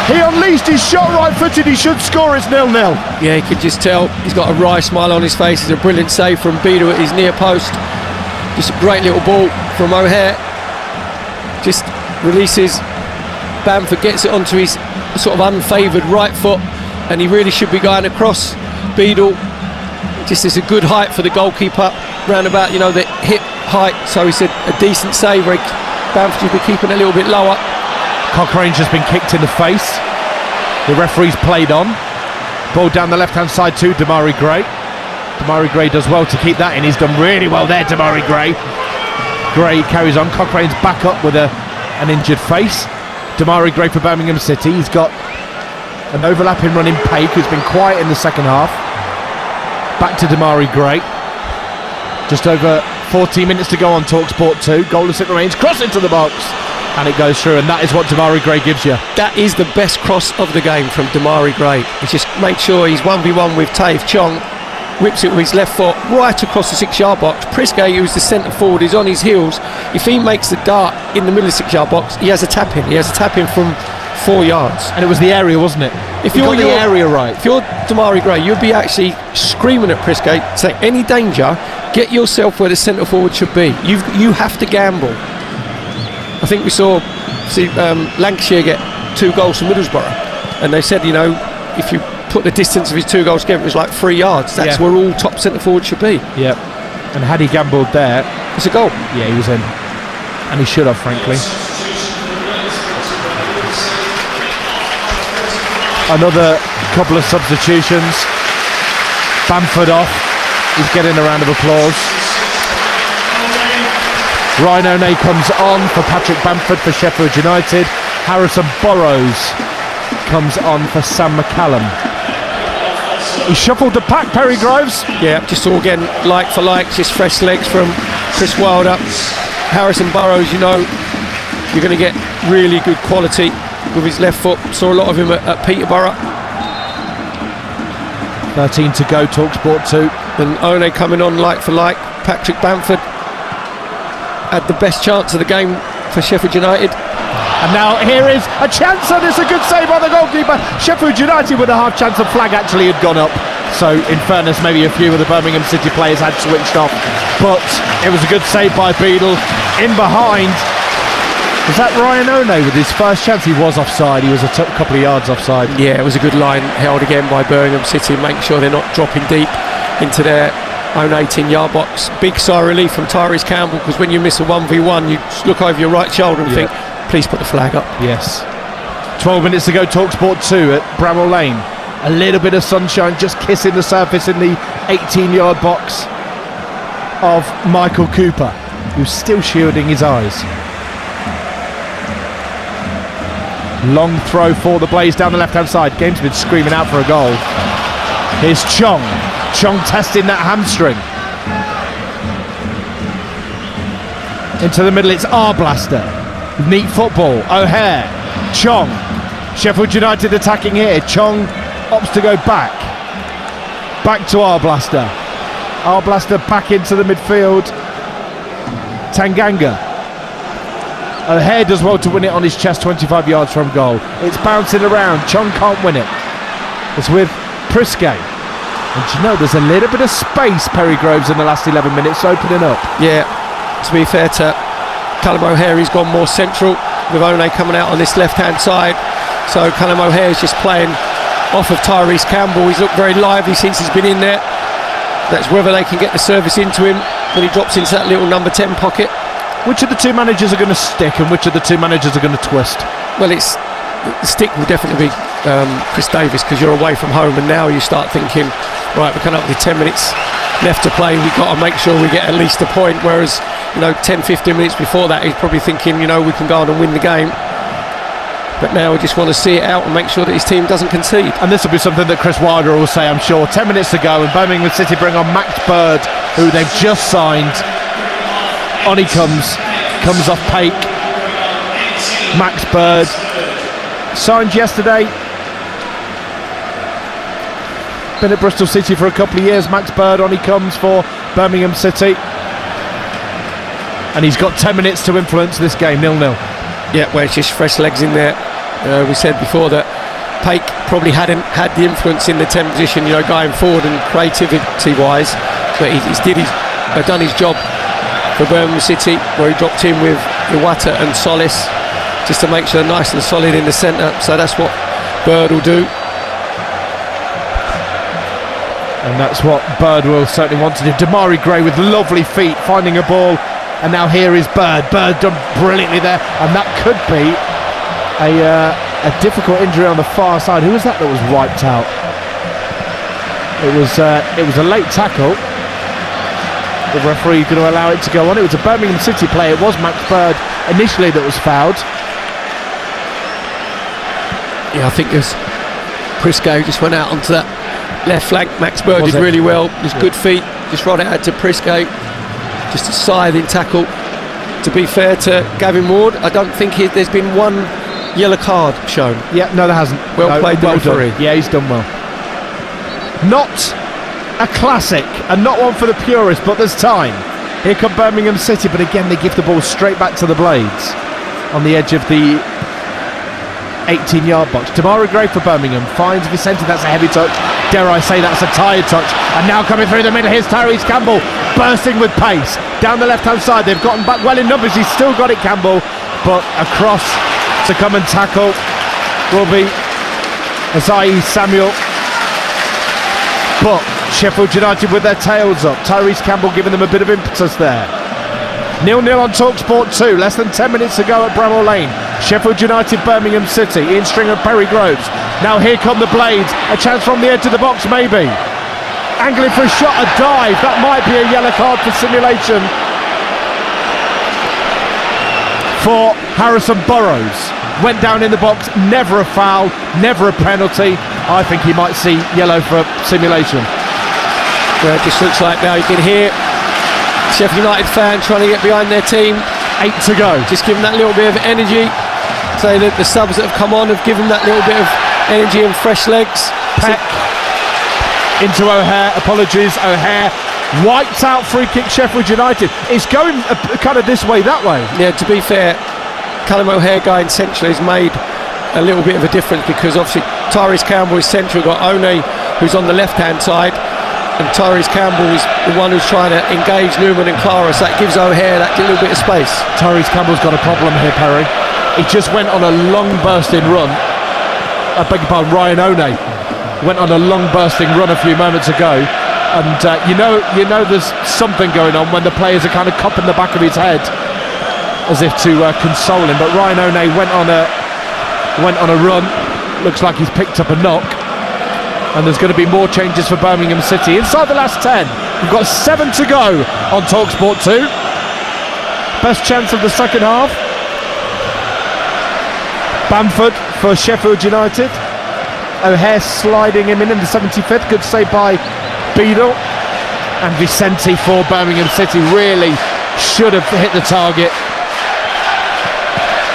He unleashed his shot right-footed. He should score. It's 0-0.
Yeah, you could just tell he's got a wry smile on his face. It's a brilliant save from Beadle at his near post. Just a great little ball from O'Hare. Just releases. Bamford gets it onto his sort of unfavoured right foot, and he really should be going across. Beadle just is a good height for the goalkeeper, round about, you know, the hip height. So he said a decent save. Bamford should be keeping a little bit lower.
Cochrane's just been kicked in the face. The referee's played on. Ball down the left-hand side to Damari Gray. Damari Gray does well to keep that in. He's done really well there, Damari Gray. Gray carries on. Cochrane's back up with an injured face. Damari Gray for Birmingham City. He's got an overlapping run in Paik, who's been quiet in the second half. Back to Damari Gray. Just over 14 minutes to go on TalkSport 2. Goalless it remains. Cross into the box. And it goes through, and that is what Damari Gray gives you.
That is the best cross of the game from Damari Gray. He just makes sure he's 1v1 with Taif Chong, whips it with his left foot right across the 6-yard box. Prisgay, who's the centre forward, is on his heels. If he makes the dart in the middle of the 6-yard box, he has a tap in. He has a tap in from 4 yards.
And it was the area, wasn't it?
If you're
the area right.
If you're Damari Gray, you'd be actually screaming at Prisgay, say, any danger, get yourself where the centre forward should be. You have to gamble. I think we saw Lancashire get 2 goals from Middlesbrough, and they said, you know, if you put the distance of his 2 goals together, it was like 3 yards. That's where all top centre forward should be.
Yep. And had he gambled there,
it's a goal.
Yeah, he was in, and he should have, frankly. Another couple of substitutions. Bamford off. He's getting a round of applause. Ryan O'Neill comes on for Patrick Bamford for Sheffield United. Harrison Burrows comes on for Sam McCallum. He shuffled the pack, Perry Groves.
Yeah, just all again like for like, just fresh legs from Chris Wilder. Harrison Burrows, you know, you're going to get really good quality with his left foot. Saw a lot of him at Peterborough.
13 to go, TalkSport 2.
And One coming on like for like. Patrick Bamford had the best chance of the game for Sheffield United.
And now here is a chance, and it's a good save by the goalkeeper. Sheffield United with a half chance. The flag actually had gone up, so in fairness, maybe a few of the Birmingham City players had switched off, but it was a good save by Beadle. In behind, was that Ryan One with his first chance? He was offside. He was a couple of yards offside.
Yeah, it was a good line held again by Birmingham City, making sure they're not dropping deep into their own 18-yard box. Big sigh of relief from Tyrese Campbell, because when you miss a 1v1, you look over your right shoulder and think, please put the flag up.
Yes. 12 minutes to go, TalkSport 2 at Bramall Lane. A little bit of sunshine just kissing the surface in the 18-yard box of Michael Cooper, who's still shielding his eyes. Long throw for the Blaze down the left-hand side. Game's been screaming out for a goal. Here's Chong. Chong testing that hamstring. Into the middle, it's Arblaster. Neat football. O'Hare. Chong. Sheffield United attacking here. Chong opts to go back. Back to Arblaster. Arblaster back into the midfield. Tanganga. O'Hare does well to win it on his chest, 25 yards from goal. It's bouncing around. Chong can't win it. It's with Prisgay. And you know, there's a little bit of space, Perry Groves, in the last 11 minutes opening up.
Yeah, to be fair to Callum O'Hare, he's gone more central with One coming out on this left-hand side. So Callum O'Hare is just playing off of Tyrese Campbell. He's looked very lively since he's been in there. That's whether they can get the service into him when he drops into that little number 10 pocket.
Which of the two managers are going to stick and which of the two managers are going to twist?
Well, it's the stick will definitely be Chris Davis, because you're away from home, and now you start thinking, right, we're coming up with 10 minutes left to play, we've got to make sure we get at least a point, whereas, you know, 10-15 minutes before that he's probably thinking, you know, we can go on and win the game. But now we just want to see it out and make sure that his team doesn't concede.
And this will be something that Chris Wilder will say, I'm sure. 10 minutes to go, and Birmingham City bring on Max Bird, who they've just signed. On he comes off Paik. Max Bird, signed yesterday. Been at Bristol City for a couple of years. Max Bird, on he comes for Birmingham City. and he's got 10 minutes to influence this game. 0-0.
Yeah, well, it's just fresh legs in there. We said before that Paik probably hadn't had the influence in the 10 position, going forward and creativity-wise, but he's done his job for Birmingham City, where he dropped in with Iwata and Solis, just to make sure they're nice and solid in the centre. So that's what Bird will do.
And that's what Bird will certainly want to do. Damari Gray with lovely feet, finding a ball, and now here is Bird. Bird done brilliantly there, and that could be a difficult injury on the far side. Who was that was wiped out? It was a late tackle. The referee going to allow it to go on. It was a Birmingham City player. It was Max Bird initially that was fouled.
Yeah, I think there's Prisco just went out onto that left flank. Max Bird did really well. His good feet just rod it out to Prisco. Just a scything tackle. To be fair to Gavin Ward, I don't think there's been one yellow card shown.
Yeah, no, there hasn't.
Well played, the referee.
Yeah, he's done well. Not a classic, and not one for the purists, but there's time. Here come Birmingham City, but again they give the ball straight back to the Blades on the edge of the 18-yard box. Damari Gray for Birmingham finds Vicente. That's a heavy touch. Dare I say that's a tired touch. And now coming through the middle, here's Tyrese Campbell bursting with pace down the left-hand side. They've gotten back well in numbers. He's still got it, Campbell, but across to come and tackle will be Azai Samuel. But Sheffield United with their tails up. Tyrese Campbell giving them a bit of impetus there. 0-0 on TalkSport 2. Less than 10 minutes to go at Bramall Lane. Sheffield United, Birmingham City. Ian Stringer, Perry Groves. Now here come the Blades. A chance from the edge of the box, maybe. Angling for a shot, a dive. That might be a yellow card for simulation for Harrison Burrows. Went down in the box. Never a foul. Never a penalty. I think he might see yellow for simulation.
Well, it just looks like now you can hear Sheffield United fan trying to get behind their team.
8 to go.
Just give them that little bit of energy. Say that the subs that have come on have given that little bit of energy and fresh legs.
Peck into O'Hare. Apologies, O'Hare wipes out free kick Sheffield United. It's going kind of this way, that way.
Yeah, to be fair, Callum O'Hare going central has made a little bit of a difference, because obviously Tyrese Campbell is central. Got One who's on the left hand side, and Tyrese Campbell is the one who's trying to engage Newman and Clara, so that gives O'Hare that little bit of space.
Tyrese Campbell's got a problem here, Perry. He just went on a long bursting run. I beg your pardon, Ryan One went on a long bursting run a few moments ago, and you know there's something going on when the players are kind of cupping the back of his head as if to console him. But Ryan One went on a run. Looks like he's picked up a knock. And there's going to be more changes for Birmingham City inside the last 10. We've got 7 to go on TalkSport 2. Best chance of the second half. Bamford for Sheffield United. O'Hare sliding him in the 75th. Good save by Beadle. And Vicente for Birmingham City. Really should have hit the target.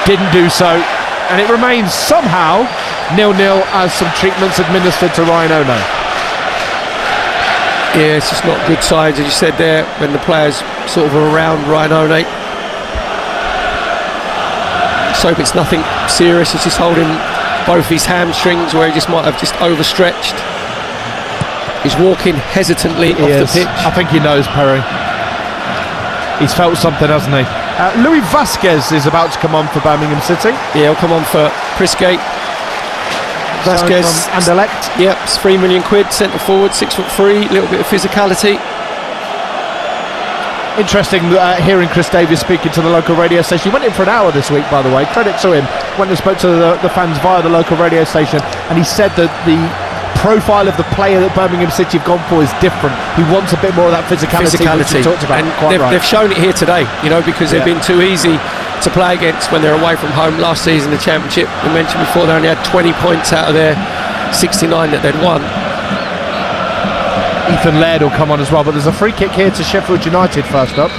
Didn't do so. And it remains somehow 0-0 as some treatments administered to Ryan One.
Yeah, it's just not good signs, as you said there, when the players sort of are around Ryan One. So it's nothing serious. He's just holding both his hamstrings, where he just might have just overstretched. He's walking hesitantly off the pitch.
I think he knows, Perry. He's felt something, hasn't he? Louis Vasquez is about to come on for Birmingham City.
Yeah, he'll come on for Prisgate. Vasquez
and elect.
Yep, it's £3 million, centre forward, 6'3", a little bit of physicality.
Interesting hearing Chris Davies speaking to the local radio station. He went in for an hour this week, by the way. Credit to him. Went and spoke to the fans via the local radio station, and he said that the profile of the player that Birmingham City have gone for is different. He wants a bit more of that physicality. Which you talked about.
And they've shown it here today, because they've been too easy to play against when they're away from home. Last season, the Championship, we mentioned before, they only had 20 points out of their 69 that they'd won.
Ethan Laird will come on as well, but there's a free kick here to Sheffield United first up.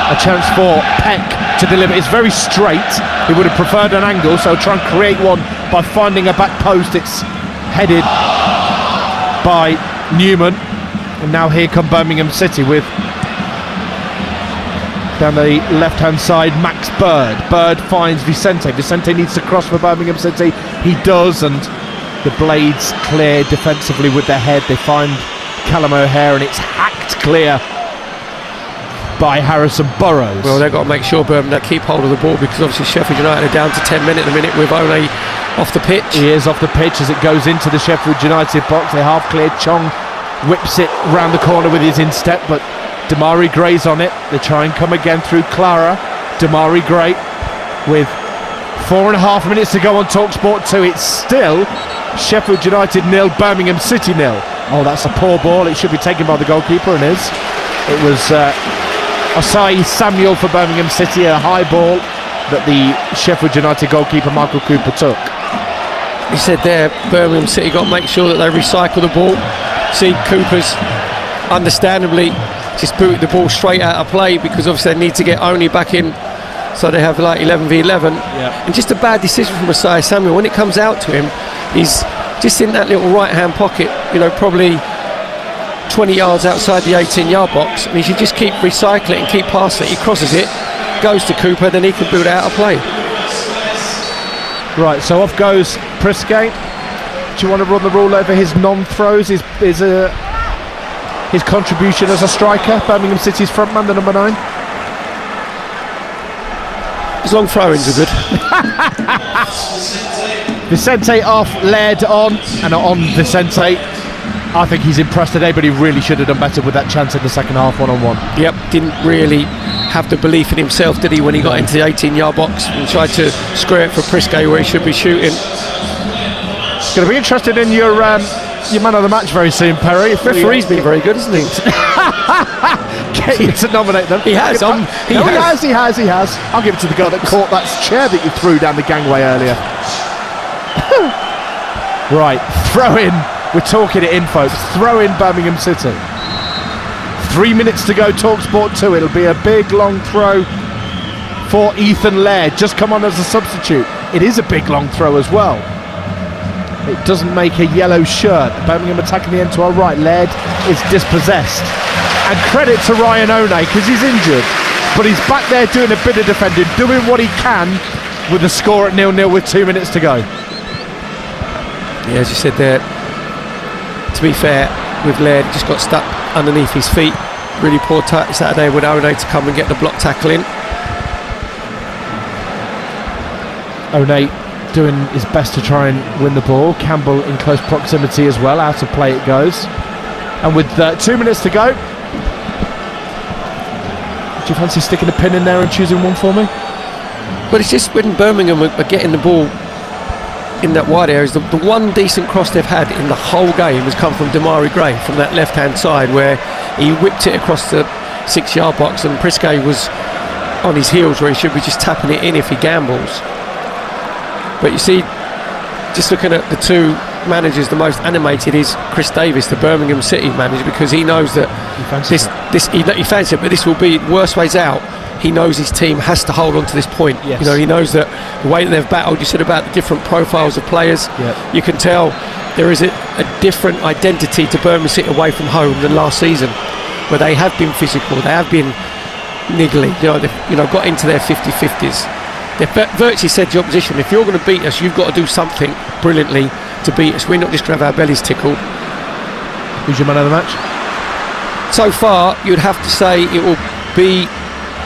A chance for Peck to deliver. It's very straight. He would have preferred an angle, so try and create one by finding a back post. It's headed by Newman. And now here come Birmingham City with Down the left-hand side, Max Bird. Bird finds Vicente. Vicente needs to cross for Birmingham City. He does, and the Blades clear defensively with their head. They find Callum O'Hare, and it's hacked clear by Harrison Burrows.
Well, they've got to make sure Birmingham keep hold of the ball, because obviously Sheffield United are down to 10 men at the minute with One off the pitch.
He is off the pitch as it goes into the Sheffield United box. They half cleared. Chong whips it round the corner with his instep, but Damari Gray's on it. They try and come again through Clara. Damari Gray with 4.5 minutes to go on TalkSport 2. It's still Sheffield United 0, Birmingham City 0. Oh, that's a poor ball. It should be taken by the goalkeeper, and is. It was Osai Samuel for Birmingham City, a high ball that the Sheffield United goalkeeper Michael Cooper took.
He said there, Birmingham City got to make sure that they recycle the ball. See, Cooper's understandably just booted the ball straight out of play, because obviously they need to get Only back in, so they have like 11v11.
Yeah.
And just a bad decision from Osai Samuel. When it comes out to him, he's just in that little right-hand pocket, probably 20 yards outside the 18-yard box, and he should just keep recycling and keep passing it. He crosses it, goes to Cooper, then he can boot it out of play.
Right, so off goes Prisgate. Do you want to run the rule over his non-throws, his contribution as a striker, Birmingham City's frontman, the number 9?
His long throw-ins are good.
Vicente off, led on, and on Vicente. I think he's impressed today, but he really should have done better with that chance in the second half, one-on-one.
Yep, didn't really have the belief in himself, did he, when he got into the 18-yard box and tried to square it for Prisgate where he should be shooting.
Going to be interested in your man of the match very soon, Perry.
Referee's been very good, hasn't he?
Get you to nominate them.
He has.
He has. I'll give it to the guy that caught that chair that you threw down the gangway earlier. Right, throw in. We're talking it in, folks. Throw in Birmingham City. 3 minutes to go, TalkSport 2. It'll be a big, long throw for Ethan Laird. Just come on as a substitute. It is a big, long throw as well. It doesn't make a yellow shirt. Birmingham attacking the end to our right. Laird is dispossessed. And credit to Ryan One, because he's injured. But he's back there doing a bit of defending, doing what he can with the score at 0-0 with 2 minutes to go.
Yeah, as you said there, to be fair, with Laird, just got stuck underneath his feet. Really poor Saturday with One to come and get the block tackle in.
One doing his best to try and win the ball. Campbell in close proximity as well. Out of play it goes. And with 2 minutes to go, do you fancy sticking a pin in there and choosing one for me?
But it's just when Birmingham are getting the ball in that wide area, the one decent cross they've had in the whole game has come from Damari Gray from that left-hand side, where he whipped it across the 6-yard box, and Prisgate was on his heels where he should be just tapping it in if he gambles. But you see, just looking at the two managers, the most animated is Chris Davis, the Birmingham City manager, because he knows that he fancies it, but this will be worst ways out. He knows his team has to hold on to this point.
Yes.
He knows that the way that they've battled, you said about the different profiles of players, you can tell there is a different identity to Birmingham City away from home than last season, where they have been physical, they have been niggly, they've got into their 50-50s. They've virtually said to the opposition, if you're going to beat us, you've got to do something brilliantly to beat us. We're not just going to have our bellies tickled.
Who's your man of the match?
So far, you'd have to say it will be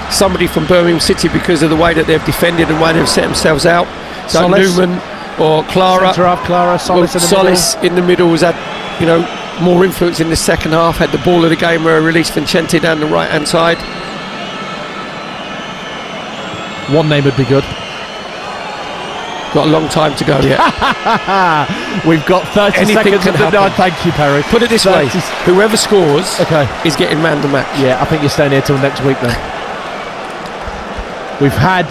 somebody from Birmingham City, because of the way that they've defended and the way they've set themselves out. So
Solis.
Newman or Clara.
Centre half Clara, Solis
in the middle has had, more influence in the second half. Had the ball of the game where he released Vincente down the right hand side.
One name would be good.
Got a long time to go yet.
We've got 30
Anything
seconds. No, thank you, Perry.
Put it this way: whoever scores, is getting man the match.
Yeah, I think you're staying here till next week then. We've had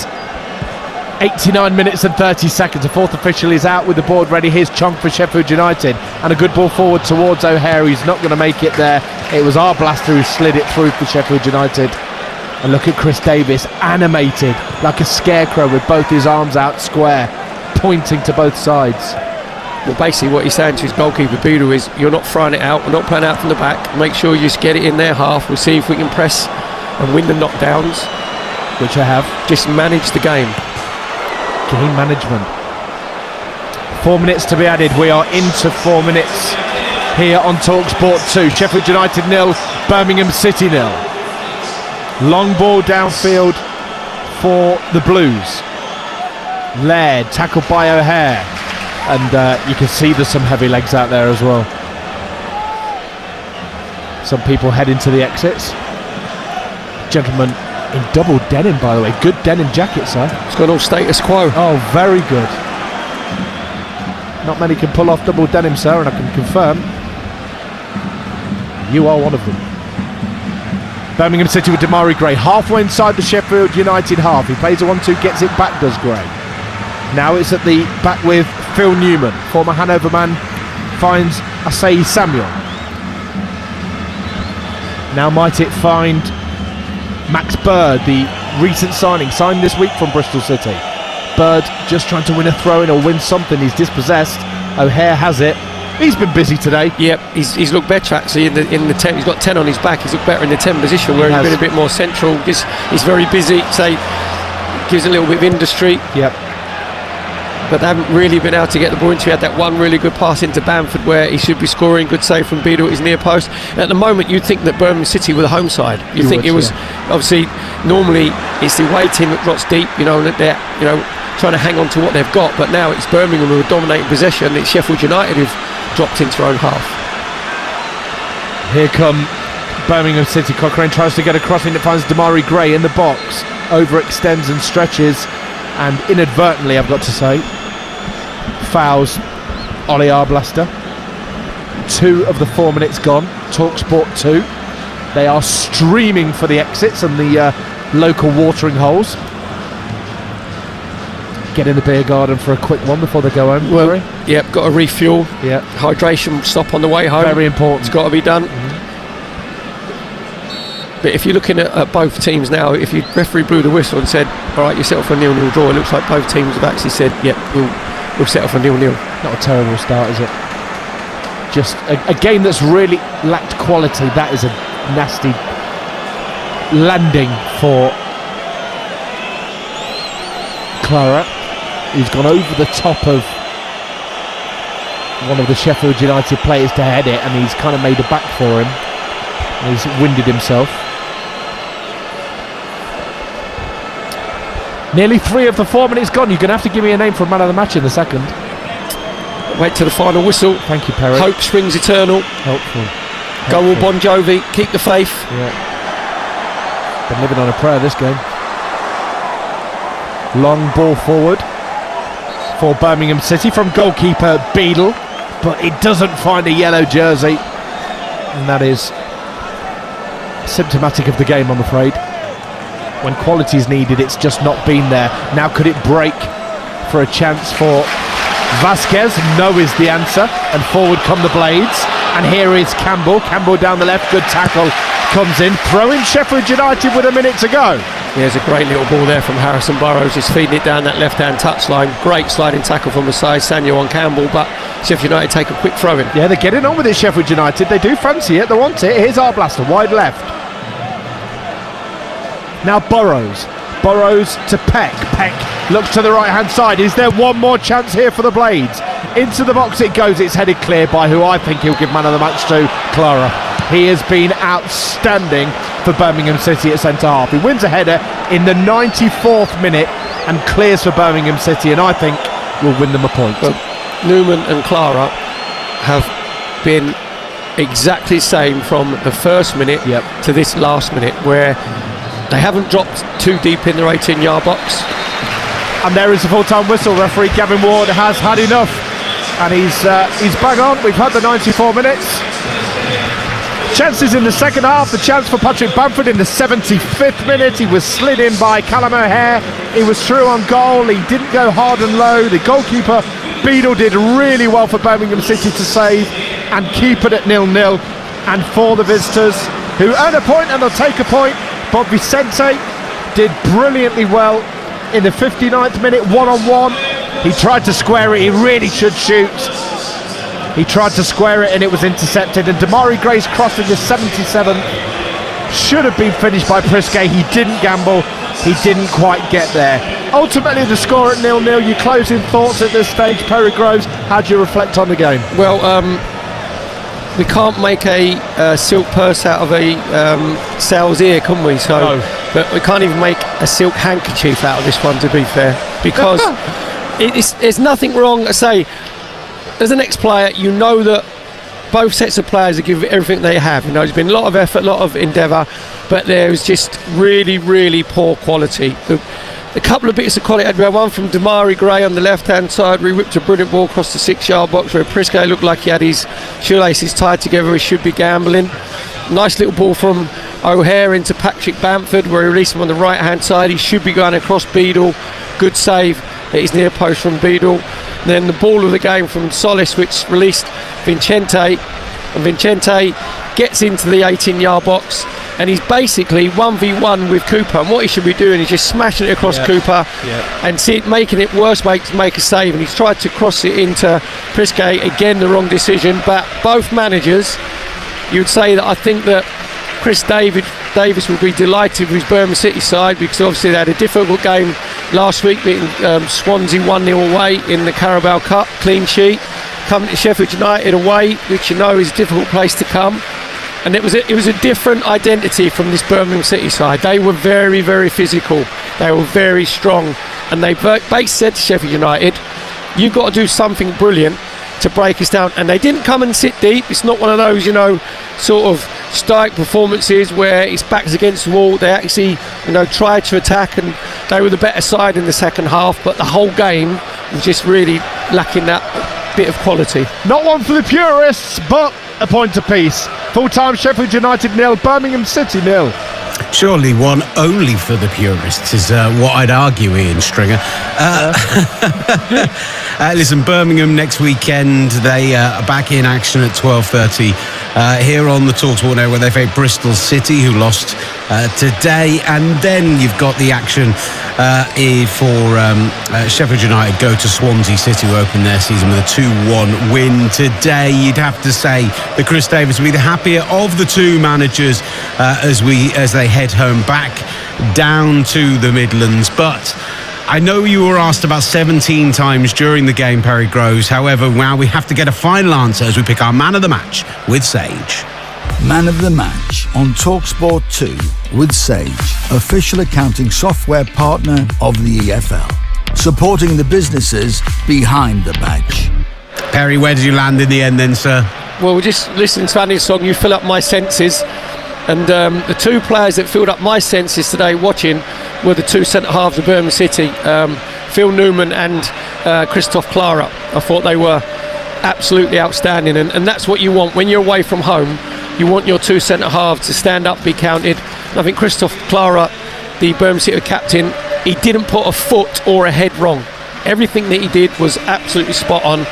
89 minutes and 30 seconds. The fourth official is out with the board ready. Here's Chong for Sheffield United, and a good ball forward towards O'Hare. He's not going to make it there. It was our blaster who slid it through for Sheffield United. And look at Chris Davis, animated like a scarecrow with both his arms out square, pointing to both sides.
Well, basically what he's saying to his goalkeeper Beadle is, you're not throwing it out, we're not playing out from the back, make sure you just get it in their half, we'll see if we can press and win the knockdowns.
which I have.
Just manage the game.
Game management. 4 minutes to be added. We are into 4 minutes here on TalkSport 2. Sheffield United 0, Birmingham City 0. Long ball downfield for the Blues. Laird tackled by O'Hare, and you can see there's some heavy legs out there as well. Some people head into the exits. Gentleman in double denim, by the way. Good denim jacket, sir.
It's got all status quo.
Oh, very good. Not many can pull off double denim, sir, and I can confirm you are one of them. Birmingham City with Damari Gray, halfway inside the Sheffield United half. He plays a 1-2, gets it back, does Gray. Now it's at the back with Phil Newman. Former Hanover man finds Asai Samuel. Now might it find Max Bird, the recent signing, signed this week from Bristol City. Bird just trying to win a throw-in or win something. He's dispossessed. O'Hare has it. He's been busy today.
Yep, he's looked better actually in the 10. He's got 10 on his back. He's looked better in the 10 position where he's been a bit more central. He's very busy. Say, gives a little bit of industry.
Yep.
But they haven't really been able to get the ball into. He had that one really good pass into Bamford where he should be scoring. Good save from Beadle at his near post. At the moment, you'd think that Birmingham City were the home side. You think it was obviously normally it's the away team that drops deep. That they're trying to hang on to what they've got. But now it's Birmingham who are dominating possession. It's Sheffield United who've dropped into their own half.
Here come Birmingham City. Cochrane tries to get across and it finds Damari Gray in the box. Overextends and stretches, and inadvertently, I've got to say, fouls Ollie Arblaster. 2 of the 4 minutes gone. TalkSport 2. They are streaming for the exits and the local watering holes. Get in the beer garden for a quick one before they go home.
Well, yep, got to refuel.
Yeah,
hydration stop on the way home.
Very important.
It's got to be done. But if you're looking at both teams now, if you referee blew the whistle and said, all right, you settle for a 0-0 draw, it looks like both teams have actually said, yep, we'll settle for 0-0.
Not a terrible start, is it? Just a game that's really lacked quality. That is a nasty landing for Clara. He's gone over the top of one of the Sheffield United players to head it, and he's kind of made a back for him. He's winded himself. Nearly 3 of the 4 minutes gone. You're going to have to give me a name for a man of the match in the second.
Wait till the final whistle.
Thank you, Perry.
Hope springs eternal.
Helpful.
Go all Bon Jovi. Keep the faith.
Yeah. Been living on a prayer this game. Long ball forward for Birmingham City from goalkeeper Beadle, but it doesn't find a yellow jersey, and that is symptomatic of the game, I'm afraid. When quality is needed, it's just not been there. Now could it break for a chance for Vasquez? No is the answer, and forward come the Blades, and here is Campbell down the left, good tackle comes in, throwing Sheffield United with a minute to go.
There's a great little ball there from Harrison Burrows, just feeding it down that left-hand touchline. Great sliding tackle from the side, Samuel on Campbell, but Sheffield United take a quick throw in.
Yeah, they're getting on with it, Sheffield United. They do fancy it, they want it. Here's Arblaster, wide left. Now Burrows to Peck. Peck looks to the right-hand side. Is there one more chance here for the Blades? Into the box it goes. It's headed clear by who I think he'll give man of the match to, Clara. He has been outstanding for Birmingham City at centre-half. He wins a header in the 94th minute and clears for Birmingham City, and I think will win them a point.
Well, Newman and Clara have been exactly the same from the first minute to this last minute, where they haven't dropped too deep in their 18-yard box.
And there is the full-time whistle. Referee Gavin Ward has had enough, and he's bang on. We've had the 94 minutes. Chances in the second half. The chance for Patrick Bamford in the 75th minute. He was slid in by Callum O'Hare. He was through on goal. He didn't go hard and low. The goalkeeper Beadle did really well for Birmingham City to save and keep it at 0-0. And for the visitors, who earn a point and they'll take a point, Bob Vicente did brilliantly well in the 59th minute, one-on-one. He tried to square it. He really should shoot. He tried to square it and it was intercepted, and Damari Gray's cross in the 77th should have been finished by Prisquet. He didn't gamble, he didn't quite get there. Ultimately, the score at 0-0. Your closing thoughts at this stage, Perry Groves? How do you reflect on the game?
Well, we can't make a silk purse out of a sow's ear, can we? So,
No.
But we can't even make a silk handkerchief out of this one, to be fair, because there's nothing wrong. I say, as an ex-player, you know that both sets of players give everything they have. You know, there's been a lot of effort, a lot of endeavour, but there's just really, really poor quality. A couple of bits of quality. We had one from Damari Gray on the left-hand side. We whipped a brilliant ball across the 6-yard box where Prisca looked like he had his shoelaces tied together. He should be gambling. Nice little ball from O'Hare into Patrick Bamford where he released him on the right-hand side. He should be going across Beadle. Good save at his near post from Beadle. Then the ball of the game from Solis, which released Vincente, and Vincente gets into the 18-yard box, and he's basically 1v1 with Cooper, and what he should be doing is just smashing it across Cooper and making it worse way to make a save, and he's tried to cross it into Prisca, again the wrong decision. But both managers, you'd say that I think that Chris Davis will be delighted with his Birmingham City side, because obviously they had a difficult game last week, beating Swansea 1-0 away in the Carabao Cup, clean sheet. Coming to Sheffield United away, which you know is a difficult place to come, and it was a different identity from this Birmingham City side. They were very, very physical, they were very strong, and they said to Sheffield United, you've got to do something brilliant to break us down. And they didn't come and sit deep. It's not one of those, sort of stoic performances where it's backs against the wall. They actually, tried to attack, and they were the better side in the second half, but the whole game was just really lacking that bit of quality.
Not one for the purists, but a point apiece. Full-time Sheffield United 0, Birmingham City 0.
Surely one only for the purists is what I'd argue, Ian Stringer. Listen, Birmingham next weekend, they are back in action at 12:30 here on the TalkSport Network. They face Bristol City, who lost today, and then you've got the action for Sheffield United go to Swansea City, who open their season with a 2-1 win today. You'd have to say that Chris Davis will be the happier of the two managers as they head home back down to the Midlands. But I know you were asked about 17 times during the game, Perry Groves. However, now we have to get a final answer as we pick our man of the match with Sage.
Man of the match on TalkSport 2 with Sage, official accounting software partner of the EFL, supporting the businesses behind the badge.
Perry, where did you land in the end then, sir?
Well, we're just listening to Andy's song, You Fill Up My Senses. And the two players that filled up my senses today watching were the two centre-halves of Birmingham City, Phil Newman and Christoph Clara. I thought they were absolutely outstanding, and that's what you want. When you're away from home, you want your two centre-halves to stand up, be counted. And I think Christoph Clara, the Birmingham City captain, he didn't put a foot or a head wrong. Everything that he did was absolutely spot on.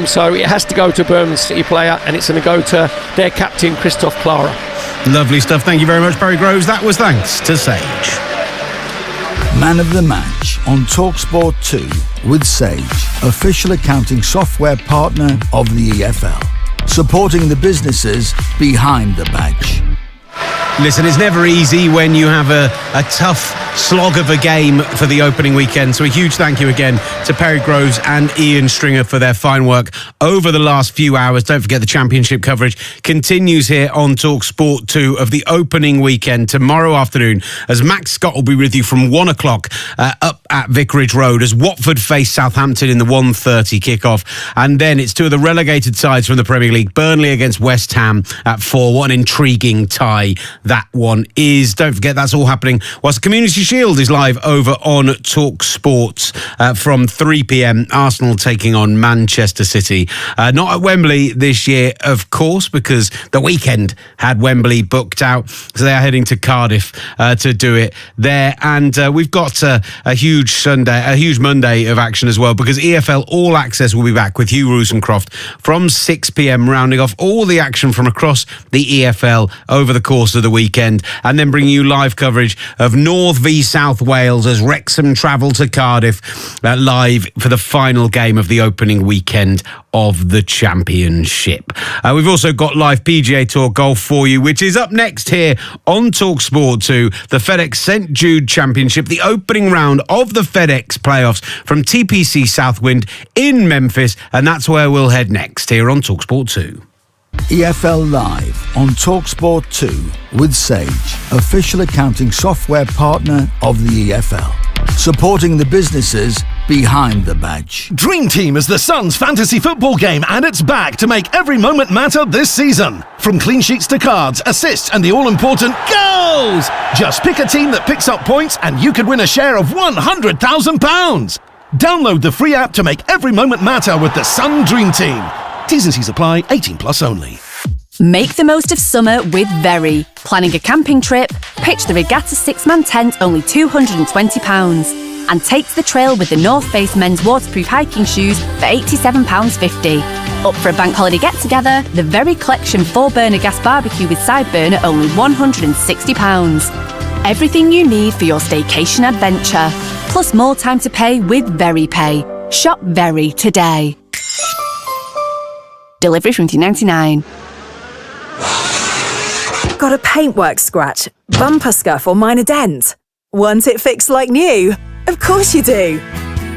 So it has to go to a Birmingham City player, and it's going to go to their captain, Christoph Clara.
Lovely stuff. Thank you very much, Perry Groves. That was thanks to Sage.
Man of the match on TalkSport 2 with Sage, official accounting software partner of the EFL, supporting the businesses behind the badge.
Listen, it's never easy when you have a tough slog of a game for the opening weekend. So a huge thank you again to Perry Groves and Ian Stringer for their fine work over the last few hours. Don't forget the championship coverage continues here on TalkSport 2 of the opening weekend tomorrow afternoon, as Max Scott will be with you from 1 o'clock up at Vicarage Road as Watford face Southampton in the 1:30 kickoff. And then it's two of the relegated sides from the Premier League, Burnley against West Ham at 4. What an intriguing tie that one is. Don't forget that's all happening whilst the Community Shield is live over on TalkSport from 3 p.m. Arsenal taking on Manchester City. Not at Wembley this year, of course, because the weekend had Wembley booked out. So they are heading to Cardiff to do it there. And we've got a huge Monday of action as well, because EFL All Access will be back with Hugh Rosencroft from 6 p.m, rounding off all the action from across the EFL over the course of the weekend, and then bringing you live coverage of North v 3 South Wales as Wrexham travel to Cardiff live for the final game of the opening weekend of the Championship. We've also got live PGA Tour golf for you, which is up next here on TalkSport 2, the FedEx St. Jude Championship, the opening round of the FedEx playoffs from TPC Southwind in Memphis, and that's where we'll head next here on TalkSport 2.
EFL Live on TalkSport 2 with Sage, official accounting software partner of the EFL. Supporting the businesses behind the badge.
Dream Team is the Suns' fantasy football game, and it's back to make every moment matter this season. From clean sheets to cards, assists, and the all-important goals! Just pick a team that picks up points, and you could win a share of £100,000. Download the free app to make every moment matter with the Sun Dream Team. T's and C's apply, 18 plus only.
Make the most of summer with Very. Planning a camping trip? Pitch the Regatta 6-man tent, only £220. And take the trail with the North Face men's waterproof hiking shoes for £87.50. Up for a bank holiday get-together? The Very Collection 4-burner gas barbecue with side burner, only £160. Everything you need for your staycation adventure. Plus more time to pay with Very Pay. Shop Very today. Delivery from $2.99.
Got a paintwork scratch, bumper scuff or minor dent? Want it fixed like new? Of course you do!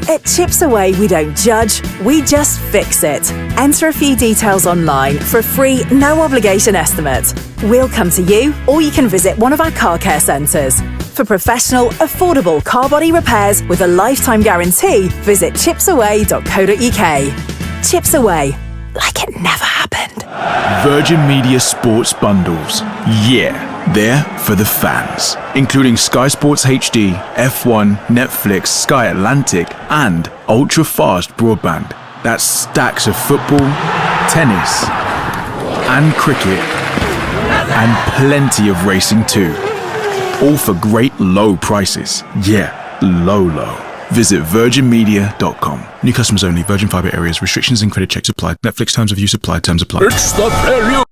At Chips Away we don't judge, we just fix it. Enter a few details online for a free, no obligation estimate. We'll come to you, or you can visit one of our car care centres. For professional, affordable car body repairs with a lifetime guarantee, visit chipsaway.co.uk. Chips Away. Like it never happened.
Virgin Media Sports Bundles. Yeah, they're for the fans. Including Sky Sports HD, F1, Netflix, Sky Atlantic, and ultra-fast broadband. That's stacks of football, tennis, and cricket, and plenty of racing too. All for great low prices. Yeah, low. Visit virginmedia.com. New customers only. Virgin Fibre areas. Restrictions and credit checks apply. Netflix terms of use apply. Terms apply.
It's the value